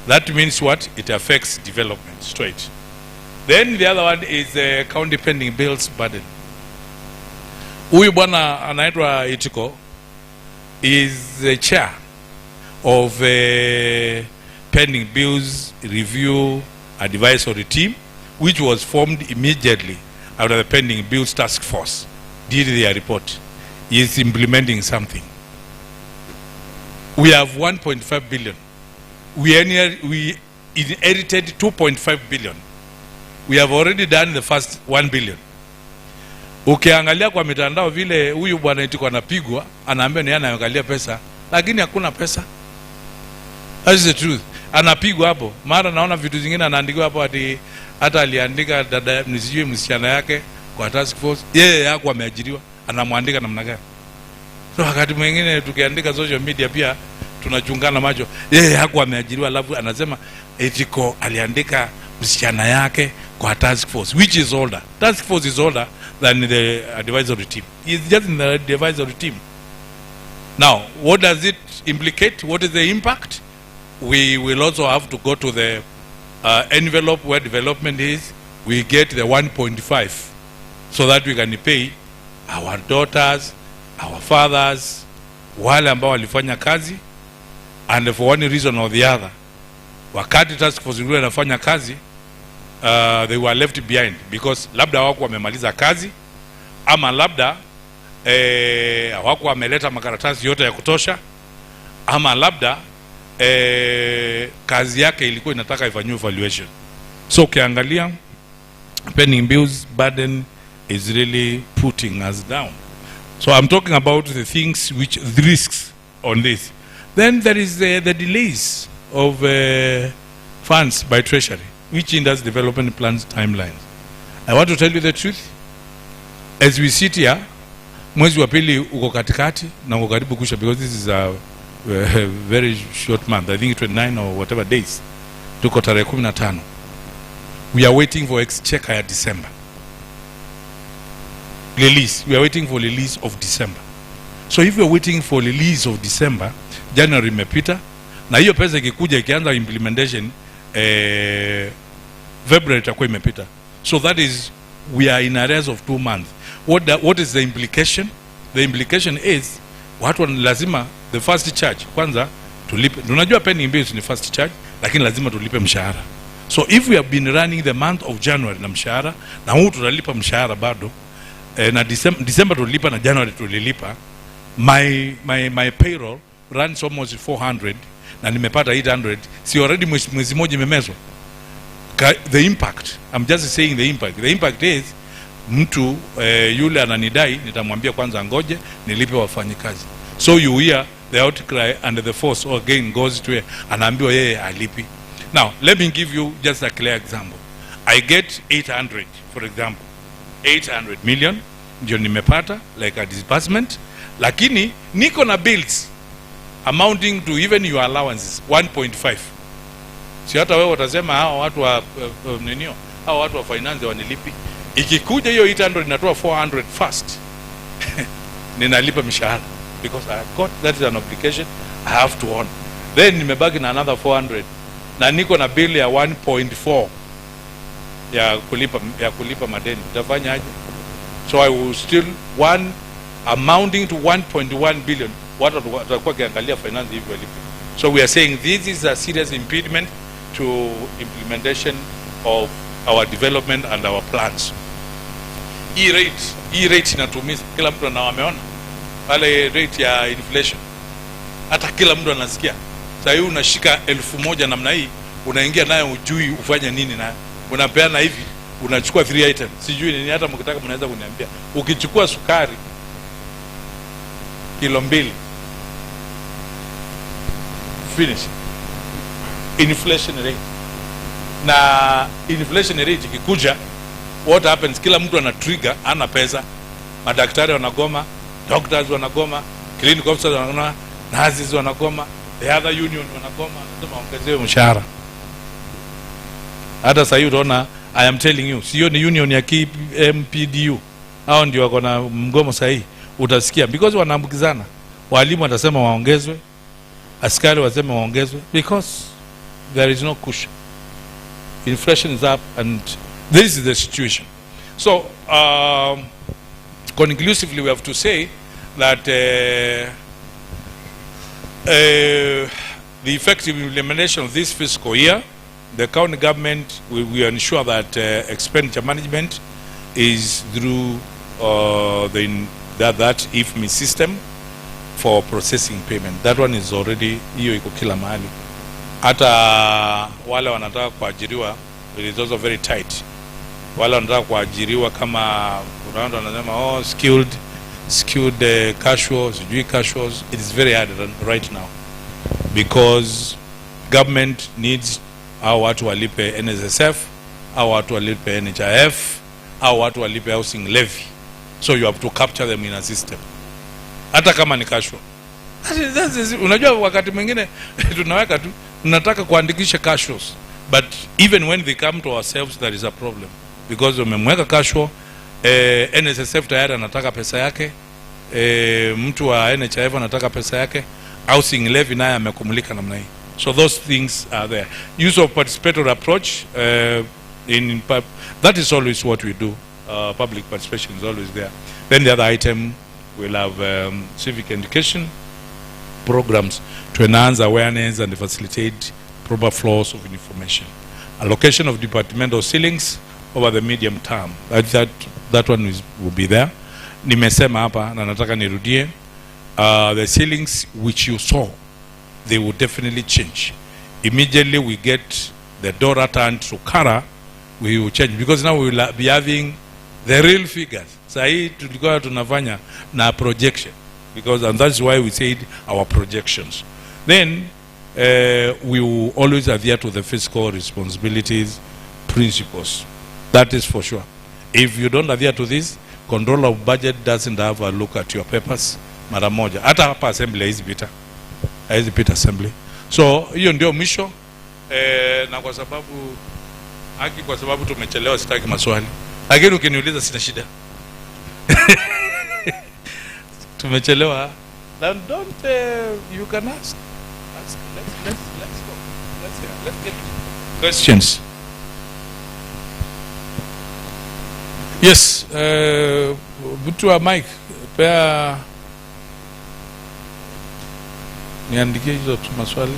That means what? It affects development straight. Then the other one is the county pending bills burden. Huyu bwana anaitwa Itiko is the chair of a pending bills review advisory team, which was formed immediately after the pending bills task force did their report. He is implementing something. We have 1.5 billion. We inherited 2.5 billion. We have already done the first 1 billion. Ukiangalia kwa mitandao vile huyu bwana itiko anapigwa, anaambia ni anaangalia pesa, lakini hakuna pesa. That is the truth. Anapigwa hapo. Mara naona vitu zingine anaandikwa hapo ati hata aliandika dada nisijui msichana yake kwa task force. Yeye yako ameajiriwa, anamwandika namna gani? So wakati mwingine tukiandika social media pia tunachungana macho. Yeye yako ameajiriwa, alafu anasema etiko aliandika msichana yake kwa task force, which is older. Task force is older than the advisory team. He is just in the advisory team. Now, what does it implicate? What is the impact? We will also have to go to the envelope where development is. We get the 1.5 so that we can pay our daughters, our fathers, wale ambao walifanya kazi, and for one reason or the other, wakati task force ile inafanya kazi, they were left behind because labda hawako wamemaliza kazi, ama labda hawako wameleta makaratasi yote ya kutosha, ama labda kazi yake ilikuwa inataka ifanywe evaluation. So ukiangalia pending bills burden is really putting us down. So I'm talking about the things which, the risks on this. Then there is the delays of funds by Treasury, which hinders development plans timelines. I want to tell you the truth. As we sit here, mwezi wa pili uko katikati na uko karibu kusha, because this is a very short month, I think 29 or whatever days. Tuko tarehe 15. We are waiting for exchequer ya December. Release. We are waiting for release of December. So if we are waiting for release of December, January imepita, na hiyo pesa ikikuja ikianza implementation February itakuwa imepita. So that is, we are in arrears of 2 months. What is the implication? The implication is watu lazima the first charge kwanza tulipe. Tunajua pending bills ni first charge, lakini lazima tulipe mshahara. So if we have been running the month of January na mshahara, na huu tutalipa mshahara bado, na December tulipa na January tulilipa, my payroll runs almost 400 na nimepata 800, si already mwezi moja imemezwa. The impact, I'm just saying the impact is mtu yule ananidai, nitamwambia kwanza ngoje nilipe wafanyikazi. So you hear the outcry and the force again goes to anaambiwa yeye alipi. Now let me give you just a clear example. I get 800, for example 800 million ndio nimepata like a disbursement, lakini niko na bills amounting to even your allowances 1.5. Si hata wewe utasema hao watu wa ninio, hao watu wa finance wanilipi. Ikikuja hiyo 800 inatoa 400 first. Ninalipa mshahara because I have got, that is an obligation I have to own. Then nimebaki na another 400 na niko na bill ya 1.4 ya kulipa madeni. Utafanya aje? So I will still amounting to 1.1 billion. What watakuwa kiangalia finance hivi walipe. So we are saying this is a serious impediment to implementation of our development and our plans. E-rate inatumiza, kila mtu anawameona pale rate ya inflation, hata kila mtu anasikia. Sasa hiyo unashika 1000 namna hii, unaingia nayo ujui ufanye nini nayo, unapeana hivi, unachukua 3 items, sijui nini. Hata mkitaka mnaweza kuniambia, ukichukua sukari kilo 2 finish inflation rate, na inflation rate ikikuja, what happens? Kila mtu ana trigger, ana pesa. Madaktari wanagoma, doctors wanagoma, clinic officers wanagoma, nurses wanagoma, the other union wanagoma, wanasema ongezewe mshahara. Hata sasa hivi utaona, I am telling you, sio ni union ya KMPDU, hao ndio wako na mgomo sasa hivi. Utasikia because wanaambukizana. Walimu watasema waongezwe, askari wasema waongezwe, because there is no cushion. Inflation is up and this is the situation. So conclusively we have to say that the effective implementation of this fiscal year, the county government will ensure that expenditure management is through that IFMI system for processing payment. That one is already, hiyo iko kila mahali. Hata wale wanataka kuajiriwa, it is also very tight. wala wanataka kuajiriwa kama unaona wanasema skilled casuals, casuals. It is very hard right now because government needs au watu walipe NSSF, au watu walipe NHIF, au watu walipe housing levy. So you have to capture them in a system. Hata kama ni casual. Unajua wakati mwingine tunaweka tu tunataka kuandikisha casuals, but even when they come to ourselves there is a problem because umemweka casual, NSSF tayari anataka pesa yake, mtu wa NHIF anataka pesa yake, housing levy naye amekumulika namna hii. So those things are there. Use of participatory approach, that is always what we do. Public participation is always there. Then the other item will have civic education programs to enhance awareness and facilitate proper flows of information. Allocation of departmental ceilings over the medium term. That one will be there. Nimesema hapa na nataka nirudie. The ceilings which you saw, they will definitely change. Immediately we get the DORA turned to CARA, we will change because now we will be having the real figures. Sahi tulikuwa tunafanya na projection because, and that's why we said our projections. Then we will always adhere to the fiscal responsibilities principles. That is for sure. If you don't adhere to this, control of budget doesn't have a look at your papers mara moja. Hata hapa assembly hizi pita assembly. So hiyo ndio mwisho, na kwa sababu tumechelewa sitaki maswali. Lakini ukiniuliza sina shida. Tumechelewa. Then don't you can ask. Let's go. Let's get questions. Yes, mtu wa Mike, pea niandikie hizo maswali.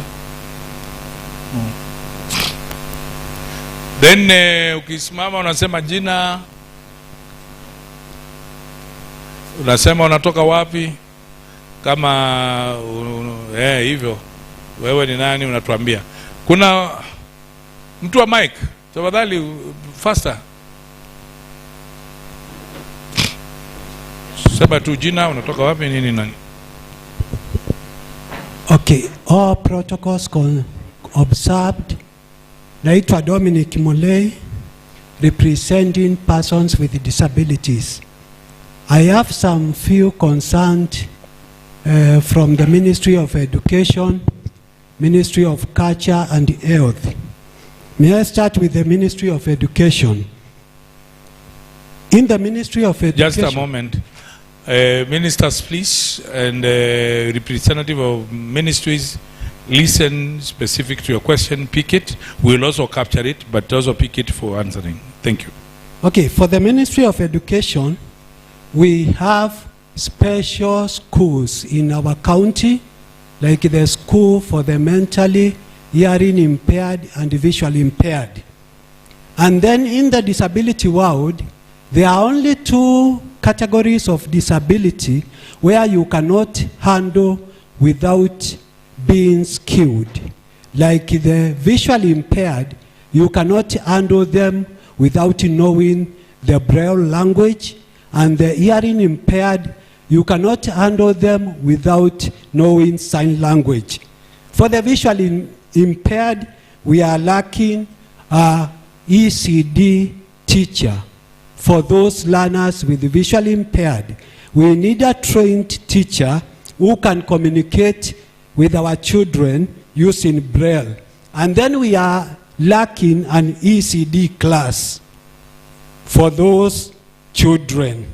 Then ukisimama unasema jina, unasema unatoka wapi, kama hivyo wewe ni nani unatuambia. Kuna mtu wa Mike, tafadhali faster. Sema tu jina, unatoka wapi, nini nani.
Okay, all protocols observed. Naitwa Dominic Molei, representing persons with disabilities. I have some few concerns from the Ministry of Education, Ministry of Culture and Health. May I start with the Ministry of Education? In the Ministry of Education...
Just a moment. Ministers, please, and representative of ministries, listen specific to your question, pick it. We'll also capture it, but also pick it for answering. Thank you.
Okay, for the Ministry of Education, we have special schools in our county, like the school for the mentally hearing impaired and visually impaired. And then in the disability world, there are only two categories of disability where you cannot handle without being skilled. Like the visually impaired, you cannot handle them without knowing the Braille language, and the hearing impaired, you cannot handle them without knowing sign language. For the visually impaired, we are lacking a ECD teacher. For those learners with visually impaired, we need a trained teacher who can communicate with our children using Braille. And then we are lacking an ECD class for those children.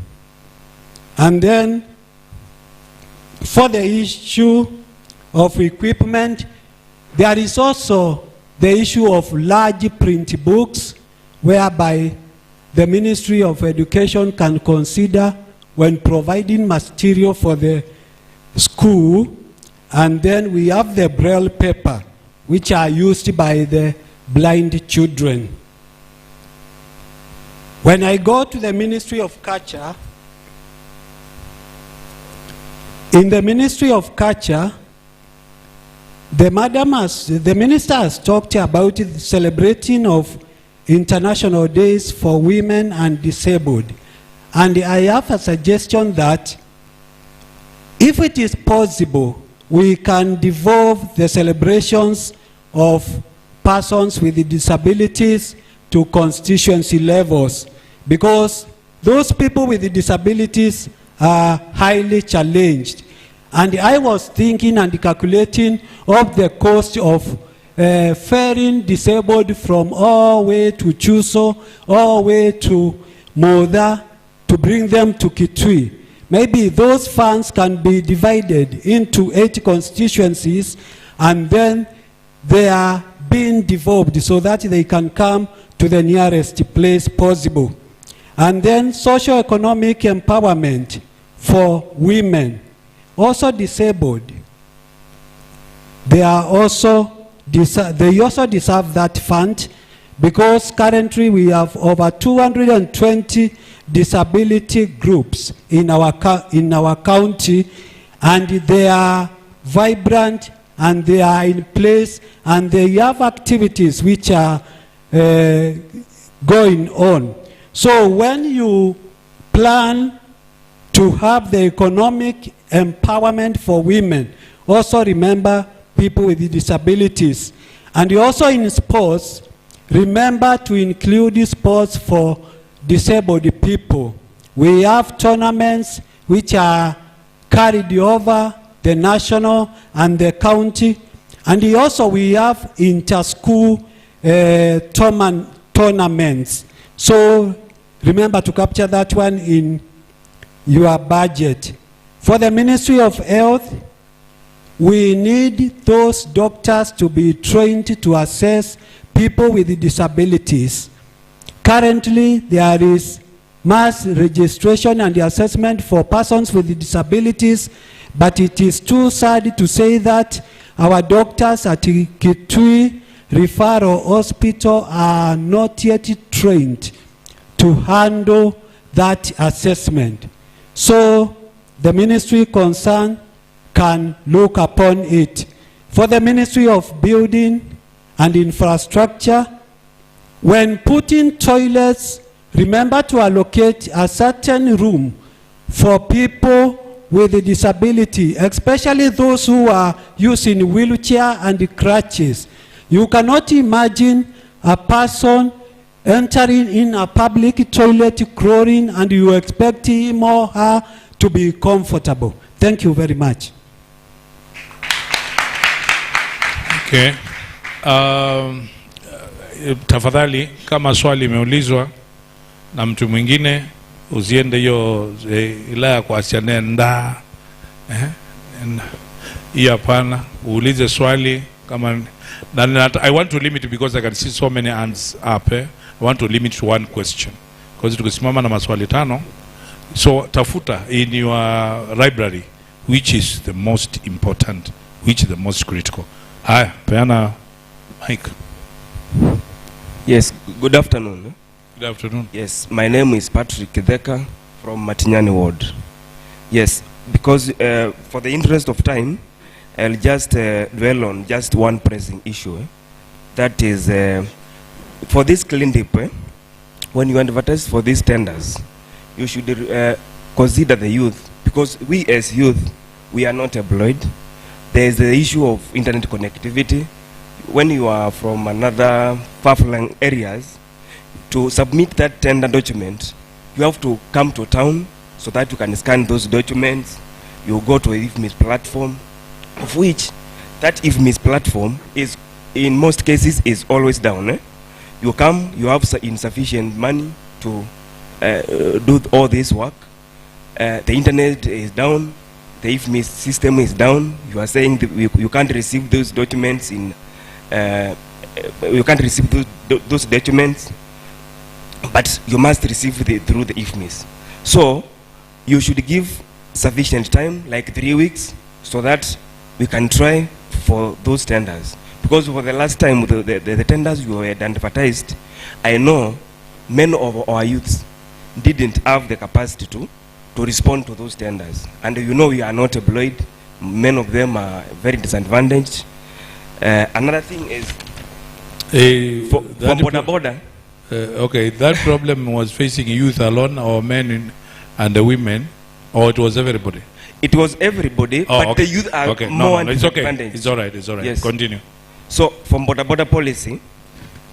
And then for the issue of equipment, there is also the issue of large print books, whereby the Ministry of Education can consider when providing material for the school. And then we have the Braille paper, which are used by the blind children. When I go to the Ministry of Culture, in the Ministry of Culture, the minister has talked about the celebrating of International Days for Women and Disabled. And I have a suggestion that if it is possible, we can devolve the celebrations of persons with disabilities to constituency levels, because those people with disabilities are highly challenged. And I was thinking and calculating of the cost of ferrying disabled from all the way to Chuso, all the way to Moda, to bring them to Kitui. Maybe those funds can be divided into 8 constituencies, and then they are being devolved so that they can come to the nearest place possible. And then socio-economic empowerment for women, also disabled. They also deserve that fund, because currently we have over 220 disability groups in our county, and they are vibrant and they are in place and they have activities which are going on. So when you plan to have the economic empowerment for women, also remember people with disabilities. And also in sports, remember to include sports for disabled people. We have tournaments which are carried over the national and the county, and also we have inter-school tournaments. So remember to capture that one in your budget. For the Ministry of Health, we need those doctors to be trained to assess people with disabilities. Currently, there is mass registration and assessment for persons with disabilities, but it is too sad to say that our doctors at Kitui Referral Hospital are not yet trained to handle that assessment. So the ministry concerned can look upon it. For the Ministry of Building and Infrastructure, when putting toilets, remember to allocate a certain room for people with a disability, especially those who are using wheelchair and crutches. You cannot imagine a person entering in a public toilet crawling and you expect him or her to be comfortable. Thank you very much.
Okay. Tafadhali, kama swali imeulizwa na mtu mwingine, usiende hiyo ilaya kwa asianenda. Hiyo hapana, uulize swali kama I want to limit because I can see so many hands up. I want to limit to one question. Because tukisimama na maswali 5. So tafuta in your library which is the most important, which is the most critical. Haya, peana mic.
Yes, good afternoon.
Good afternoon.
Yes, my name is Patrick Kideka from Matinyani Ward. Yes, because for the interest of time, I'll just dwell on just one pressing issue. That is, for this clinic, when you advertise for these tenders, you should consider the youth, because we as youth, we are not employed. There is the issue of internet connectivity. When you are from another far-flung areas, to submit that tender document, you have to come to town so that you can scan those documents. You go to a IFMIS platform, of which that IFMIS platform is, in most cases, is always down. You come, you have insufficient money to do all this work. The internet is down, the IFMIS system is down. You are saying that you can't receive those documents in, you can't receive those documents, but you must receive through the IFMIS. So you should give sufficient time, like 3 weeks, so that we can try for those tenders. Because for the last time, the tenders you had advertised, I know many of our youths didn't have the capacity to respond to those tenders. And you know we are not employed. Many of them are very disadvantaged. Another thing is, for border,
Okay, that problem was facing youth alone, or and the women, or it was everybody?
It was everybody,
Oh,
but
okay.
the youth are
Okay.
more
No, it's okay.
disadvantaged.
It's all right. It's all right.
Yes.
Continue.
So, from border policy,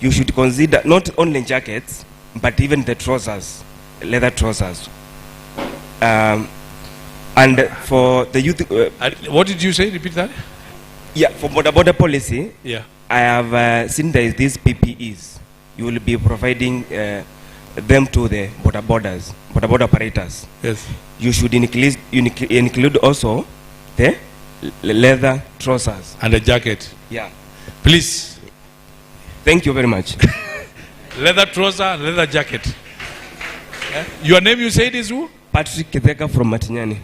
you should consider not only jackets, but even the trousers, leather trousers. And for the youth...
what did you say? Repeat that?
Yeah, for border policy,
yeah.
I have seen there is these PPEs. You will be providing them to the border operators.
Yes.
You should include also the leather trousers.
And a jacket.
Yeah.
Please.
Thank you very much.
Leather trouser, leather jacket. Yeah? Your name, you said, is who?
Patrick Kideka from Matinyani.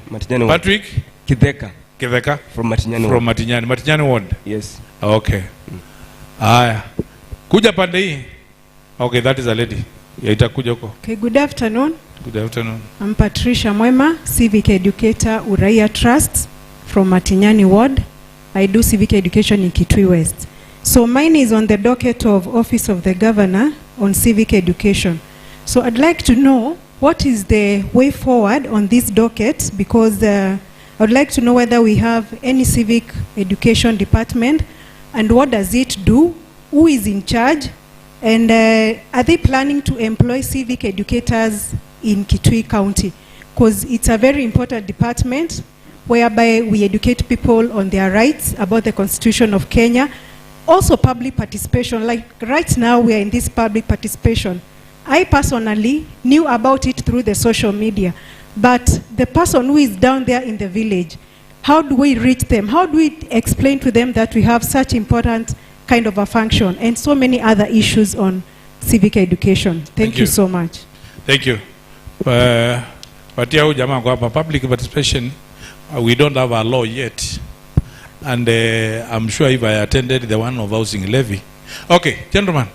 Patrick?
Kideka.
Kideka?
From Matinyani.
From Matinyani. Matinyani ward?
Yes.
Okay. Aya. Kuja pande hii. Okay, that is a lady. Itakuja huko.
Okay, good afternoon.
Good afternoon.
I'm Patricia Mwema, Civic Educator, Uraia Trust from Matinyani Ward. I do civic education in Kitui West. So mine is on the docket of Office of the Governor on civic education. So I'd like to know what is the way forward on this docket, because I would like to know whether we have any civic education department and what does it do, who is in charge, and are they planning to employ civic educators in Kitui County? Because it's a very important department whereby we educate people on their rights, about the Constitution of Kenya. Also public participation, like right now we are in this public participation. I personally knew about it through the social media, but the person who is down there in the village, how do we reach them? How do we explain to them that we have such important kind of a function and so many other issues on civic education? Thank you so much.
Thank you. Patia huyu jamaa kwa hapa, public participation, we don't have a law yet. And I'm sure if I attended the one of housing levy. Okay, gentlemen.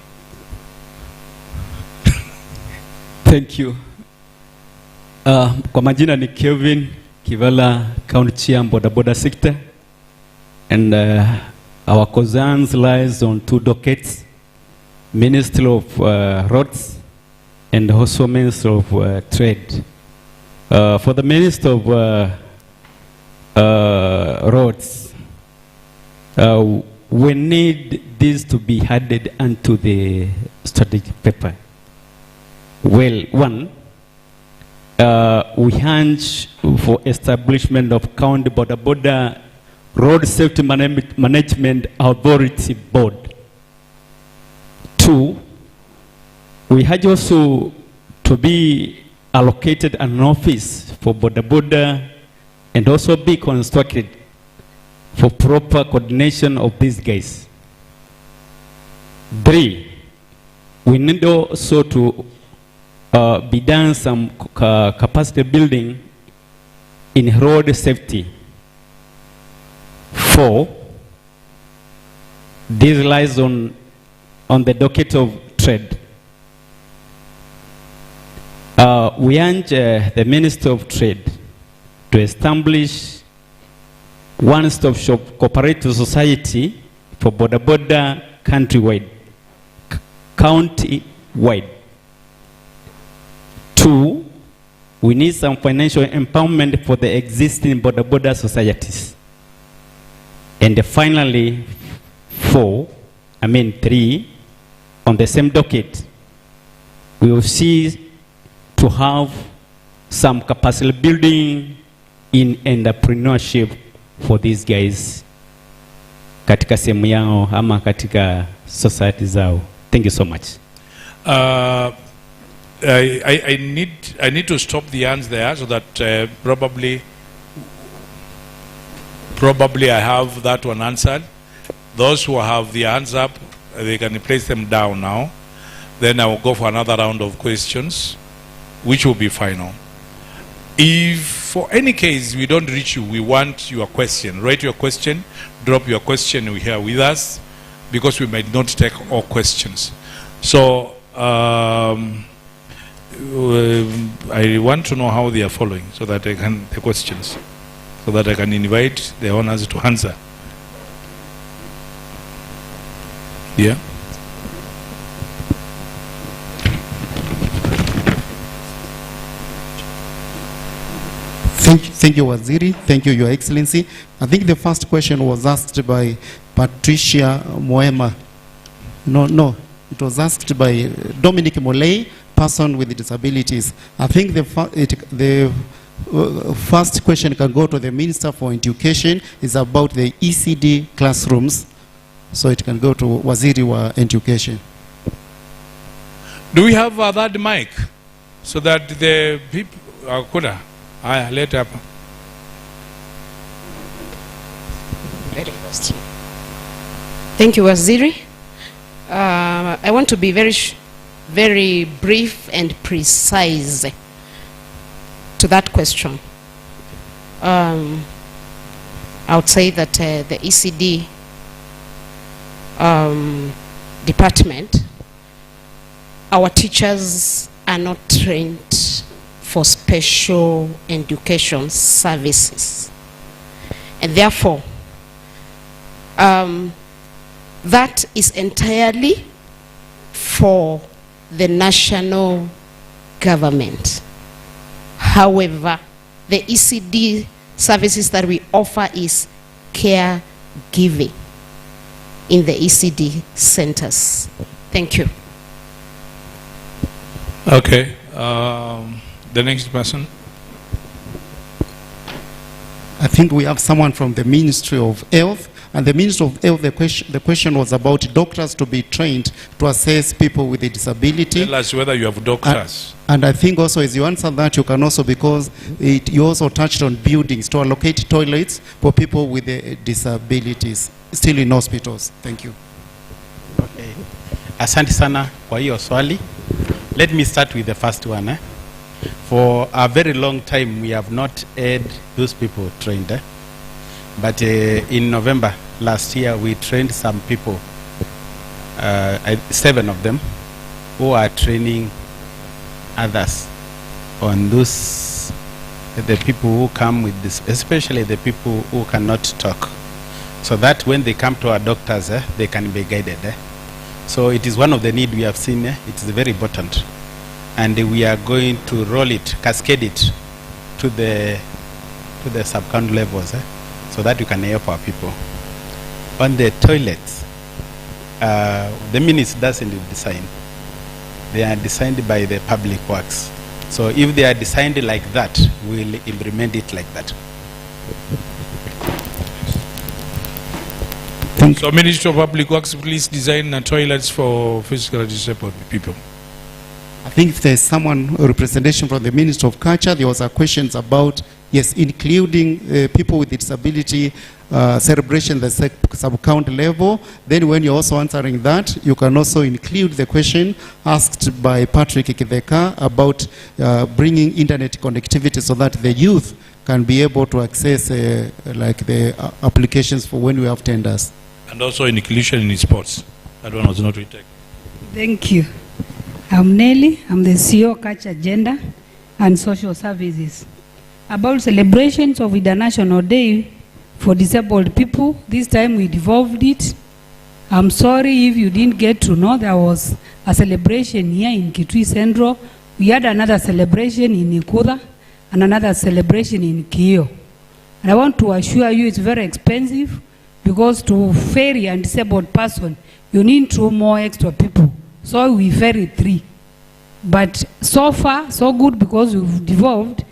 Thank you. Kwa majina ni Kelvin Kivala, County Chair, Boda Sector. And our concerns lies on two dockets, Ministry of Roads and also Ministry of Trade. For the Ministry of Roads, we need this to be added onto the strategic paper. Well, one, we hunch for establishment of County Border Road Safety Management Authority Board. Two, we had also to be allocated an office for border and also be constructed for proper coordination of these guys. Three, we need also to be done some capacity building in road safety. Four, this lies on the docket of trade. We urge the Minister of Trade to establish one-stop shop cooperative society for border county-wide. Two, we need some financial empowerment for the existing border societies. And finally, three, on the same docket, we will see to have some capacity building in entrepreneurship for these guys katika sehemu yao ama katika society zao. Thank you so much.
I need to stop the hands there so that probably I have that one answered. Those who have the hands up, they can place them down now. Then I will go for another round of questions, which will be final. If for any case we don't reach you, we want your question. Write your question, drop your question here with us, because we might not take all questions. So I want to know how they are following, so that I can the questions, so that I can invite the owners to answer. Yeah.
Thank you, Waziri. Thank you, Your Excellency. I think the first question was asked by Patricia Moema. No, it was asked by Dominic Molay, person with disabilities. I think the first question can go to the Minister for Education. Is about the ECD classrooms. So it can go to Waziri wa Education.
Do we have a third mic so that the people could later?
Very fast. Thank you, Waziri. I want to be very brief and precise to that question. I would say that the ECD department, our teachers are not trained for special education services, and therefore that is entirely for the national government. However, the ECD services that we offer is caregiving in the ECD centers. Thank you.
Okay. The next person.
I think we have someone from the Ministry of Health. And the Ministry of Health, the question was about doctors to be trained to assess people with a disability.
Tell us whether you have doctors.
And I think also as you answer that, you can also, because you also touched on buildings to allocate toilets for people with disabilities still in hospitals. Thank you.
Okay. Asante sana kwa hiyo swali. Let me start with the first one. For a very long time, we have not had those people trained. But in November last year, we trained some people, 7 of them, who are training others on those, the people who come with this, especially the people who cannot talk, so that when they come to our doctors, they can be guided. So it is one of the need we have seen. It is very important. And we are going to roll it, cascade it to the sub-county levels, so that we can help our people. On the toilets, the ministry doesn't design. They are designed by the public works. So if they are designed like that, we'll implement it like that.
So Ministry of Public Works, please design toilets for physically disabled people.
I think if there's someone, a representation from the Ministry of Culture, there was a questions about, yes, including people with disability celebration the sub-county level. Then when you're also answering that, you can also include the question asked by Patrick Kideka about bringing internet connectivity so that the youth can be able to access like the applications for when we have tenders.
And also inclusion in sports. That one was not retaken.
Thank you. I'm Nelly. I'm the CEO of Culture, Gender and Social Services. About celebrations of International Day for Disabled People, this time we devolved it. I'm sorry if you didn't get to know there was a celebration here in Kitui Central. We had another celebration in Ikuda and another celebration in Kio. And I want to assure you it's very expensive, because to ferry a disabled person, you need 2 more extra people. So we ferry 3. But so far, so good, because we've devolved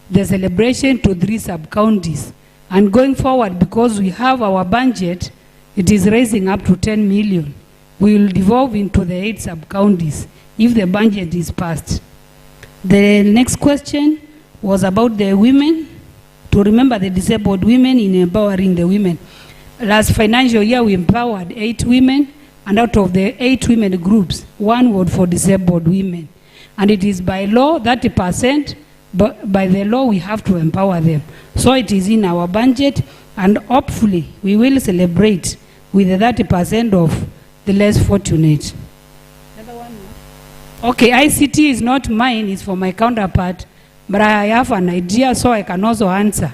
the celebration to 3 sub-counties. And going forward, because we have our budget, it is raising up to 10 million. We will devolve into the 8 sub-counties if the budget is passed. The next question was about the women, to remember the disabled women in empowering the women. Last financial year, we empowered 8 women, and out of the 8 women groups, 1 was for disabled women. And it is by law, 30%, but by the law, we have to empower them. So it is in our budget, and hopefully, we will celebrate with the 30% of the less fortunate. Okay, ICT is not mine, it's for my counterpart, but I have an idea, so I can also answer.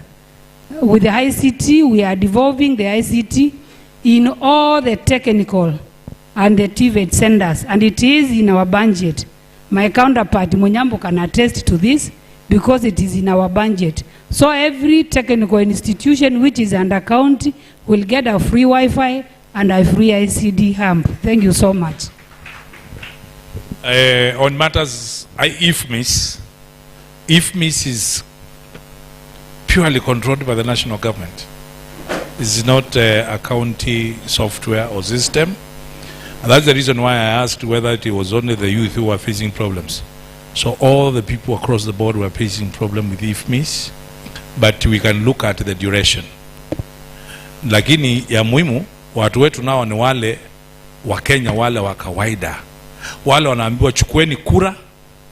With the ICT, we are devolving the ICT in all the technical and the TVET centers, and it is in our budget. My counterpart, Munyambo, can attest to this. because it is in our budget. So every technical institution which is under county will get a free Wi-Fi and a free ICD hub. Thank you so much.
On matters, IFMIS is purely controlled by the national government. It's not a county software or system. And that's the reason why I asked whether it was only the youth who were facing problems. So all the people across the board were facing problems with IFMIS, but we can look at the duration. Lakini ya muhimu, watu wetu nao ni wale wa Kenya, wale wa kawaida. Wale wanaambiwa chukueni kura,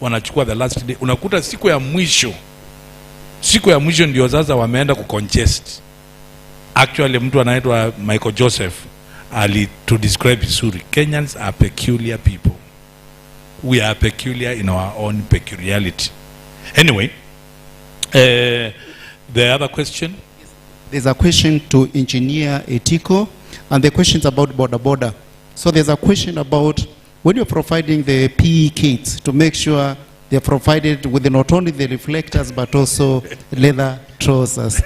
wanachukua the last day. Unakuta siku ya mwisho ndio sasa wameenda kucongest. Actually mtu anaitwa Michael Joseph to describe vizuri. Kenyans are peculiar people. We are peculiar in our own peculiarity. Anyway, the other question?
There's a question to Engineer Etiko, and the question is about border. So there's a question about when you're providing the PE kits to make sure they're provided with not only the reflectors but also leather trousers.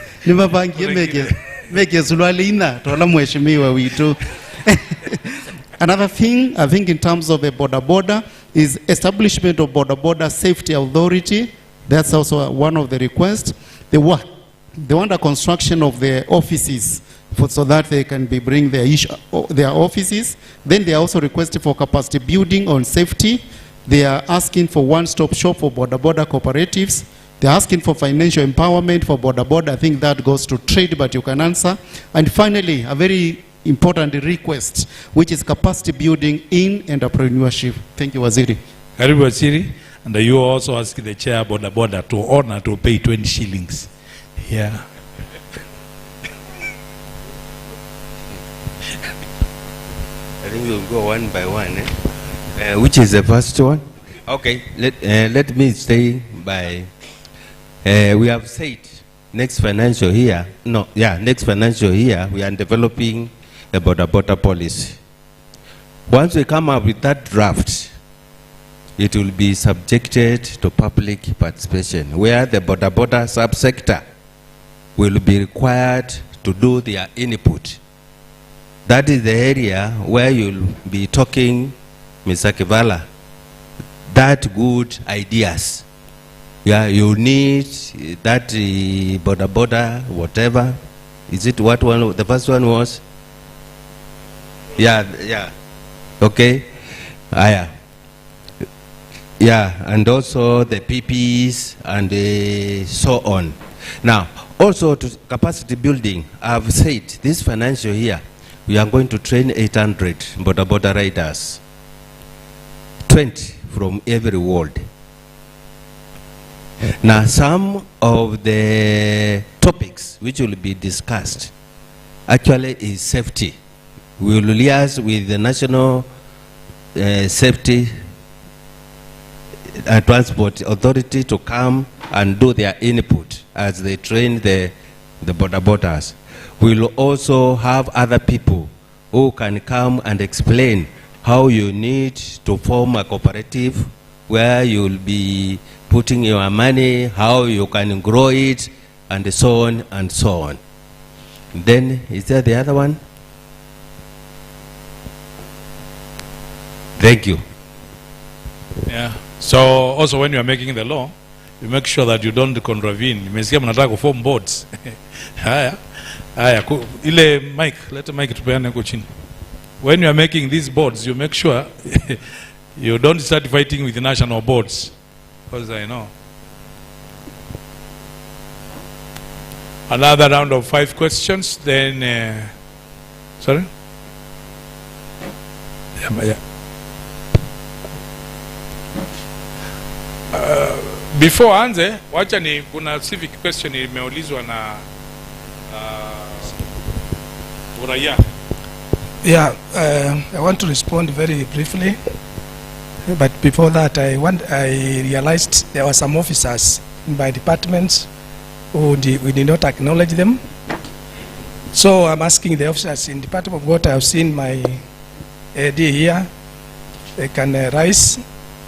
Another thing, I think in terms of a border is establishment of border safety authority. That's also one of the requests. The want a construction of the offices so that they can bring their offices. Then they are also requesting for capacity building on safety. They are asking for one-stop shop for border cooperatives. They're asking for financial empowerment for border. I think that goes to trade, but you can answer. And finally, a very important request, which is capacity building in entrepreneurship. Thank you, Waziri.
Karibu Waziri, and you also ask the chair border to honor to pay 20 shillings. Yeah.
I think we'll go one by one. Which is the first one? Okay, let me stay by. We have said next financial year, next financial year we are developing a border policy. Once we come up with that draft, it will be subjected to public participation, where the border subsector will be required to do their input. That is the area where you'll be talking, Mr. Kivala, that good ideas. Yeah, you need that border, whatever. Is it what one? The first one was? Yeah. Okay. Yeah, and also the PPs and so on. Now, also to capacity building, I've said this financial year, we are going to train 800 border riders, 20 from every ward. Now, some of the topics which will be discussed actually is safety. We will liaise with the National Safety and Transport Authority to come and do their input as they train the borders. We will also have other people who can come and explain how you need to form a cooperative where you will be putting your money, how you can grow it, and so on and so on. Then, is there the other one? Thank you.
Yeah. So also when you are making the law, you make sure that you don't contravene. Nimesikia mnataka kuform boards. Haya. Ile mic, let the mic tupeane huko chini. When you are making these boards, you make sure you don't start fighting with the national boards. Because I know. Another round of 5 questions, then sorry? Yeah. Before anze, wacha ni kuna civic question imeulizwa na uraia.
Yeah, I want to respond very briefly. But before that, I realized there were some officers in my department who we did not acknowledge them. So I'm asking the officers in Department of Water. I've seen my AD here. They can rise.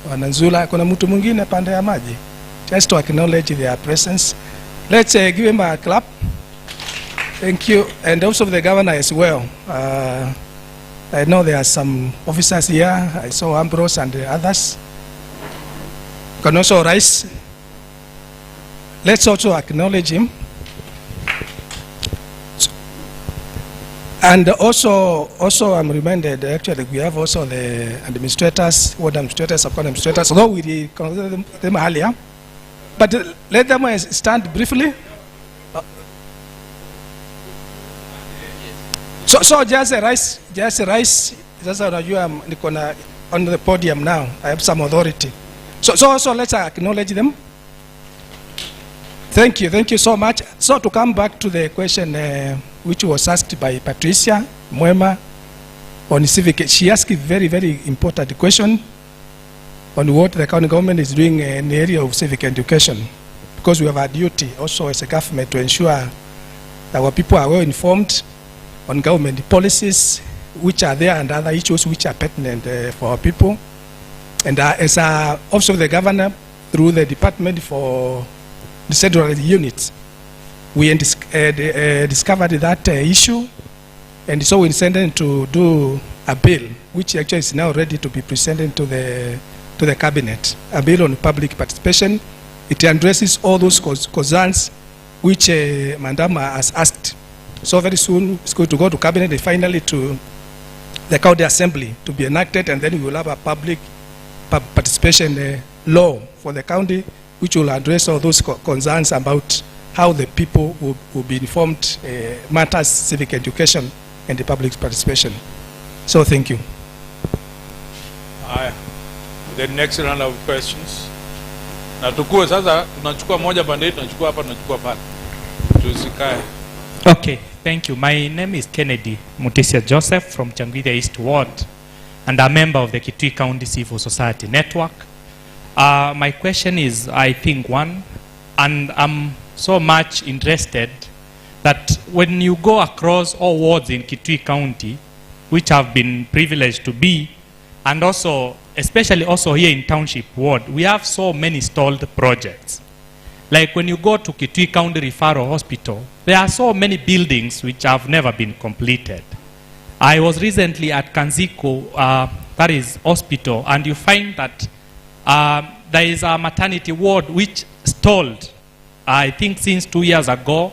Wananzula, kuna mtu mwingine pande ya maji. just to acknowledge their presence. Let's give him a clap. Thank you. And also the governor as well. I know there are some officers here. I saw Ambrose and the others. You can also rise. Let's also acknowledge him. And also I'm reminded, actually, we have also the administrators, ward administrators, sub-county administrators, although we considered them earlier. But let them stand briefly. So just rise. Just on the podium now. I have some authority. So let's acknowledge them. Thank you so much. So to come back to the question which was asked by Patricia Mwema on civic, she asked a very, very important question on what the county government is doing in the area of civic education, because we have a duty also as a government to ensure that our people are well informed on government policies which are there and other issues which are pertinent for our people. And as also the governor, through the Department for Decentralized Units, we discovered that issue, and so we intended to do a bill which actually is now ready to be presented to the cabinet, a bill on public participation. It addresses all those concerns which Madam has asked. So very soon it's going to go to cabinet and finally to the county assembly to be enacted, and then we will have a public participation law for the county which will address all those concerns about how the people will be informed matters civic education and the public participation. So thank you.
The next round of questions. Na tukue sasa tunachukua moja pande tunachukua hapa tunachukua pale. Tusikae.
Okay, thank you. My name is Kennedy Mutisia Joseph from Changwidha East Ward, and a member of the Kitui County Civil Society Network. My question is, I think, one, and I'm so much interested that when you go across all wards in Kitui County, which have been privileged to be, and also, especially also here in Township Ward, we have so many stalled projects. Like when you go to Kitui County Referral Hospital, there are so many buildings which have never been completed. I was recently at Kanziko, that is hospital, and you find that there is a maternity ward which stalled, I think since 2 years ago,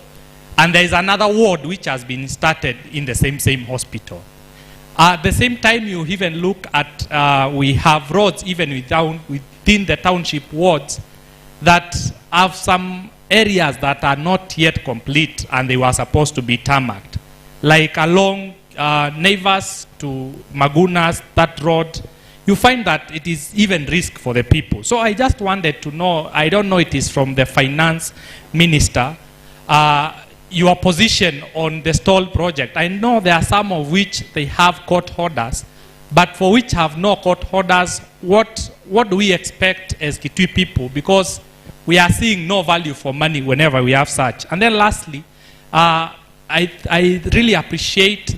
and there is another ward which has been started in the same hospital. At the same time, you even look at, we have roads even within the township wards that have some areas that are not yet complete and they were supposed to be tarmacked. Like along Naivas to Magunas, that road, you find that it is even risk for the people. So I just wanted to know, I don't know it is from the finance minister, your position on the stall project. I know there are some of which they have court orders, but for which have no court orders, what do we expect as Kitui people? Because we are seeing no value for money whenever we have such. And then lastly, I really appreciate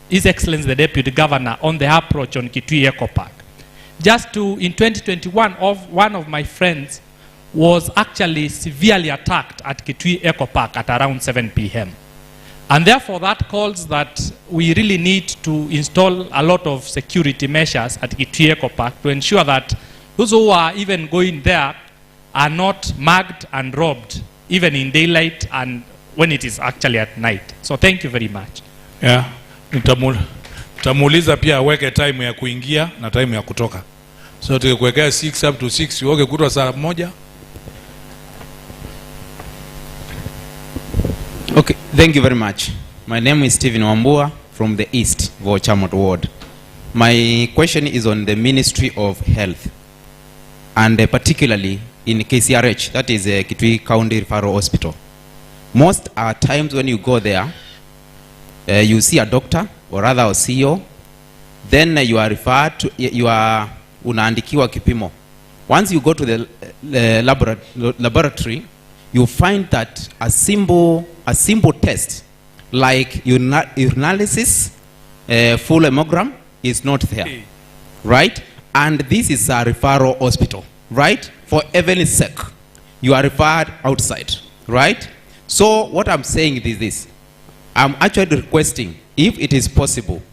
His Excellency the Deputy Governor on the approach on Kitui Eco Park. In 2021, one of my friends was actually severely attacked at Kitui Eco Park at around 7 p.m. And therefore that calls that we really need to install a lot of security measures at Kitui Eco Park to ensure that those who are even going there are not mugged and robbed, even in daylight and when it is actually at night. So thank you very much.
Yeah. Nitamuuliza pia aweke time ya kuingia na time ya kutoka. So tukikuwekea 6 up to 6, uoge kutwa saa 1.
Okay, thank you very much. My name is Stephen Wambua from the East Vochamot Ward. My question is on the Ministry of Health, and particularly in KCRH, that is Kitui County Referral Hospital. Most times when you go there, you see a doctor or rather a CEO, then you are referred to, unaandikiwa kipimo. Once you go to the laboratory, you find that a simple test like urinalysis, full hemogram is not there, right? And this is a referral hospital, right? For heaven's sake, you are referred outside, right? So what I'm saying is this. I'm actually requesting, if it is possible,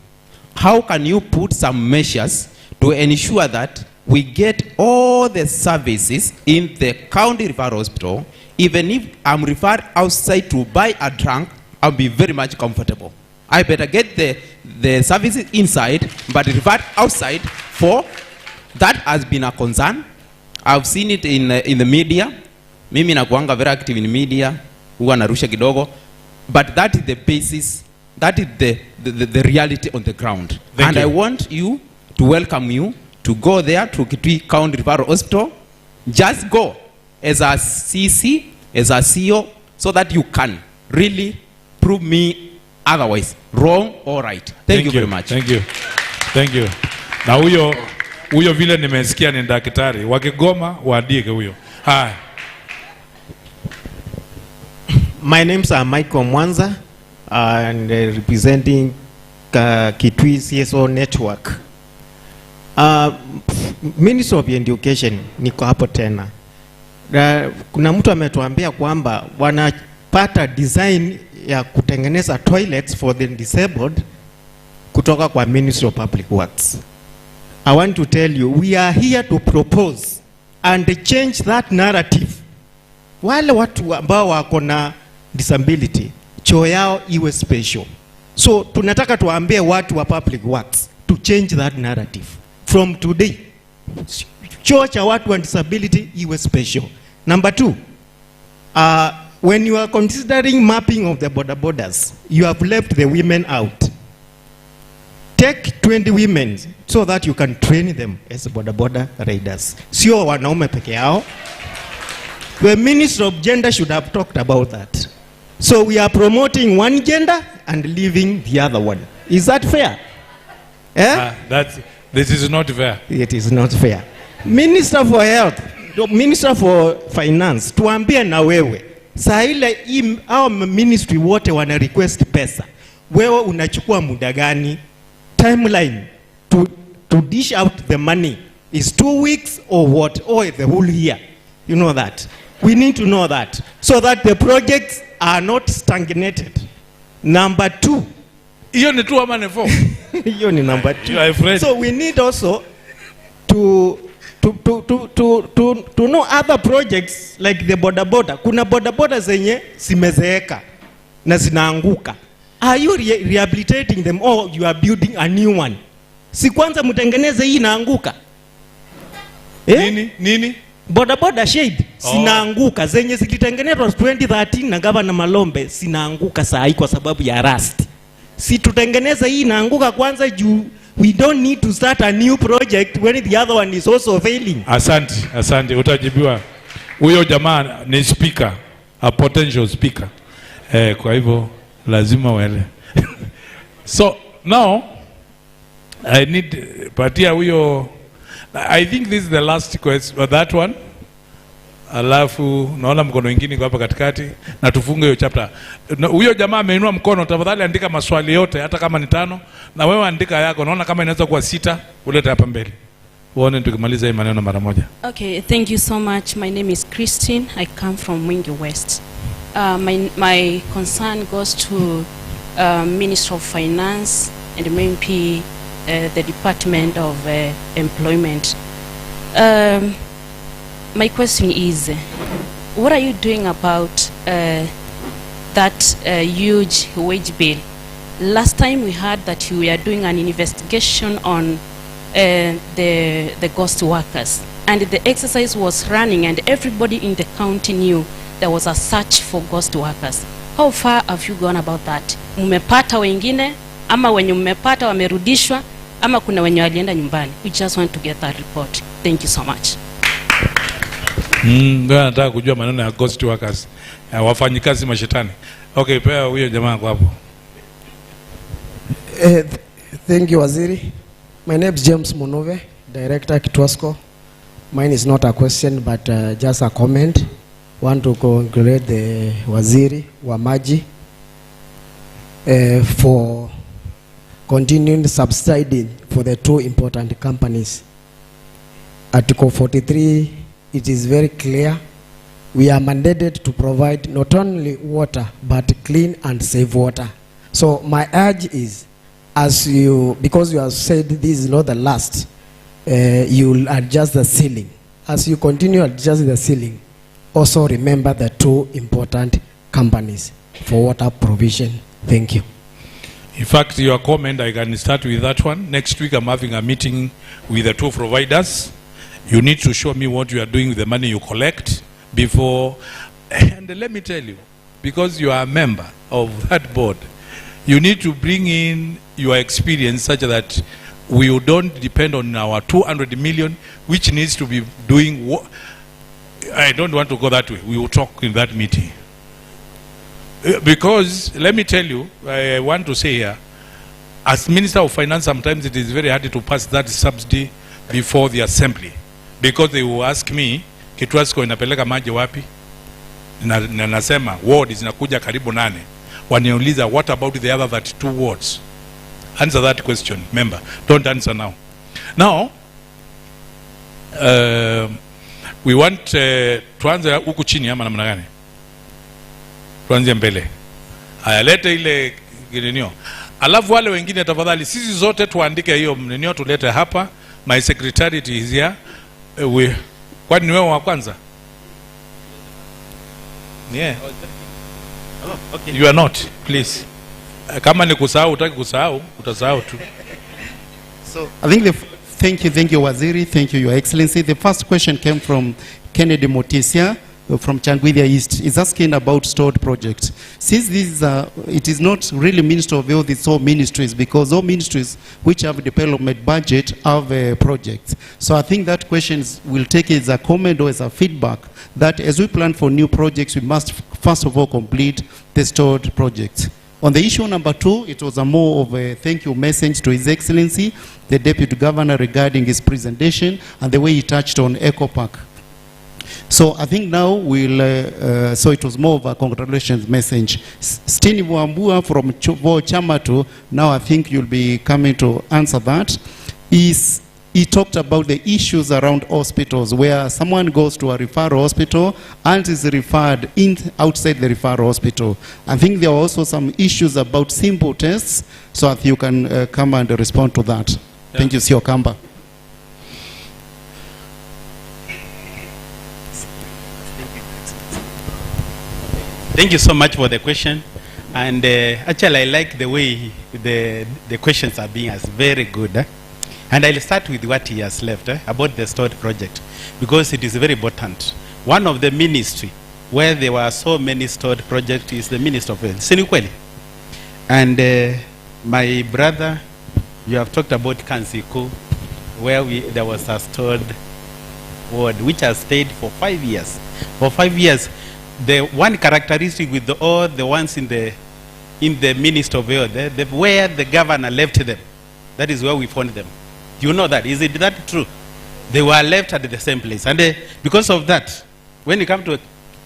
how can you put some measures to ensure that we get all the services in the county referral hospital? Even if I'm referred outside to buy a drink, I'll be very much comfortable. I better get the services inside, but referred outside for that has been a concern. I've seen it in the media. Mimi nakuanga very active in media, huwa narusha kidogo, but that is the basis, that is the reality on the ground. And I want you to welcome you to go there to Kitui County Referral Hospital. Just go as a CC, as a CEO, so that you can really prove me otherwise, wrong or right. Thank you very much.
Thank you. Thank you. Na huyo vile nimesikia ni daktari wakigoma waandike huyo. Hai.
My name's Michael Mwanza and representing Kitui CSO network. Minister of Education niko hapo tena. Kuna mtu ametuambia kwamba wanapata design ya kutengeneza toilets for the disabled kutoka kwa Ministry of Public Works. I want to tell you, we are here to propose and change that narrative. Wale watu ambao wako na disability, choo yao iwe special. So tunataka tuambie watu wa Public Works to change that narrative. From today, choo cha watu wa disability iwe special. Number 2, when you are considering mapping of the borders, you have left the women out. Take 20 women so that you can train them as border riders. Sio wanaume peke yao. The Minister of Gender should have talked about that. So we are promoting one gender and leaving the other one. Is that fair?
This is not fair.
It is not fair. Minister for Health, Minister for Finance, tuambie na wewe. Saa ile hao ministry wote wana request pesa. Wewe unachukua muda gani? Timeline to dish out the money is 2 weeks or what? Or the whole year? You know that. We need to know that so that the projects are not stagnated. Number 2.
Hiyo ni 2 ama ni 4?
Hiyo ni number 2. So we need also to know other projects like the border. Kuna border zenye zimezeeka na zinaanguka. Are you rehabilitating them or you are building a new one? Si kwanza mtengeneze hii inaanguka.
Nini?
Border shade sinaanguka zenye zilitengenezwa 2013 na Governor Malombe sinaanguka saa hii kwa sababu ya rust. Si tutengeneza hii inaanguka kwanza juu we don't need to start a new project when the other one is also failing.
Asante, utajibiwa. Huyo jamaa ni speaker, a potential speaker. Kwa hivyo lazima wele. So now I need patia huyo. I think this is the last question, that one. Alafu naona mkono mwingine kwa hapa katikati na tufunge hiyo chapter. Huyo jamaa ameinua mkono, tafadhali andika maswali yote hata kama ni 5 na wewe andika yako. Naona kama inaweza kuwa 6, ulete hapa mbele. Uone tukimaliza hii maneno mara moja.
Okay, thank you so much. My name is Christine. I come from Mwingi West. My concern goes to Minister of Finance and maybe the Department of Employment. My question is, what are you doing about that huge wage bill? Last time we heard that you were doing an investigation on the ghost workers, and the exercise was running and everybody in the county knew there was a search for ghost workers. How far have you gone about that? Mmepata wengine ama wenye mmepata wamerudishwa ama kuna wenye walienda nyumbani? We just want to get that report. Thank you so much.
Ndio nataka kujua maneno ya ghost workers, wafanyikazi mashetani. Okay, pea huyo jamaa kwa hapo.
Thank you, Waziri. My name is James Monove, Director Kitwasco. Mine is not a question but just a comment. Want to congratulate the Waziri wa Maji for continuing subsidizing for the 2 important companies. Article 43, it is very clear we are mandated to provide not only water, but clean and safe water. So my urge is, because you have said this is not the last, you'll adjust the ceiling. As you continue adjusting the ceiling, also remember the two important companies for water provision. Thank you.
In fact, your comment, I can start with that one. Next week, I'm having a meeting with the two providers. You need to show me what you are doing with the money you collect before. And let me tell you, because you are a member of that board, you need to bring in your experience such that we don't depend on our 200 million, which needs to be doing what. I don't want to go that way. We will talk in that meeting. Because, let me tell you, I want to say here, as Minister of Finance, sometimes it is very hard to pass that subsidy before the assembly. Because they will ask me, Kitwasko inapeleka maji wapi? Na nasema, ward zinakuja karibu 8. Waniuliza, what about the other 32 wards? Answer that question, member. Don't answer now. Now, we want tuanze huku chini ama namna gani? Tuanze mbele. Ayalete ile ginenio. Alafu wale wengine tafadhali sisi zote tuandike hiyo mnenio tulete hapa. My secretariat is here. Kwani ni wewe wa kwanza? Yeah. Oh, okay. You are not, please. Kama ni kusahau, utaki kusahau, utasahau tu.
So I think thank you Waziri, thank you Your Excellency. The first question came from Kennedy Motisia from Changuithia East. Is asking about stored projects. Since this it is not really Ministry of Health, it's all ministries, because all ministries which have development budget have projects. So I think that questions will take it as a comment or as a feedback that as we plan for new projects, we must first of all complete the stored projects. On the issue number 2, it was a more of a thank you message to His Excellency, the Deputy Governor, regarding his presentation and the way he touched on Eco Park. So I think now so it was more of a congratulations message. Stini Wambua from Chamatu, now I think you'll be coming to answer that. He talked about the issues around hospitals where someone goes to a referral hospital and is referred outside the referral hospital. I think there are also some issues about simple tests, so that you can come and respond to that. Yeah. Thank you, Sio Kamba.
Thank you so much for the question. And actually, I like the way the questions are being asked. Very good. And I'll start with what he has left about the stored project, because it is very important. One of the ministry where there were so many stored projects is the Minister of Health. Sinikweli. And my brother, you have talked about Kansiku, where there was a stored ward which has stayed for 5 years. For 5 years, the one characteristic with all the ones in the Minister of Health, where the governor left them, that is where we found them. You know that. Is it that true? They were left at the same place. And because of that, when you come to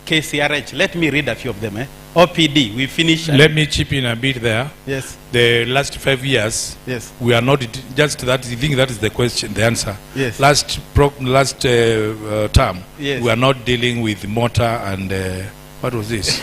KCRH, let me read a few of them. OPD, we finished.
Let me chip in a bit there.
Yes.
The last 5 years,
yes,
we are not just that. I think that is the question, the answer.
Yes.
Last term,
yes,
we are not dealing with mortar and what was this?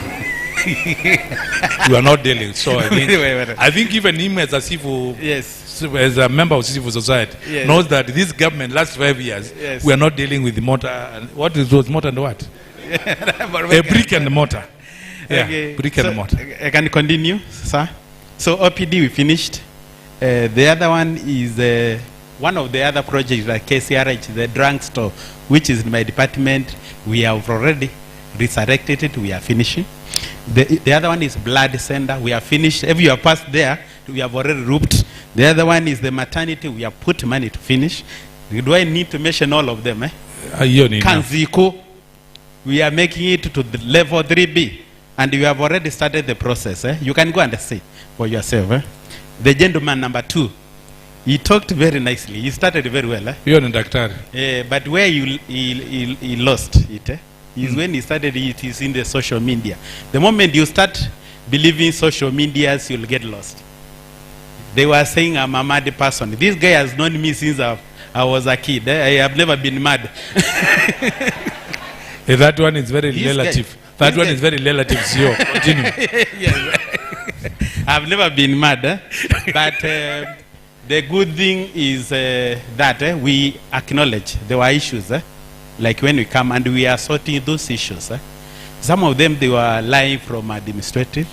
We are not dealing. So I think even him as a civil,
yes,
as a member of civil society,
yes,
knows that this government last 5 years,
yes,
we are not dealing with the mortar and what is those mortar and what? A brick and mortar. Yeah,
okay.
Brick and mortar.
I can continue, sir. So OPD we finished. The other one is one of the other projects like KCRH, the drunk store, which is in my department. We have already resurrected it. We are finishing. The other one is blood center. We are finished. If you have passed there, we have already roofed. The other one is the maternity. We have put money to finish. Do I need to mention all of them? Kanziko, we are making it to the level 3B. And you have already started the process. You can go and see for yourself. The gentleman number 2, he talked very nicely. He started very well.
You're a doctor.
But where he lost it is when he started it is in the social media. The moment you start believing social medias, you'll get lost. They were saying I'm a mad person. This guy has known me since I was a kid. I have never been mad.
That one is very
This
relative.
guy-
That
this
one
guy-
is very relative, CEO. Continue.
Yes. I've never been mad, but the good thing is that we acknowledge there were issues, like when we come and we are sorting those issues. Some of them, they were lying from administrative,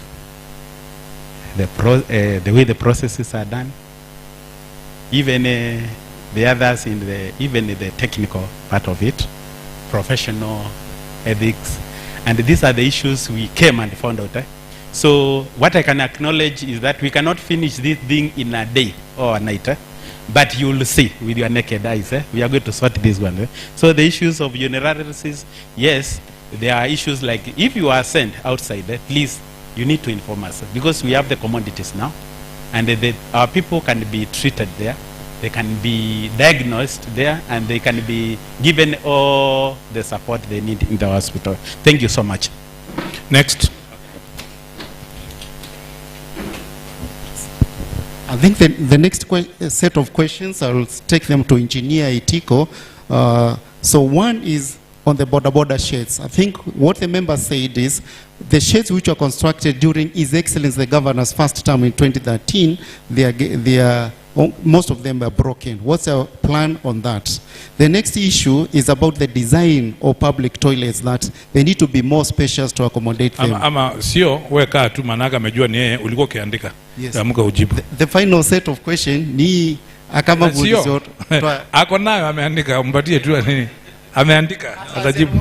the way the processes are done, even the others in even the technical part of it, professional ethics, and these are the issues we came and found out. So what I can acknowledge is that we cannot finish this thing in a day or a night, but you will see with your naked eyes. We are going to sort this one. So the issues of unilateralities, yes, there are issues like if you are sent outside, please, you need to inform us, because we have the commodities now, and our people can be treated there, they can be diagnosed there, and they can be given all the support they need in the hospital. Thank you so much.
Next.
I think the next set of questions, I will take them to Engineer Itiko. So one is on the border sheds. I think what the member said is the sheds which were constructed during His Excellency the Governor's first term in 2013, most of them are broken. What's our plan on that? The next issue is about the design of public toilets, that they need to be more spacious to accommodate them.
Ama sio weka tu manaka amejua ni yeye ulikuwa ukiandika.
Yes.
Amuka ujibu.
The final set of questions ni akama
Sio. Ako nayo ameandika, mpatie tu nini? Ameandika, atajibu.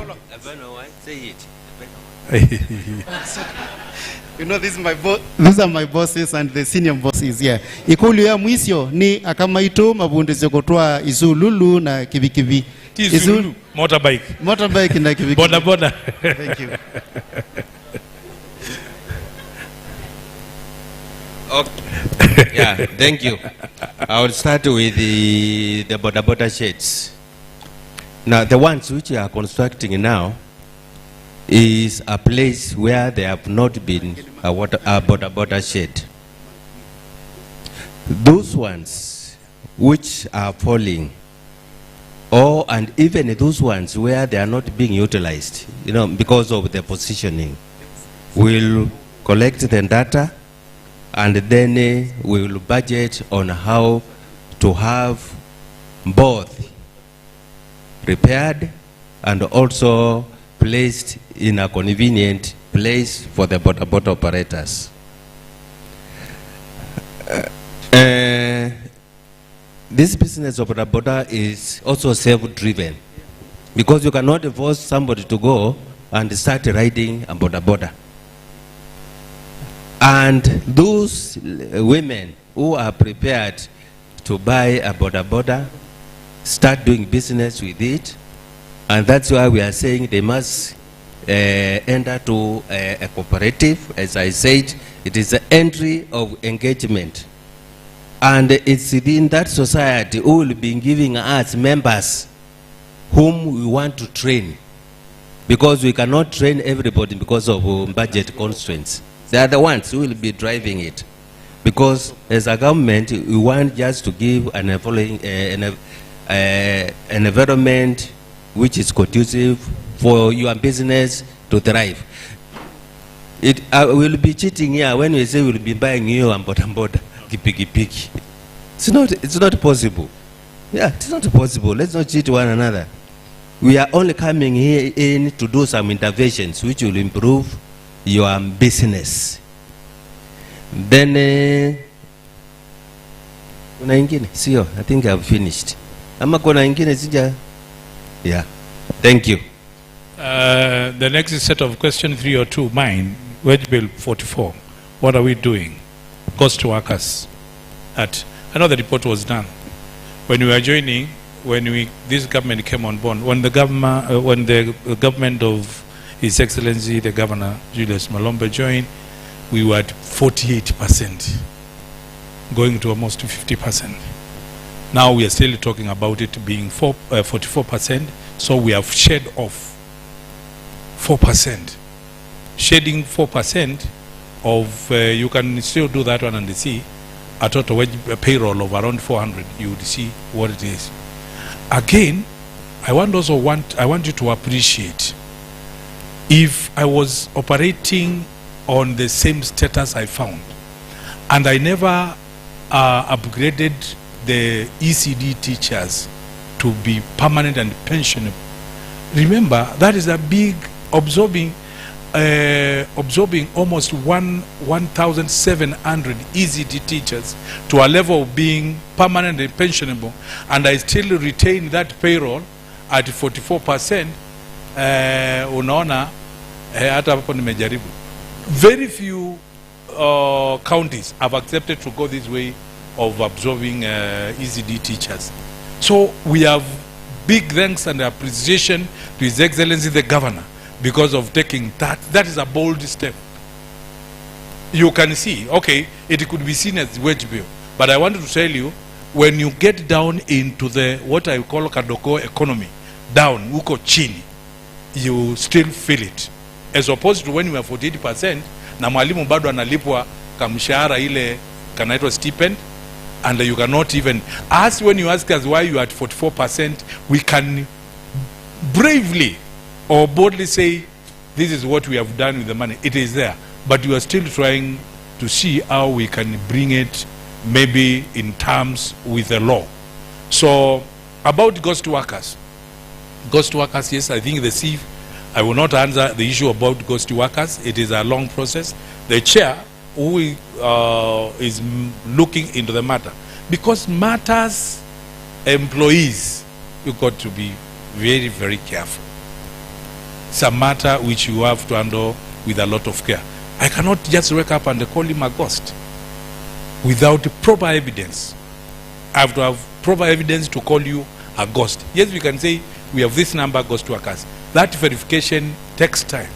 You know, these are my bosses and the senior bosses here. Ikulu ya mwisho ni akama ito mabunde zokotwa Izululu na kibikibi.
Izulu motorbike.
Motorbike na kibikibi.
Boda boda.
Thank you.
Okay. Yeah, thank you. I will start with the border sheds. Now, the ones which we are constructing now is a place where there have not been a border shed. Those ones which are falling, and even those ones where they are not being utilized, you know, because of the positioning, we'll collect the data, and then we will budget on how to have both repaired and also placed in a convenient place for the border operators. This business of border is also self-driven, because you cannot force somebody to go and start riding a border. And those women who are prepared to buy a border start doing business with it, and that's why we are saying they must enter to a cooperative. As I said, it is the entry of engagement, and it's within that society who will be giving us members whom we want to train, because we cannot train everybody because of budget constraints. They are the ones who will be driving it, because as a government we want just to give an environment which is conducive for your business to thrive. It will be cheating here when we say we'll be buying you and border piki. It's not possible. Yeah, it's not possible. Let's not cheat one another. We are only coming here in to do some interventions which will improve your business. Then kuna ingine? Sio, I think I've finished. Ama kuna ingine sija? Yeah. Thank you.
The next set of question 3 or 2, mine, Wage Bill 44. What are we doing? Cost to workers. I know the report was done. When we were joining, this government came on board, when the government of His Excellency the Governor Julius Malombe joined, we were at 48%, going to almost 50%. Now we are still talking about it being 44%, so we have shed off 4%. Shedding 4% of, you can still do that one and see a total wage payroll of around 400, you would see what it is. Again, I want you to appreciate if I was operating on the same status I found, and I never upgraded the ECD teachers to be permanent and pensionable, remember that is a big absorbing almost 1,700 ECD teachers to a level of being permanent and pensionable, and I still retain that payroll at 44%. Unaona hata hapo nimejaribu. Very few counties have accepted to go this way of absorbing ECD teachers. So we have big thanks and appreciation to His Excellency the Governor because of taking that. That is a bold step. You can see, okay, it could be seen as wage bill, but I wanted to tell you, when you get down into the what I call kadoko economy, down uko chini, you still feel it, as opposed to when you are 48% na mwalimu bado analipwa kamshahara ile kanaitwa stipend, and you cannot even ask. When you ask us why you are at 44%, we can bravely or boldly say this is what we have done with the money. It is there, but we are still trying to see how we can bring it maybe in terms with the law. So about ghost workers, yes, I think the chief, I will not answer the issue about ghost workers. It is a long process. The chair who is looking into the matter, because matters employees, you got to be very, very careful. It's a matter which you have to handle with a lot of care. I cannot just wake up and call him a ghost without proper evidence. I have to have proper evidence to call you a ghost. Yes, we can say we have this number of ghost workers. That verification takes time.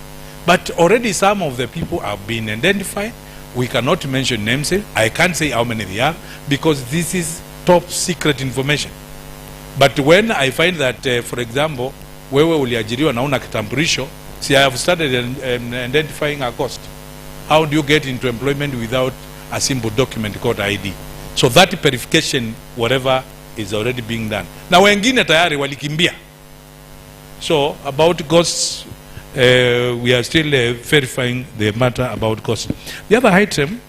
But already some of the people have been identified. We cannot mention names. I can't say how many they are because this is top secret information. But when I find that, for example, wewe uliajiriwa na una kitambulisho, see, I have started identifying a ghost. How do you get into employment without a simple document called ID? So that verification, whatever, is already being done. Na wengine tayari walikimbia. So about ghosts, we are still verifying the matter about ghosts. The other item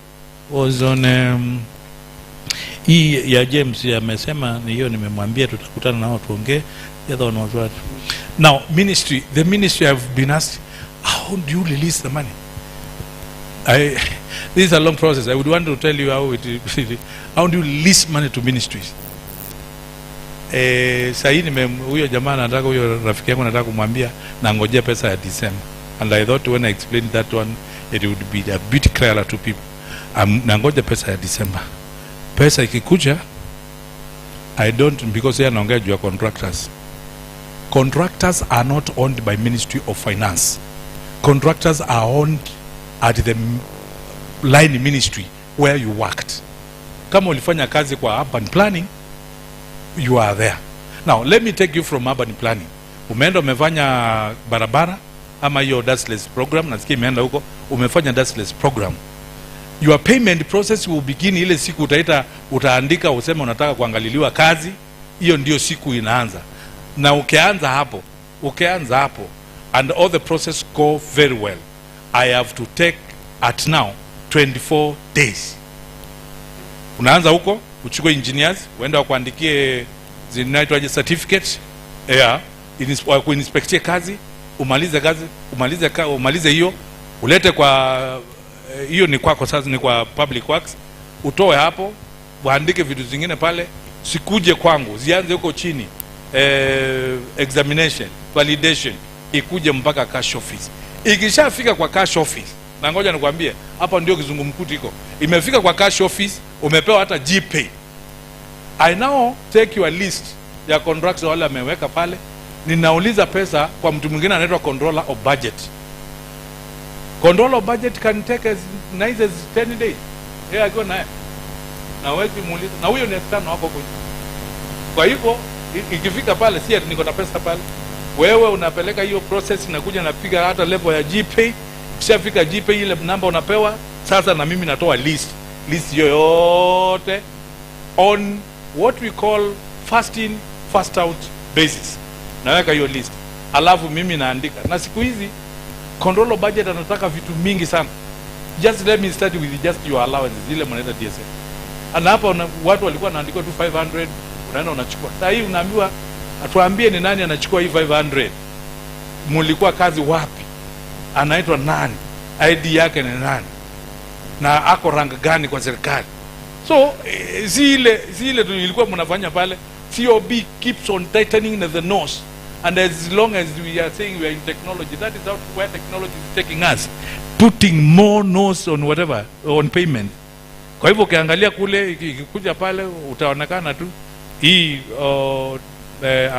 was on hii ya James amesema, hiyo nimemwambia tutakutana nao tuongee. The other one was what? Now ministry, the ministry have been asked, how do you release the money? This is a long process. I would want to tell you how do you release money to ministries. Sahi huyo jamaa nataka, huyo rafiki yangu nataka kumwambia na ngojea pesa ya December, and I thought when I explained that one it would be a bit clearer to people. Na ngoja pesa ya December. Pesa ikikuja, I don't, because they are anaongea juu ya contractors. Contractors are not owned by Ministry of Finance. Contractors are owned at the line ministry where you worked. Kama ulifanya kazi kwa urban planning, you are there. Now let me take you from urban planning. Umeenda umefanya barabara ama hiyo dustless program, nasikia imeenda huko, umefanya dustless program. Your payment process will begin ile siku utaandika useme unataka kuangaliliwa kazi, hiyo ndio siku inaanza. Na ukianza hapo and all the process go very well, I have to take at now 24 days. Unaanza huko, uchukue engineers, uende wakuandikie zinaitwaje certificate, kuinspektie kazi, umalize hiyo, ulete kwa hiyo ni kwako sasa, ni kwa public works, utoe hapo, waandike vitu zingine pale, sikuje kwangu, zianze huko chini, examination, validation, ikuje mpaka cash office. Ikishafika kwa cash office, na ngoja nikwambie, hapa ndio kizungumkuti iko. Imefika kwa cash office, umepewa hata GPay. I now take your list ya contracts wale ameweka pale, ninauliza pesa kwa mtu mwingine anaitwa controller of budget. Controller of budget can take as nice as 10 days. I go naye. Na wewe muuliza, na huyo ni external wako kwenye. Kwa hivyo ikifika pale, si ati niko na pesa pale. Wewe unapeleka hiyo process, inakuja napiga hata level ya GPay. Ukishafika GPay, ile namba unapewa, sasa na mimi natoa list yoyote on what we call first in first out basis. Naweka hiyo list, alafu mimi naandika. Na siku hizi Controller budget anataka vitu mingi sana. Just let me start with just your allowance, zile mnaita DSA. Na hapa watu walikuwa wanaandikwa tu 500, unaenda unachukua. Sasa hii unaambiwa atuambie ni nani anachukua hii 500. Mulikuwa kazi wapi? Anaitwa nani? ID yake ni nani? Na ako rank gani kwa serikali? So zile ilikuwa mnafanya pale. COB keeps on tightening the nose, and as long as we are saying we are in technology, that is where technology is taking us, putting more nose on whatever, on payment. Kwa hivyo ukiangalia kule ikikuja pale utaonekana tu hii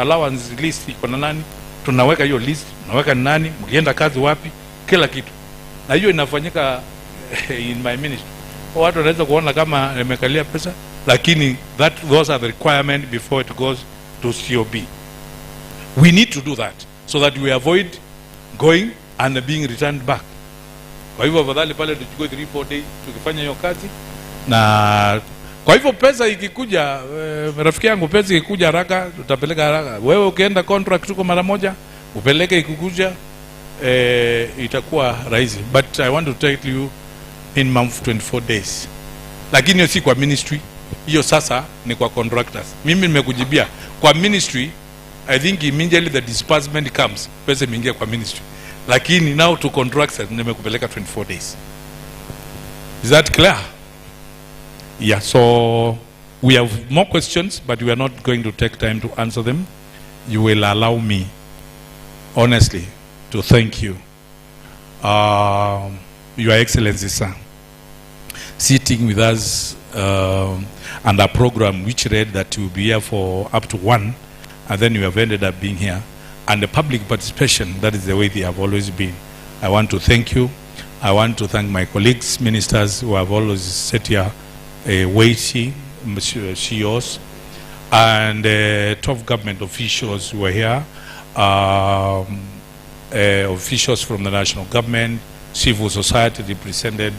allowance list iko na nani, tunaweka hiyo list, tunaweka nani, mkienda kazi wapi, kila kitu. Na hiyo inafanyika in my ministry. Watu wanaweza kuona kama nimekalia pesa, lakini those are the requirement before it goes to COB. We need to do that so that we avoid going and being returned back. Kwa hivyo afadhali pale tuchukue 3-4 days tukifanya hiyo kazi. Na kwa hivyo pesa ikikuja, rafiki yangu, pesa ikikuja haraka tutapeleka haraka. Wewe ukienda contract tuko mara moja, upeleke ikikuja, itakuwa rahisi. But I want to tell you in month 24 days. Lakini hiyo si kwa ministry, hiyo sasa ni kwa contractors. Mimi nimekujibia kwa ministry. I think immediately the disbursement comes, pesa imeingia kwa ministry. Lakini now to contractors nimekupeleka 24 days. Is that clear? Yeah, so we have more questions, but we are not going to take time to answer them. You will allow me, honestly, to thank you, Your Excellency, sir, sitting with us and a program which read that you will be here for up to 1, and then you have ended up being here, and the public participation, that is the way they have always been. I want to thank you. I want to thank my colleagues, ministers, who have always sat here weighty, CEOs, and top government officials who are here, officials from the national government, civil society represented,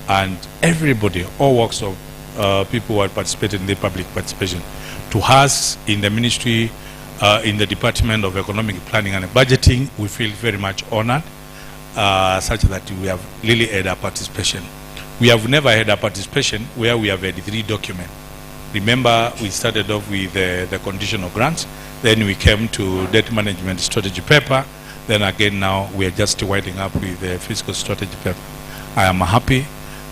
and everybody, all walks of people who are participating in the public participation. To us in the ministry, in the Department of Economic Planning and Budgeting, we feel very much honored, such that we have really had a participation. We have never had a participation where we have had 3 documents. Remember, we started off with the conditional grants, then we came to debt management strategy paper, then again now we are just winding up with the fiscal strategy paper. I am happy,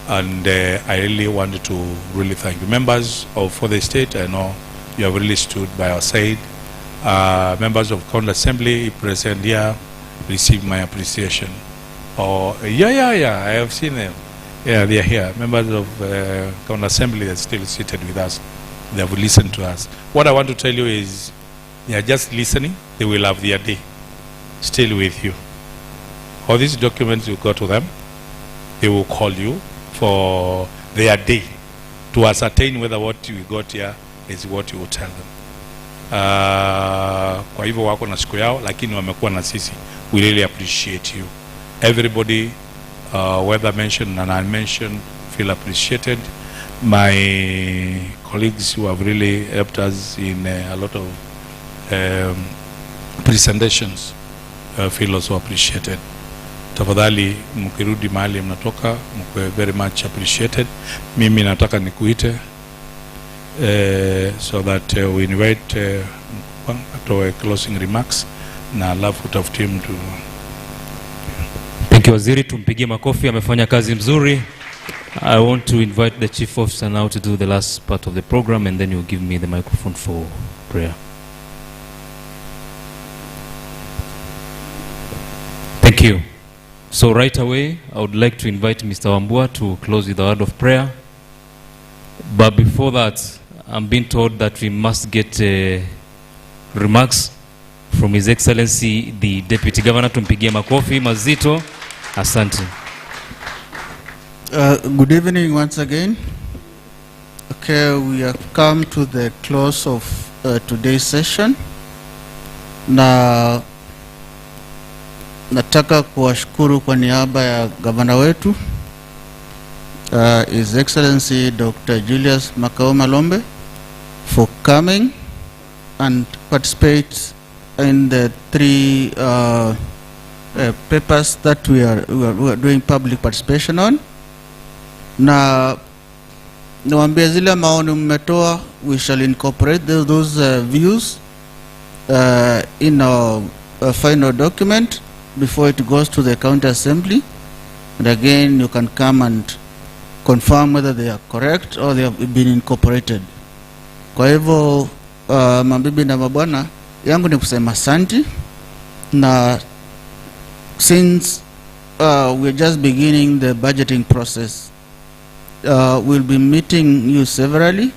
and I really wanted to really thank the members for the state. I know you have really stood by our side. Members of County Assembly present here receive my appreciation. I have seen them. Yeah, they are here. Members of County Assembly are still seated with us. They have listened to us. What I want to tell you is, they are just listening. They will have their day still with you. All these documents you go to them, they will call you for their day to ascertain whether what you got here is what you will tell them. Kwa hivyo wako na siku yao, lakini wamekuwa na sisi. We really appreciate you. Everybody, whether mentioned and unmentioned, feel appreciated. My colleagues who have really helped us in a lot of presentations feel also appreciated. Tafadhali mkirudi mahali mnatoka, mkwe very much appreciated. Mimi nataka nikuite so that we invite to closing remarks na alafu utafutie mtu.
Thank you, Waziri. Tumpigie makofi, amefanya kazi mzuri. I want to invite the Chief Officer now to do the last part of the program, and then you'll give me the microphone for prayer. Thank you. So right away, I would like to invite Mr. Wambua to close with a word of prayer. But before that, I'm being told that we must get remarks from His Excellency, the Deputy Governor. Tumpigie makofi mazito. Asante.
Good evening once again. Okay, we have come to the close of today's session. Na nataka kuwashukuru kwa niaba ya gavana wetu His Excellency Dr. Julius Makao Malombe for coming and participate in the 3 papers that we are doing public participation on. Na niwaambia zile maoni mmetoa, we shall incorporate those views in our final document before it goes to the county assembly. And again, you can come and confirm whether they are correct or they have been incorporated. Kwa hivyo mabibi na mabwana, yangu ni kusema asante. Na since we're just beginning the budgeting process, we'll be meeting you severally.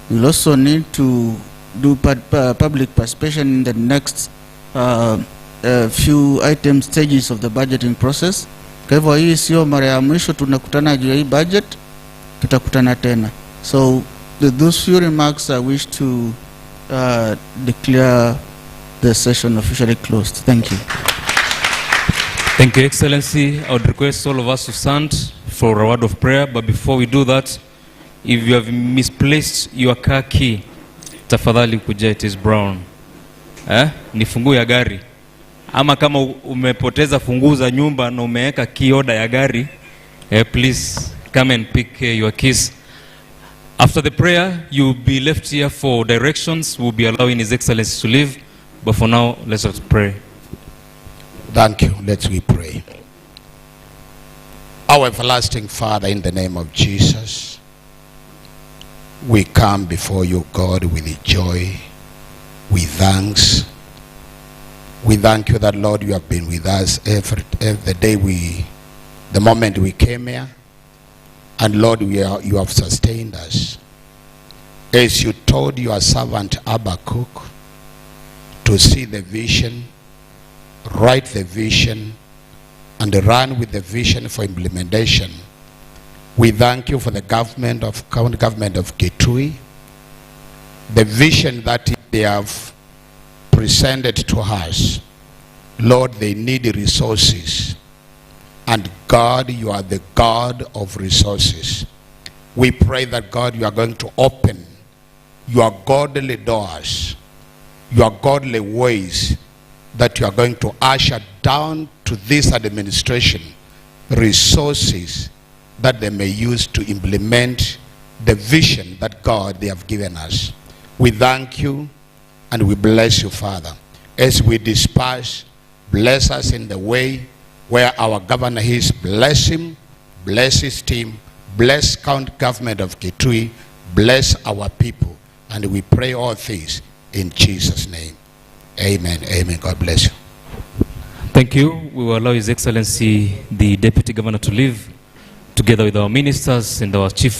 We'll also need to do public participation in the next few item stages of the budgeting process. Kwa hivyo hii sio mara ya mwisho tunakutana juu ya hii budget, tutakutana tena. So those few remarks I wish to declare the session officially closed. Thank you.
Thank you, Excellency. I would request all of us to stand for a word of prayer. But before we do that, if you have misplaced your car key, tafadhali kuja, it is brown. Ni funguo ya gari. Ama kama umepoteza funguo za nyumba na umeweka kioda ya gari, please come and pick your keys. After the prayer, you will be left here for directions. We'll be allowing His Excellency to leave. But for now, let's pray.
Thank you. Let's pray. Our everlasting Father, in the name of Jesus, we come before you, God, with joy, with thanks. We thank you that, Lord, you have been with us every day the moment we came here. And Lord, you have sustained us. As you told your servant Habakkuk to see the vision, write the vision, and run with the vision for implementation. We thank you for the county government of Kitui, the vision that they have presented to us. Lord, they need resources. And God, you are the God of resources. We pray that, God, you are going to open your godly doors, your godly ways, that you are going to usher down to this administration resources that they may use to implement the vision that, God, they have given us. We thank you and we bless you, Father. As we disperse, bless us in the way where our governor is. Bless him, bless his team, bless county government of Kitui, bless our people. And we pray all things in Jesus' name. Amen. Amen. God bless you.
Thank you. We will allow His Excellency, the Deputy Governor, to leave together with our ministers and our chief